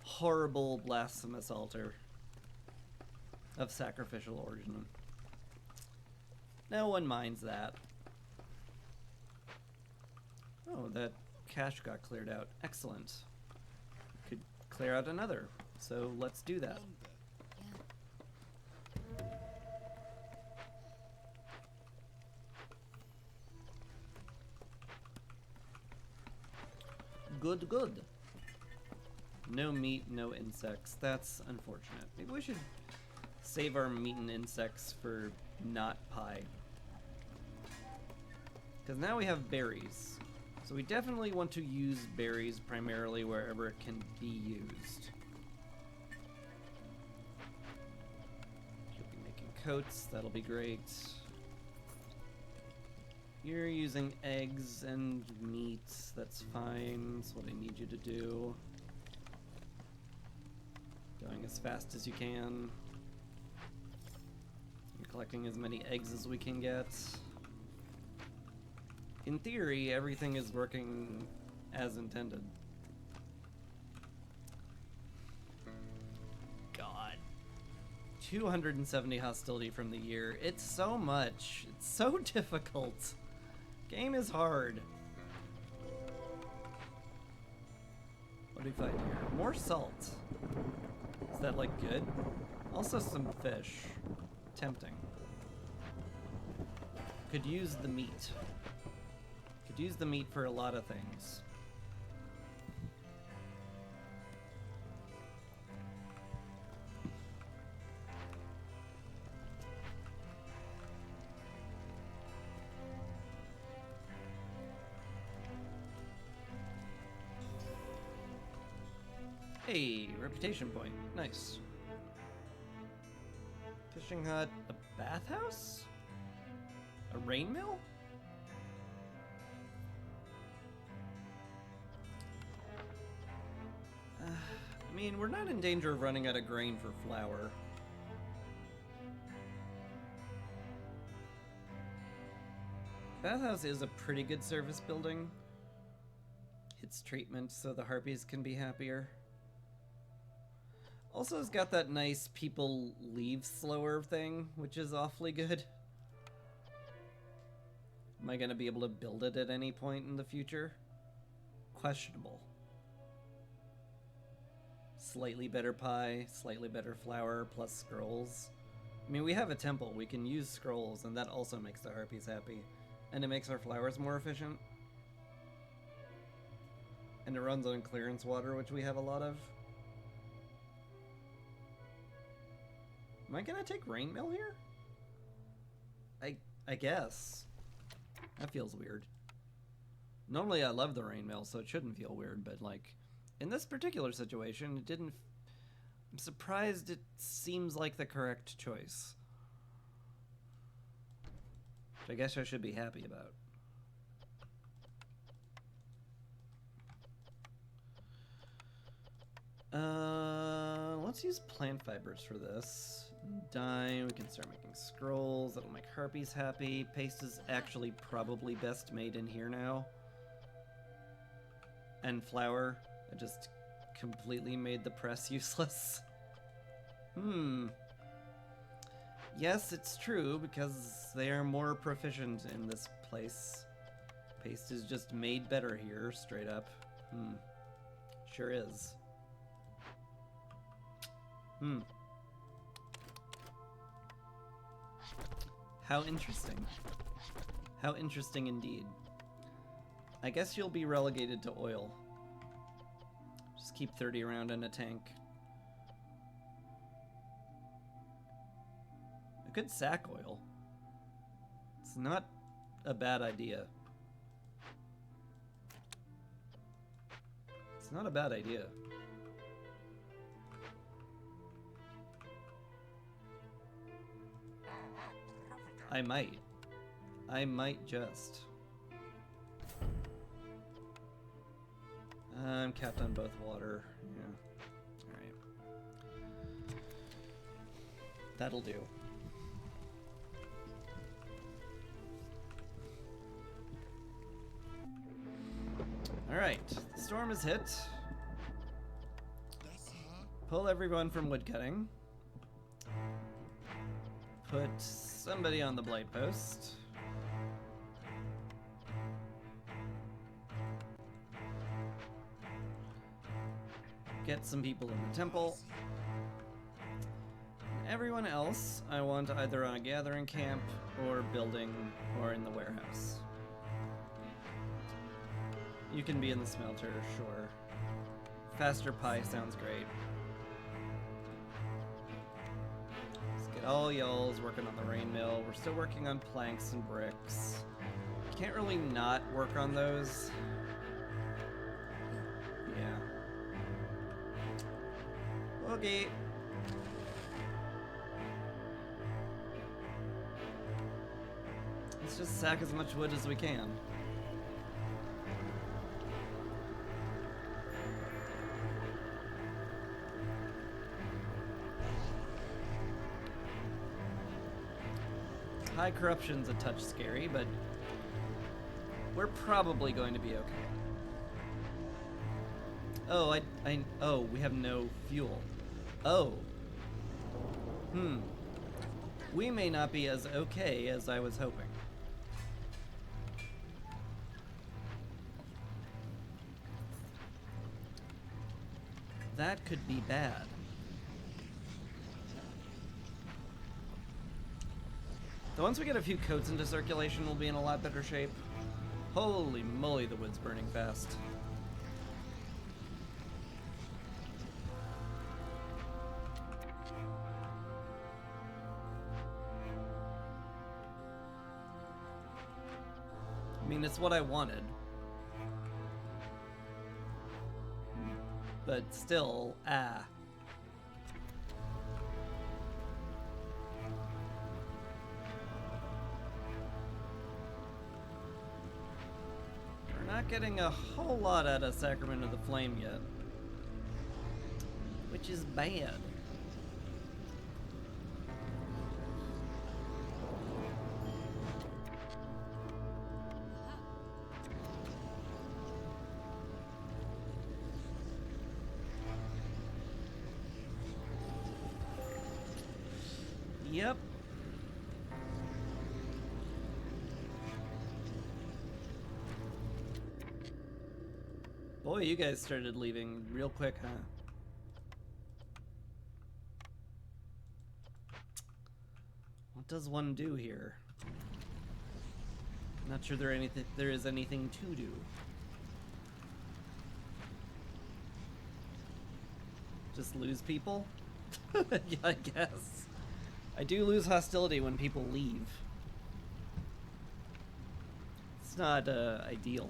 horrible blasphemous altar of sacrificial origin. No one minds that. Oh, that cache got cleared out. Excellent. Could clear out another, so let's do that. Good, good. No meat, no insects. That's unfortunate. Maybe we should save our meat and insects for not pie. Because now we have berries. So we definitely want to use berries primarily wherever it can be used. You'll be making coats, that'll be great. You're using eggs and meat, that's fine. That's what I need you to do. Going as fast as you can. You're collecting as many eggs as we can get. In theory, everything is working as intended. God. 270 hostility from the year. It's so much. It's so difficult. Game is hard. What do we find here? More salt. Is that, like, good? Also some fish. Tempting. Could use the meat. Could use the meat for a lot of things. Hey, reputation point. Nice. Fishing hut, a bathhouse? A rain mill? I mean, we're not in danger of running out of grain for flour. Bathhouse is a pretty good service building. It's treatment so the harpies can be happier. Also, it's got that nice people leave slower thing, which is awfully good. Am I going to be able to build it at any point in the future? Questionable. Slightly better pie, slightly better flour, plus scrolls. I mean, we have a temple, we can use scrolls, and that also makes the harpies happy. And it makes our flowers more efficient. And it runs on clearance water, which we have a lot of. Am I gonna take rain mill here? I guess. That feels weird. Normally I love the rain mill, so it shouldn't feel weird, but like, in this particular situation, it didn't... I'm surprised it seems like the correct choice. which I guess I should be happy about. Let's use plant fibers for this. Dye, we can start making scrolls, that'll make harpies happy. Paste is actually probably best made in here now. And flour, I just completely made the press useless. Yes, it's true, because they are more proficient in this place. Paste is just made better here, straight up. Sure is. How interesting. How interesting indeed. I guess you'll be relegated to oil. Just keep 30 around in a tank. I could sack oil. It's not a bad idea. It's not a bad idea. I might. I might just. I'm capped on both water. Yeah. Alright. That'll do. Alright. The storm is hit. Pull everyone from woodcutting. Put somebody on the blight post. Get some people in the temple. Everyone else, I want either on a gathering camp, or building, or in the warehouse. You can be in the smelter, sure. Faster pie sounds great. All y'all's working on the rain mill. We're still working on planks and bricks. Can't really not work on those. Yeah. Okay. Let's just sack as much wood as we can. High corruption's a touch scary, but we're probably going to be okay. Oh, oh, we have no fuel. Oh. We may not be as okay as I was hoping. That could be bad. So once we get a few coats into circulation, we'll be in a lot better shape. Holy moly, the wood's burning fast. I mean, it's what I wanted. But still, Not getting a whole lot out of Sacrament of the Flame yet, which is bad. Yep. Boy, you guys started leaving real quick, huh? What does one do here? Not sure there is anything to do. Just lose people? Yeah, I guess. I do lose hostility when people leave. It's not ideal.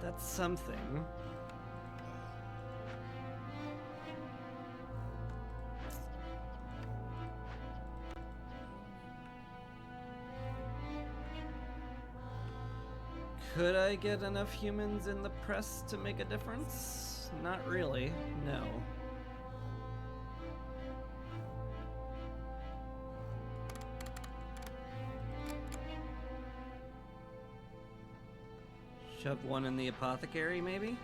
That's something. Could I get enough humans in the press to make a difference? Not really, no. Shove one in the apothecary, maybe?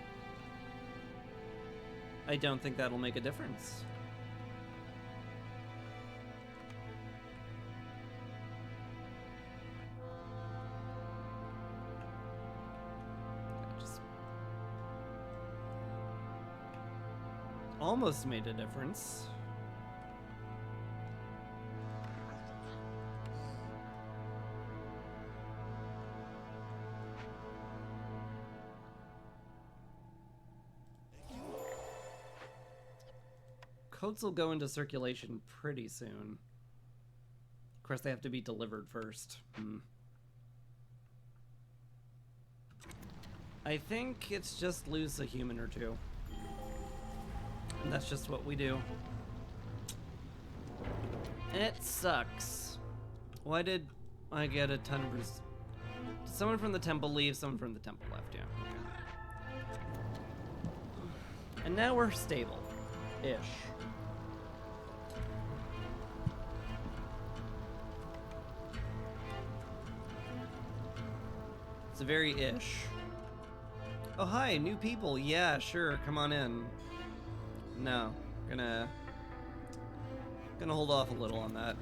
I don't think that'll make a difference. Almost made a difference. Coats will go into circulation pretty soon. Of course, they have to be delivered first. I think it's just lose a human or two. And that's just what we do. It sucks. Why did I get a ton of... Did someone from the temple leave? Someone from the temple left, yeah. Okay. And now we're stable-ish. It's a very ish. Oh, hi, new people. Yeah, sure, come on in. No, gonna hold off a little on that.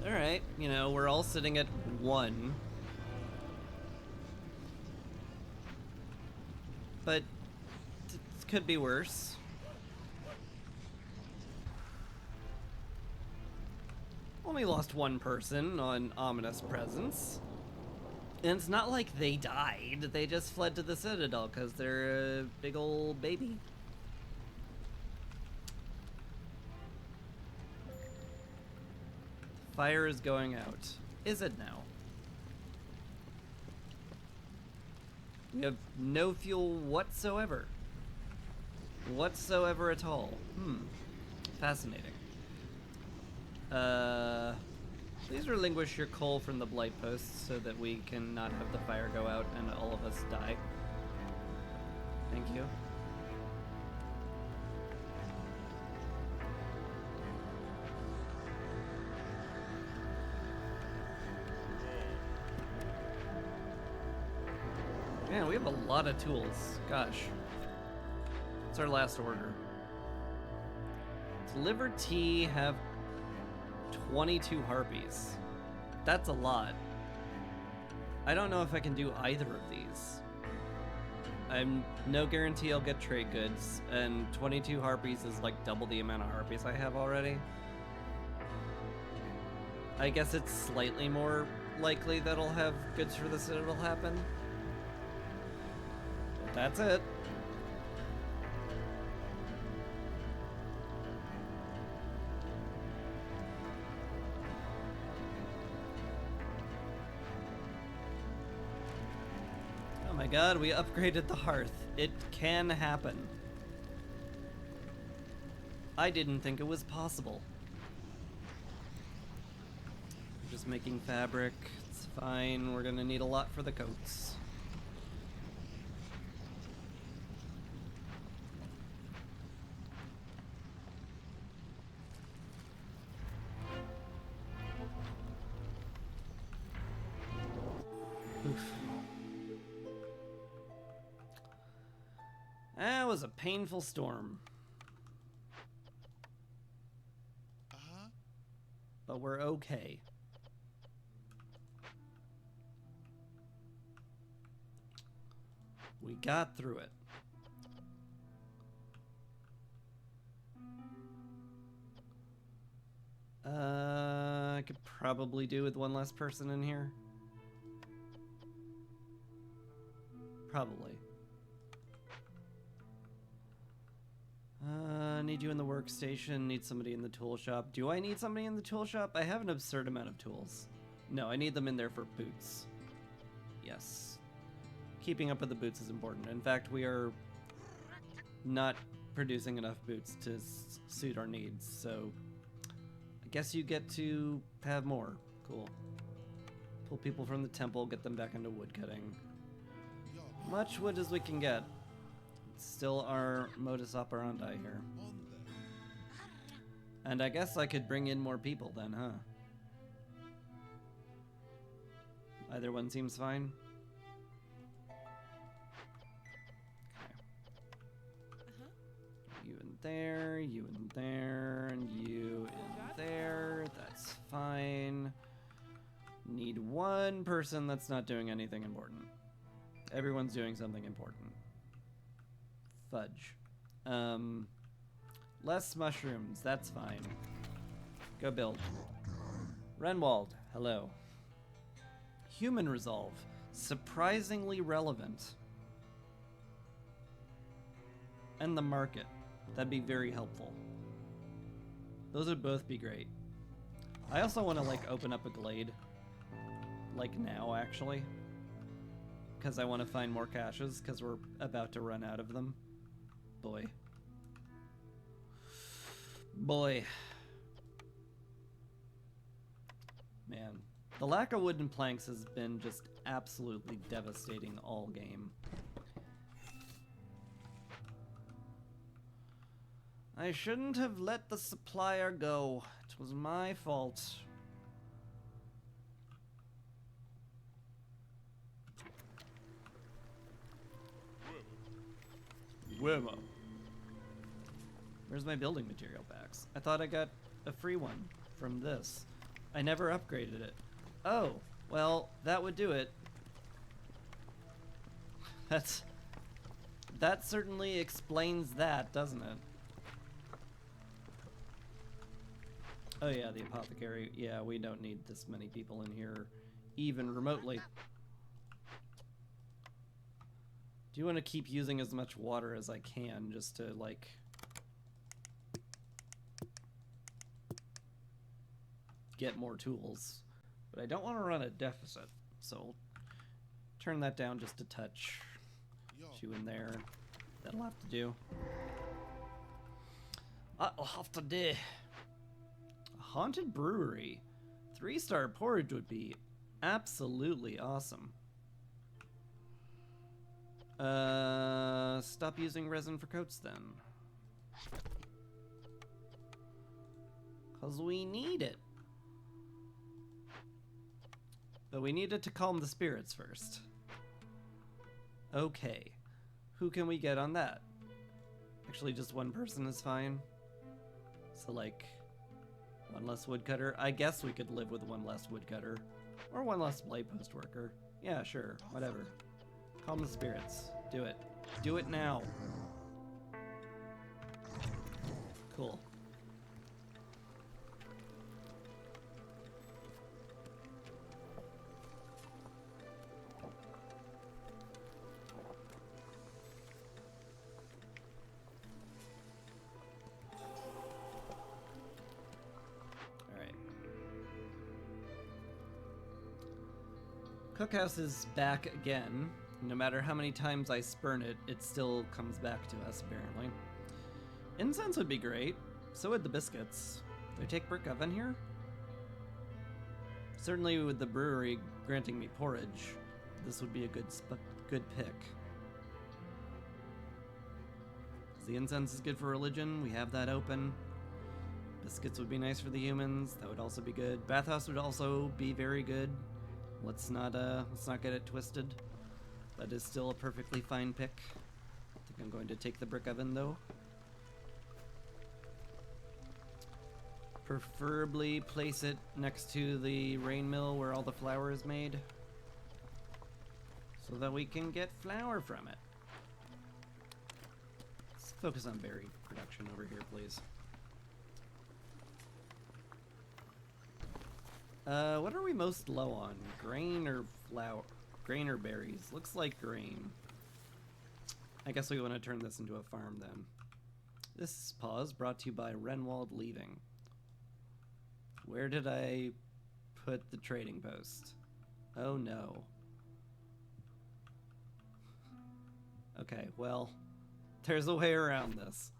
All right, you know, we're all sitting at 1. But could be worse. Only lost 1 person on Ominous Presence. And it's not like they died. They just fled to the Citadel because they're a big old baby. Fire is going out. Is it now? We have no fuel whatsoever. Whatsoever at all. Fascinating. Please relinquish your coal from the Blight Post so that we can not have the fire go out and all of us die. Thank you. Man, we have a lot of tools. Gosh. What's our last order? Deliver tea, have 22 harpies. That's a lot. I don't know if I can do either of these. I'm no guarantee I'll get trade goods, and 22 harpies is like double the amount of harpies I have already. I guess it's slightly more likely that I'll have goods for the Citadel happen. But that's it. Oh my god, we upgraded the hearth. It can happen. I didn't think it was possible. I'm just making fabric. It's fine. We're gonna need a lot for the coats. Oof. That was a painful storm. But we're okay. We got through it. I could probably do with one less person in here. Probably. Need you in the workstation, need somebody in the tool shop. Do I need somebody in the tool shop? I have an absurd amount of tools. No, I need them in there for boots. Yes. Keeping up with the boots is important. In fact, we are not producing enough boots to suit our needs, so I guess you get to have more. Cool. Pull people from the temple, get them back into woodcutting. Much wood as we can get. It's still our modus operandi here. And I guess I could bring in more people then, huh? Either one seems fine. You in there, you in there, and you in there. That's fine. Need one person that's not doing anything important. Everyone's doing something important. Fudge. Less mushrooms, that's fine. Go build. Renwald, hello. Human resolve. Surprisingly relevant. And the market. That'd be very helpful. Those would both be great. I also want to, like, open up a glade. Like now, actually. Because I want to find more caches, because we're about to run out of them. Boy. Boy. Man. The lack of wooden planks has been just absolutely devastating all game. I shouldn't have let the supplier go. It was my fault. Whammo. Where's my building material packs? I thought I got a free one from this. I never upgraded it. Oh, well, that would do it. That certainly explains that, doesn't it? Oh yeah, the apothecary. Yeah, we don't need this many people in here, even remotely. Do you want to keep using as much water as I can, just to, like... get more tools. But I don't want to run a deficit, so I'll turn that down just a touch. You in there. That'll have to do. That'll have to do. A haunted brewery. 3-star porridge would be absolutely awesome. Stop using resin for coats then. 'Cause we need it. But we need it to calm the spirits first. Okay. Who can we get on that? Actually, just one person is fine. So, like, one less woodcutter. I guess we could live with one less woodcutter. Or one less blade post worker. Yeah, sure. Whatever. Calm the spirits. Do it. Do it now. Cool. Cookhouse is back again. No matter how many times I spurn it, it still comes back to us, apparently. Incense would be great. So would the biscuits. Do I take brick oven here? Certainly with the brewery granting me porridge, this would be a good pick. The incense is good for religion. We have that open. Biscuits would be nice for the humans. That would also be good. Bathhouse would also be very good. Let's not get it twisted. That is still a perfectly fine pick. I think I'm going to take the brick oven though. Preferably place it next to the rain mill where all the flour is made, so that we can get flour from it. Let's focus on berry production over here, please. What are we most low on? Grain or flour? Grain or berries? Looks like grain. I guess we want to turn this into a farm then. This pause brought to you by Renwald Leaving. Where did I put the trading post? Oh no. Okay, well, there's a way around this.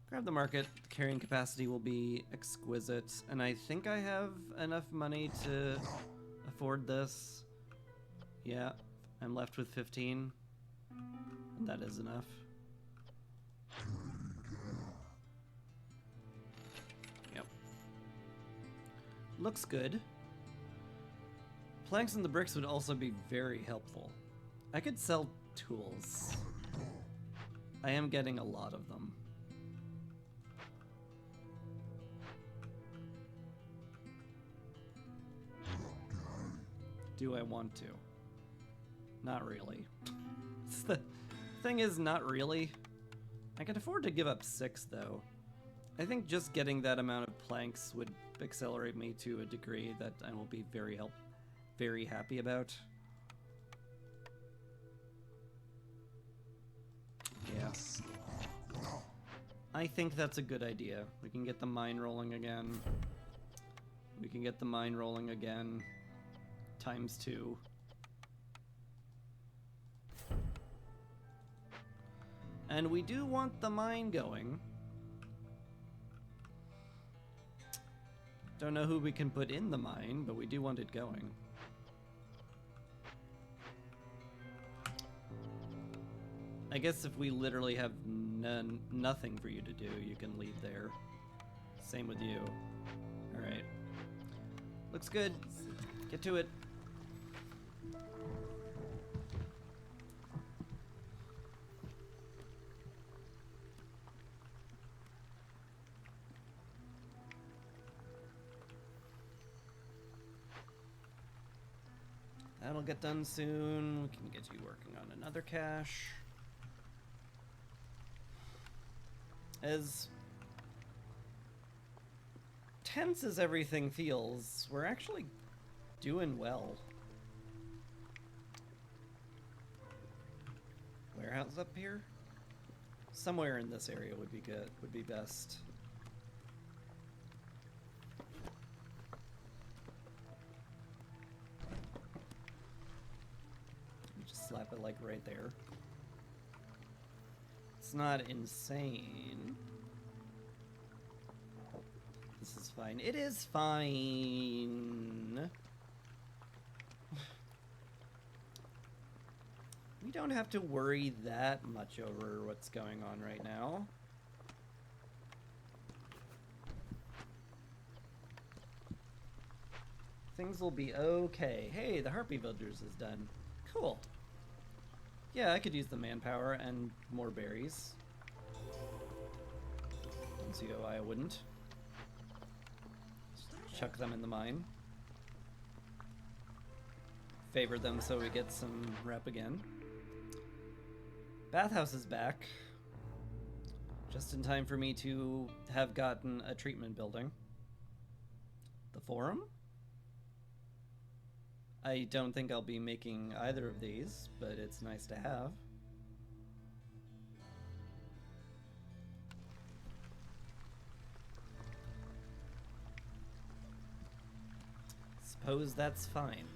Grab the market. Carrying capacity will be exquisite, and I think I have enough money to afford this. Yeah, I'm left with 15. That is enough. Yep. Looks good. Planks and the bricks would also be very helpful. I could sell tools. I am getting a lot of them. Do I want to? Not really. The thing is, not really. I can afford to give up 6 though. I think just getting that amount of planks would accelerate me to a degree that I will be very happy about. Yeah. I think that's a good idea. We can get the mine rolling again. We can get the mine rolling again. ×2. And we do want the mine going. Don't know who we can put in the mine, but we do want it going. I guess if we literally have nothing for you to do, you can leave there. Same with you. Alright. Looks good. Get to it. That'll get done soon. We can get you working on another cache. As tense as everything feels, we're actually doing well. Warehouse up here? Somewhere in this area would be good, would be best. Just slap it like right there. It's not insane. This is fine. It is fine. We don't have to worry that much over what's going on right now. Things will be okay. Hey, the Harpy Villagers is done. Cool. Yeah, I could use the manpower and more berries. Don't see why I wouldn't. Just chuck them in the mine. Favor them so we get some rep again. Bathhouse is back. Just in time for me to have gotten a treatment building. The forum? I don't think I'll be making either of these, but it's nice to have. Suppose that's fine.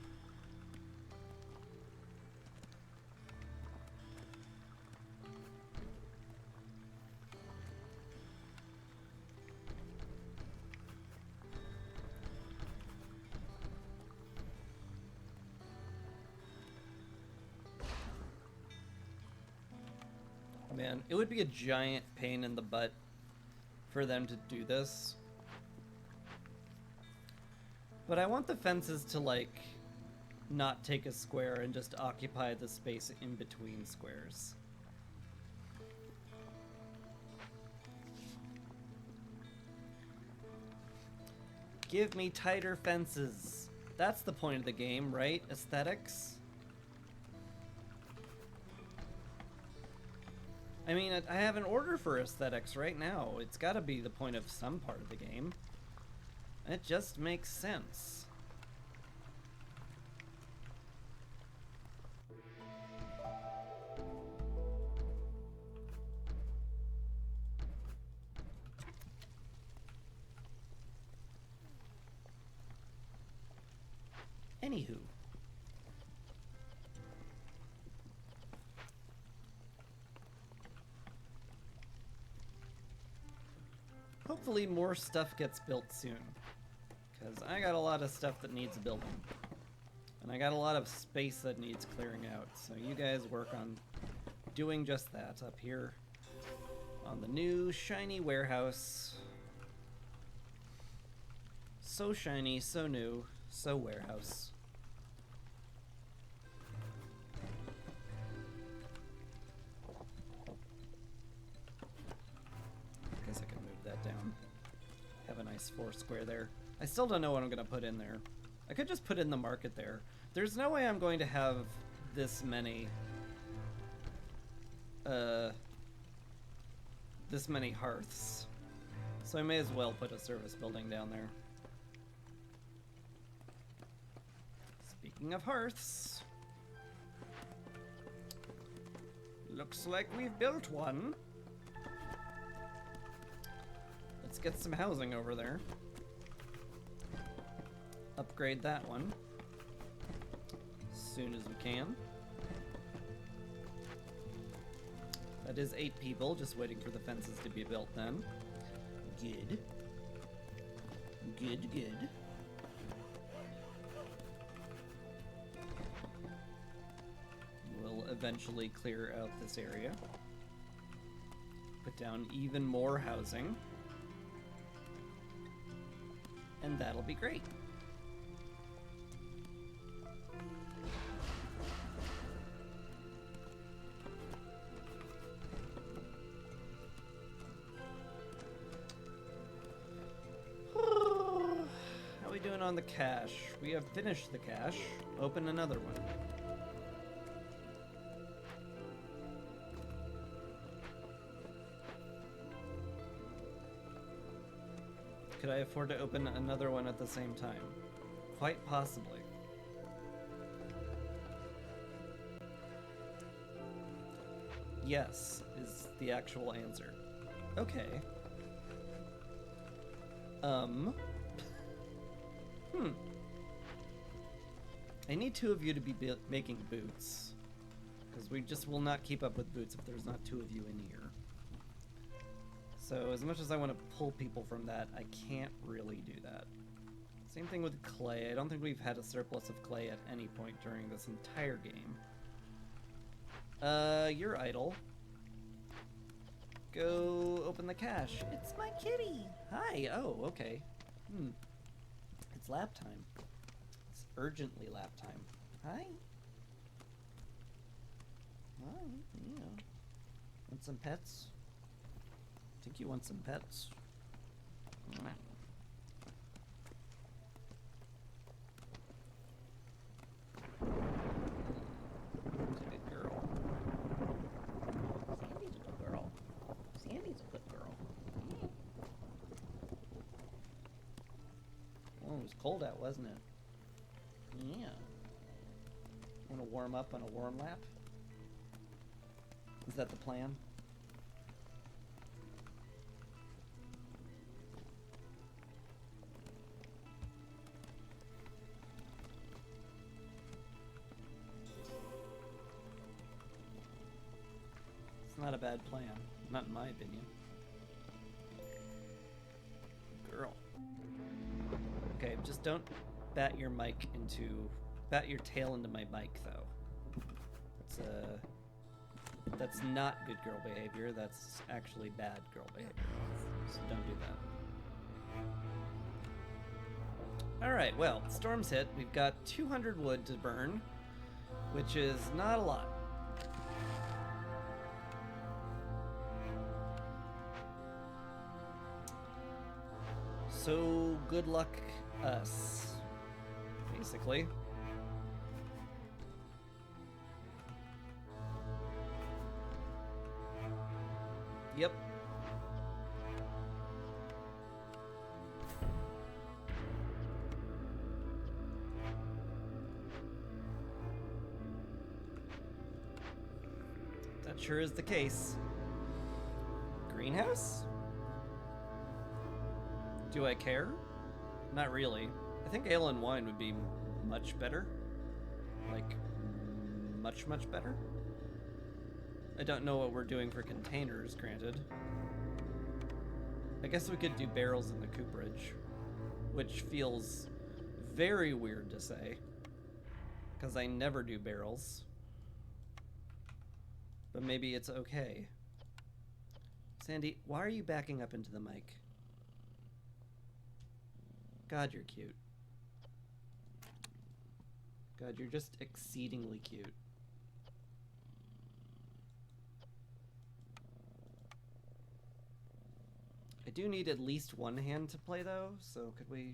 Man, it would be a giant pain in the butt for them to do this. But I want the fences to, like, not take a square and just occupy the space in between squares. Give me tighter fences. That's the point of the game, right? Aesthetics? I mean, I have an order for aesthetics right now. It's gotta be the point of some part of the game. It just makes sense. Anywho. Hopefully more stuff gets built soon. Because I got a lot of stuff that needs building. And I got a lot of space that needs clearing out. So you guys work on doing just that up here on the new shiny warehouse. So shiny, so new, so warehouse. Guess I can move that down. Have a nice 4 square there. I still don't know what I'm gonna put in there. I could just put in the market there. There's no way I'm going to have this many hearths. So I may as well put a service building down there. Speaking of hearths, looks like we've built one. Let's get some housing over there. Upgrade that one as soon as we can. That is 8 people, just waiting for the fences to be built then. Good. Good, good. We'll eventually clear out this area. Put down even more housing. And that'll be great. How are we doing on the cache? We have finished the cache. Open another one. Could I afford to open another one at the same time? Quite possibly. Yes, is the actual answer. Okay. I need 2 of you to be making boots. Because we just will not keep up with boots if there's not 2 of you in here. So as much as I want to pull people from that, I can't really do that. Same thing with clay. I don't think we've had a surplus of clay at any point during this entire game. You're idle. Go open the cache. It's my kitty. Hi. Oh, okay. It's lap time. It's urgently lap time. Hi. Hi. Yeah. Want some pets? I think you want some pets. She's a good girl. Sandy's a good girl. Sandy's a good girl. Oh, it was cold out, wasn't it? Yeah. Want to warm up on a warm lap? Is that the plan? Not a bad plan, not in my opinion. Girl. Okay, just don't bat your tail into my mic though. That's not good girl behavior, that's actually bad girl behavior. So don't do that. Alright, well, storm's hit. We've got 200 wood to burn, which is not a lot. So good luck us, basically. Yep. That sure is the case. Greenhouse? Do I care? Not really. I think ale and wine would be much better. Like, much, much better. I don't know what we're doing for containers, granted. I guess we could do barrels in the cooperage, which feels very weird to say, because I never do barrels. But maybe it's okay. Sandy, why are you backing up into the mic? God, you're cute. God, you're just exceedingly cute. I do need at least one hand to play though, so could we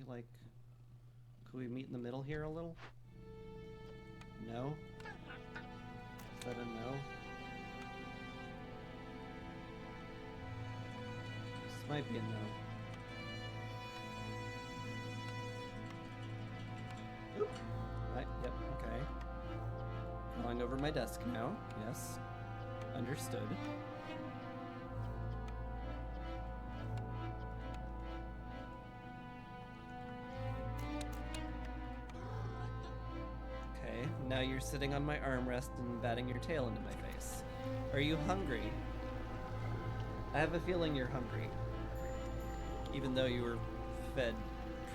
meet in the middle here a little? No? Is that a no? This might be a no. Oop. Right, yep, okay. Crawling over my desk now, yes. Understood. Okay, now you're sitting on my armrest and batting your tail into my face. Are you hungry? I have a feeling you're hungry. Even though you were fed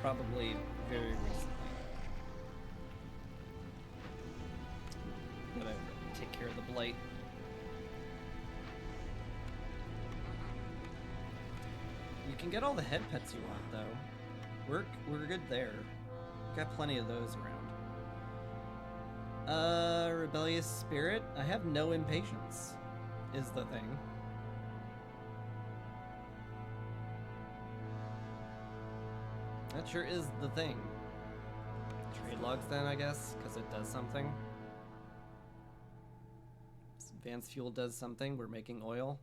probably very recently. Gotta take care of the blight. You can get all the head pets you want, though. We're good there. Got plenty of those around. Rebellious spirit? I have no impatience, is the thing. That sure is the thing. Trade logs then, I guess, because it does something. Advanced fuel does something. We're making oil.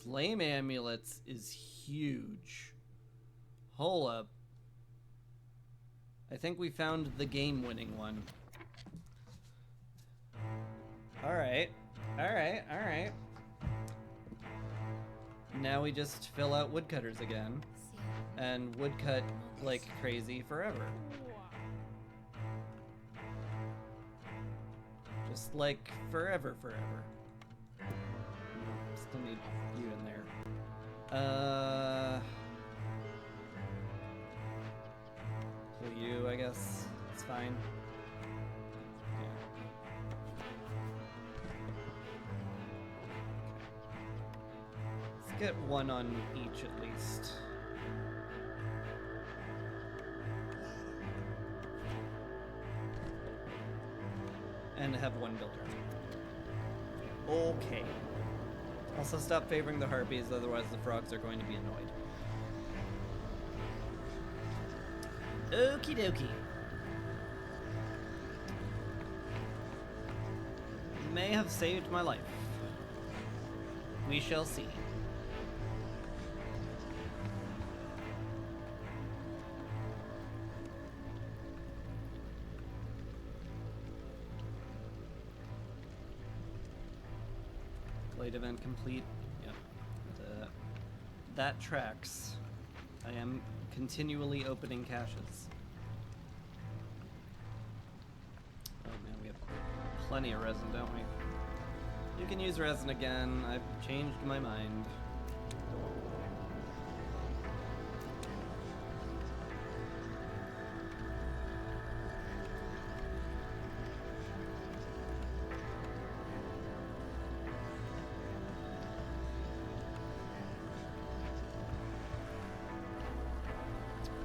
Flame amulets is huge. Hold up. I think we found the game-winning one. Alright. Alright, alright. Now we just fill out woodcutters again. And woodcut like crazy forever. Just like forever. Still need you in there. Kill you, I guess. It's fine. Yeah. Let's get one on each at least. And have one builder. Okay. Also stop favoring the harpies, otherwise the frogs are going to be annoyed. Okie dokie. May have saved my life. We shall see. Glade event complete. Yep. That tracks. I am continually opening caches. Oh man, we have plenty of resin, don't we? You can use resin again. I've changed my mind.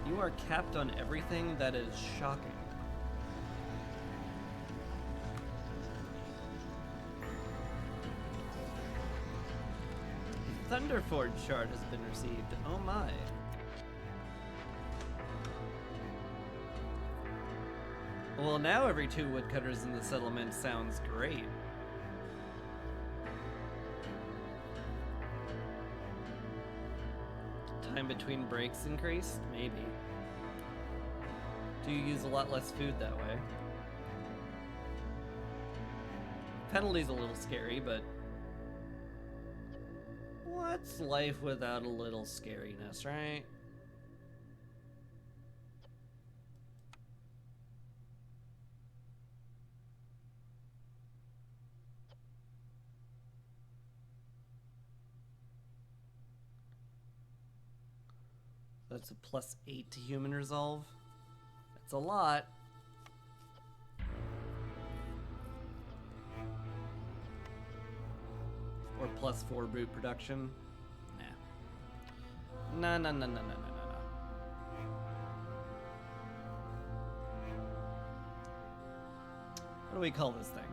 You are capped on everything. That is shocking. Thunderforge shard has been received. Oh my. Well, now every 2 woodcutters in the settlement sounds great. Time between breaks increased? Maybe. Do you use a lot less food that way? Penalty's a little scary, but what's life without a little scariness, right? That's a +8 to human resolve. That's a lot. Or +4 brute production. Nah. No. What do we call this thing?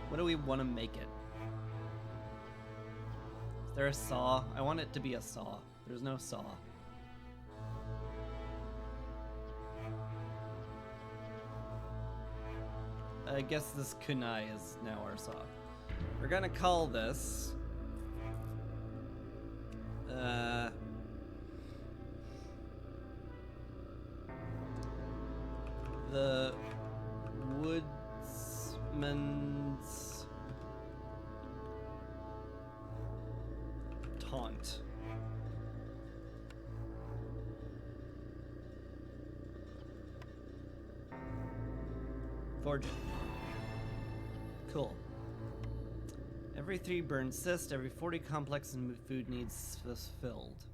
What do we want to make it? Is there a saw? I want it to be a saw. There's no saw. I guess this kunai is now our saw. We're gonna call this the Woodsman's Taunt. Forge it. Cool. Every 3 burn cyst, every 40 complex and food needs fulfilled.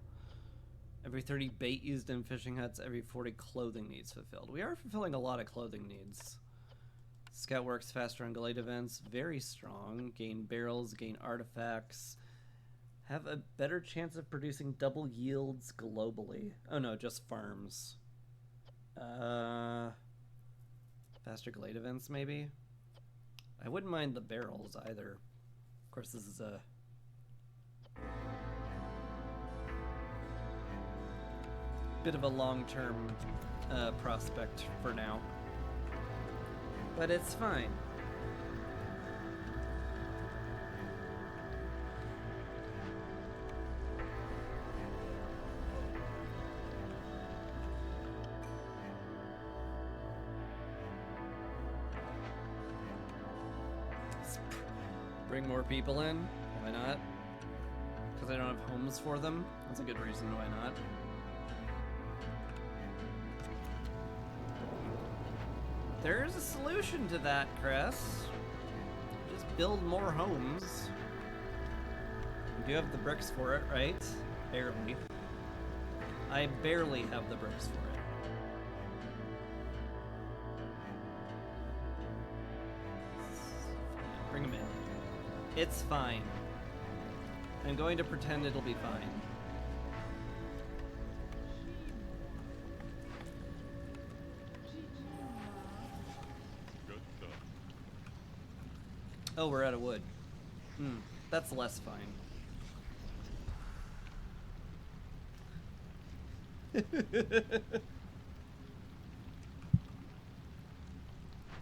Every 30 bait used in fishing huts, every 40 clothing needs fulfilled. We are fulfilling a lot of clothing needs. Scout works faster on Glade events, very strong. Gain barrels, gain artifacts. Have a better chance of producing double yields globally. Oh no, just farms. Faster Glade events maybe? I wouldn't mind the barrels either. Of course, this is a bit of a long-term prospect for now, but it's fine. Bring more people in? Why not? Because I don't have homes for them? That's a good reason why not. There's a solution to that, Chris. Just build more homes. You do have the bricks for it, right? Barely. I barely have the bricks for it. Bring them in. It's fine. I'm going to pretend it'll be fine. Oh, we're out of wood. That's less fine.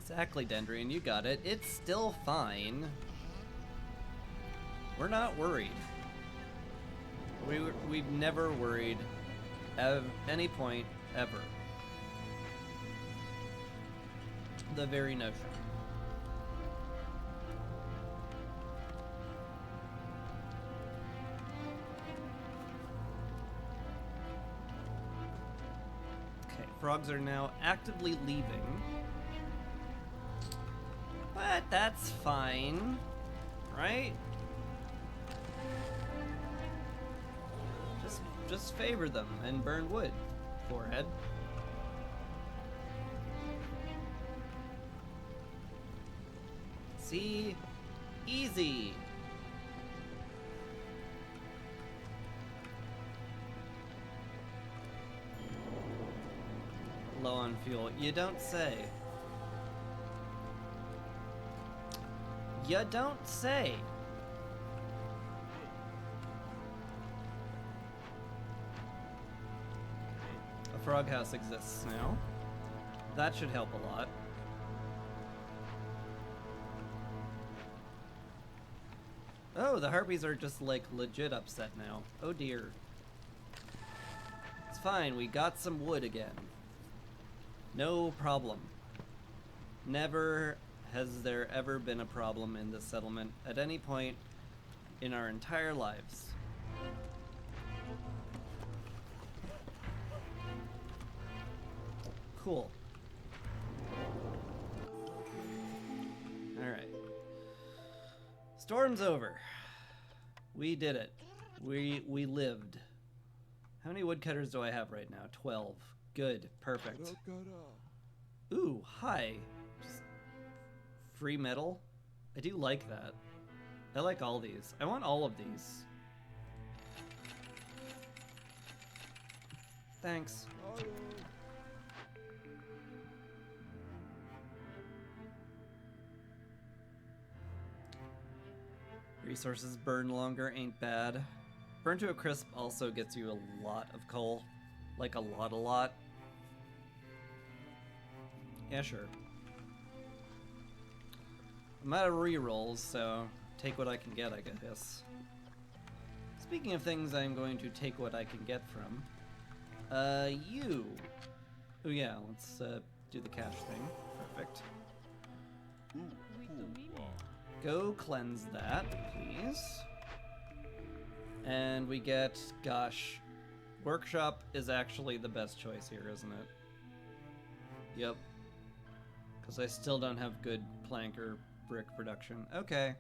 Exactly, Dendrian, you got it. It's still fine. We're not worried. We've never worried at any point, ever. The very notion. Okay, frogs are now actively leaving. But that's fine, right? Just favor them and burn wood, forehead. See? Easy. Low on fuel. You don't say. You don't say. A frog house exists now. That should help a lot. Oh, the harpies are just like legit upset now. Oh dear. It's fine, we got some wood again. No problem. Never has there ever been a problem in this settlement at any point in our entire lives. Cool. Alright. Storm's over. We did it. We lived. How many woodcutters do I have right now? 12. Good. Perfect. Ooh, hi. Just free metal? I do like that. I like all these. I want all of these. Thanks. Resources burn longer ain't bad. Burn to a crisp also gets you a lot of coal. Like a lot. Yeah, sure. I'm out of rerolls, so take what I can get, I guess. Speaking of things I'm going to take what I can get from, you. Oh yeah, let's do the cash thing. Perfect. Go cleanse that, please. And we get, gosh, workshop is actually the best choice here, isn't it? Yep. Because I still don't have good plank or brick production. Okay.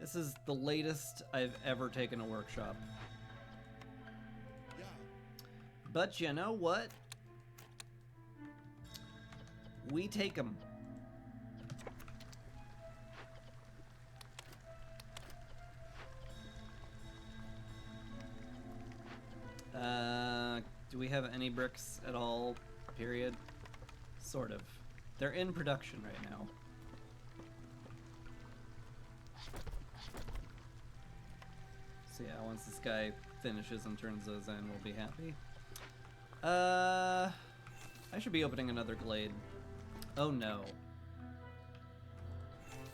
This is the latest I've ever taken a workshop. But you know what? We take them. Do we have any bricks at all? Period. Sort of. They're in production right now. So yeah, once this guy finishes and turns those in, we'll be happy. I should be opening another glade. Oh no.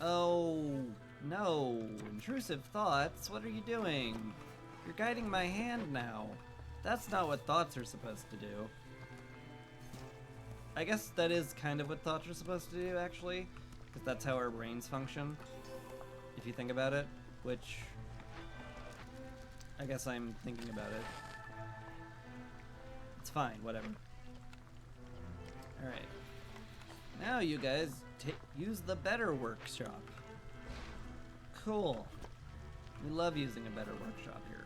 Oh no. Intrusive thoughts, what are you doing? You're guiding my hand now. That's not what thoughts are supposed to do. I guess that is kind of what thoughts are supposed to do, actually. Because that's how our brains function, if you think about it. Which, I guess I'm thinking about it. It's fine, whatever. Alright. Now you guys use the better workshop. Cool. We love using a better workshop here.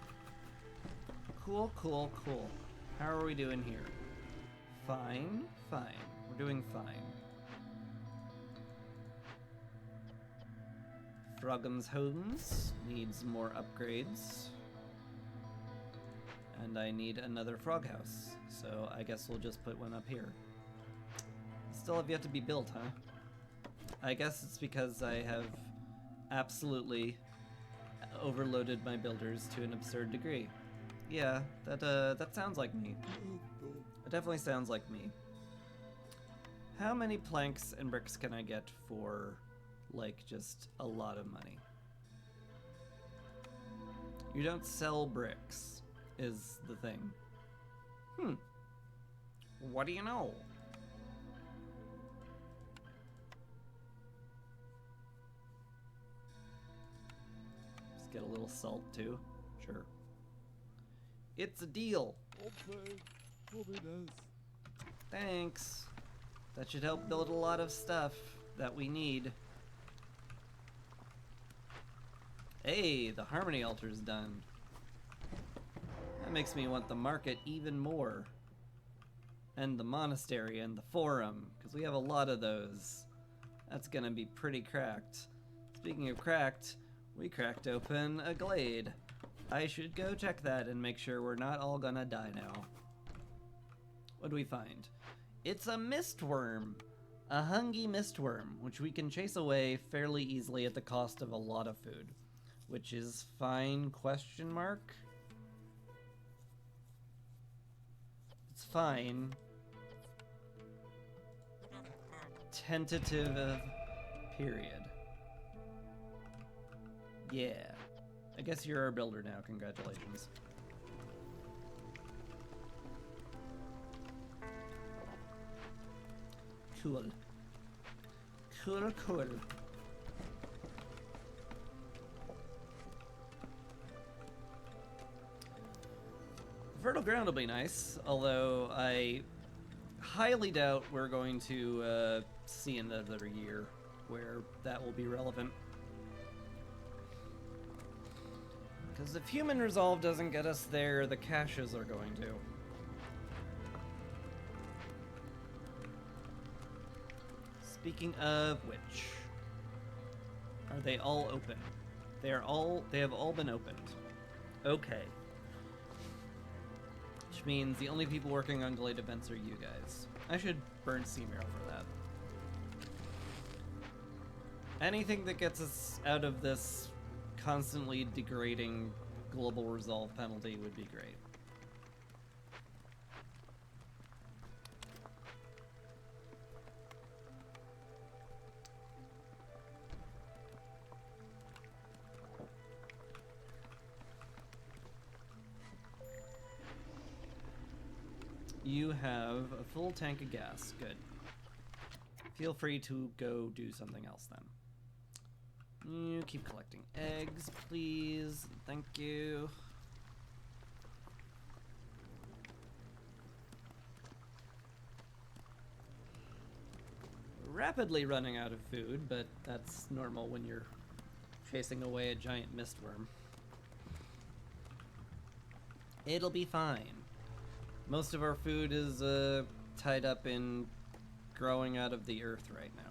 Cool. How are we doing here? Fine. We're doing fine. Frogham's Homes needs more upgrades. And I need another frog house. So I guess we'll just put one up here. Still have yet to be built, huh? I guess it's because I have absolutely overloaded my builders to an absurd degree. Yeah, that sounds like me. It definitely sounds like me. How many planks and bricks can I get for, like, just a lot of money? You don't sell bricks, is the thing. What do you know? Just get a little salt, too. Sure. It's a deal. Thanks. That should help build a lot of stuff that we need. Hey, the Harmony Altar's done. That makes me want the market even more. And the monastery and the forum, because we have a lot of those. That's gonna be pretty cracked. Speaking of cracked, we cracked open a glade. I should go check that and make sure we're not all gonna die now. What do we find? It's a mistworm! A hungry mistworm, which we can chase away fairly easily at the cost of a lot of food. Which is fine, question mark? It's fine. Tentative period. Yeah. I guess you're our builder now, congratulations. Cool. Cool. Fertile ground will be nice, although I highly doubt we're going to see another year where that will be relevant. Because if human resolve doesn't get us there, the caches are going to. Speaking of which, are they all open? They have all been opened. Okay. Which means the only people working on delayed events are you guys. I should burn Seameal for that. Anything that gets us out of this constantly degrading global resolve penalty would be great. You have a full tank of gas. Good. Feel free to go do something else then. You keep collecting eggs, please. Thank you. Rapidly running out of food, but that's normal when you're chasing away a giant mistworm. It'll be fine. Most of our food is tied up in growing out of the earth right now.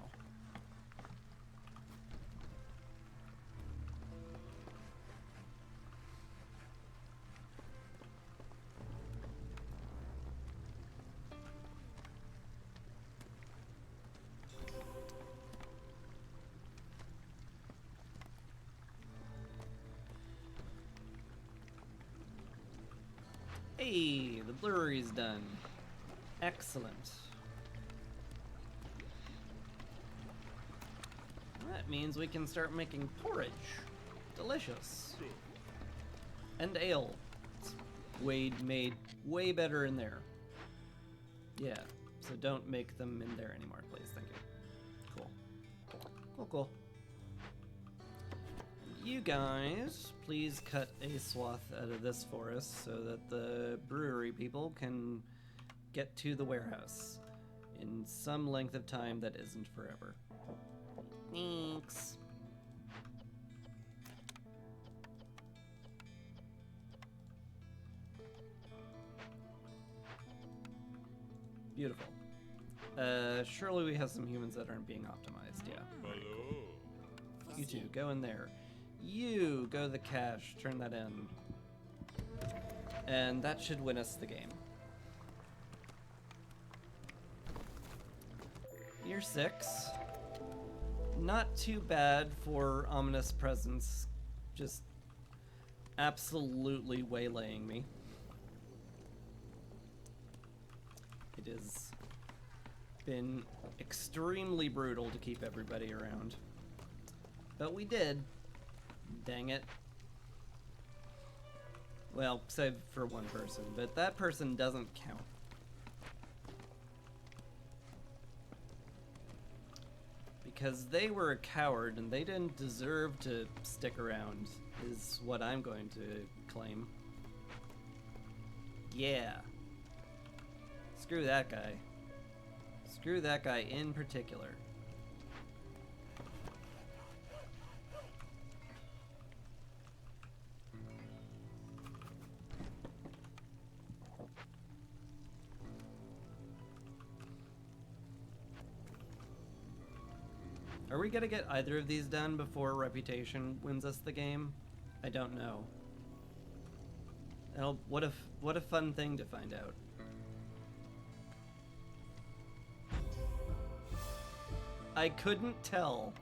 Hey, the brewery's done. Excellent. That means we can start making porridge. Delicious. And ale. It's made way better in there. Yeah, so don't make them in there anymore, please. Thank you. Cool. Cool. You guys, please cut a swath out of this forest so that the brewery people can get to the warehouse in some length of time that isn't forever. Thanks. Beautiful. Surely we have some humans that aren't being optimized, yeah. Hello. You two, go in there. You go to the cache, turn that in. And that should win us the game. Year 6. Not too bad for Ominous Presence. Just absolutely waylaying me. It has been extremely brutal to keep everybody around. But we did. Dang it. Well, save for one person, but that person doesn't count. Because they were a coward and they didn't deserve to stick around, is what I'm going to claim. Yeah. Screw that guy. Screw that guy in particular. Are we gonna get either of these done before Reputation wins us the game? I don't know. What a fun thing to find out. I couldn't tell.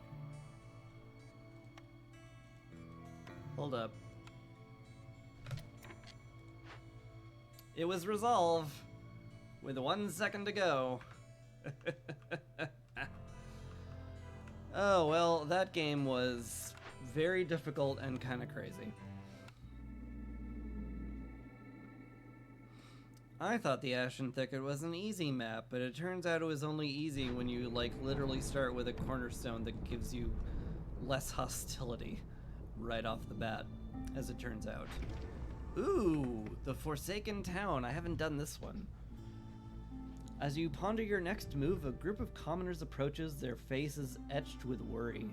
Hold up. It was Resolve with 1 second to go. Oh, well, that game was very difficult and kind of crazy. I thought the Ashen Thicket was an easy map, but it turns out it was only easy when you, like, literally start with a cornerstone that gives you less hostility right off the bat, as it turns out. Ooh, the Forsaken Town. I haven't done this one. As you ponder your next move, a group of commoners approaches, their faces etched with worry.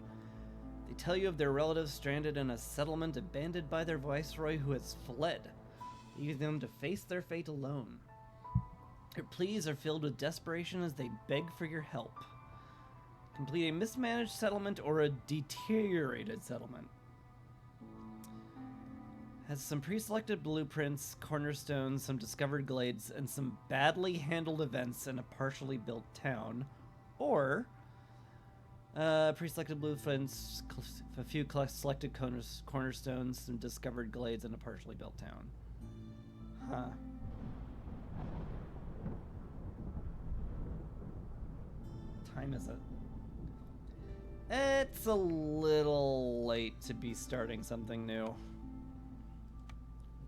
They tell you of their relatives stranded in a settlement abandoned by their viceroy who has fled, leaving them to face their fate alone. Their pleas are filled with desperation as they beg for your help. Complete a mismanaged settlement or a deteriorated settlement. Has some pre-selected blueprints, cornerstones, some discovered glades, and some badly handled events in a partially built town. Or pre-selected blueprints, a few selected cornerstones, some discovered glades, and a partially built town. Huh. What time is it? It's a little late to be starting something new.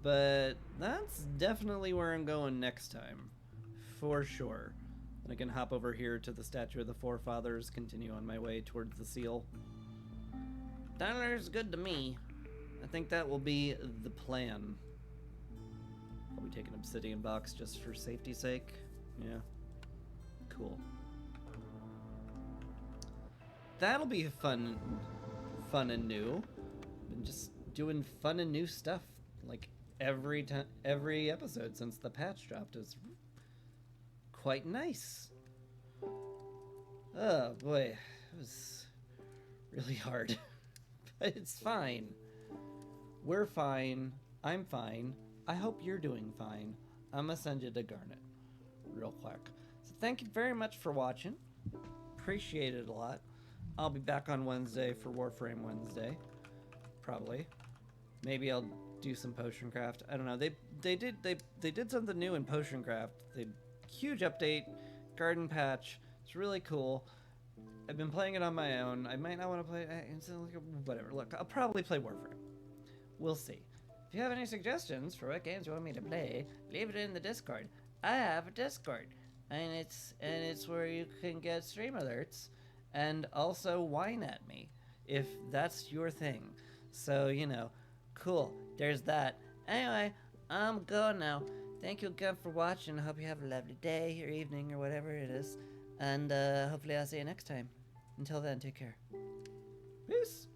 But that's definitely where I'm going next time. For sure. And I can hop over here to the Statue of the Forefathers, continue on my way towards the seal. $1's good to me. I think that will be the plan. Probably take an obsidian box just for safety's sake. Yeah. Cool. That'll be fun and new. Been just doing fun and new stuff like every episode since the patch dropped. Is quite nice. Oh boy, it was really hard. But it's fine. We're fine. I'm fine. I hope you're doing fine. I'm gonna send you to Garnet real quick. So thank you very much for watching. Appreciate it a lot. I'll be back on Wednesday for Warframe Wednesday. Probably. Maybe I'll do some potion craft. I don't know. They did something new in potion craft. They huge update, garden patch. It's really cool. I've been playing it on my own. I might not want to play whatever. Look, I'll probably play Warframe. We'll see. If you have any suggestions for what games you want me to play, leave it in the Discord. I have a Discord, and it's where you can get stream alerts and also whine at me if that's your thing. So, you know, cool. There's that. Anyway, I'm going now. Thank you again for watching. I hope you have a lovely day or evening or whatever it is. And hopefully I'll see you next time. Until then, take care. Peace.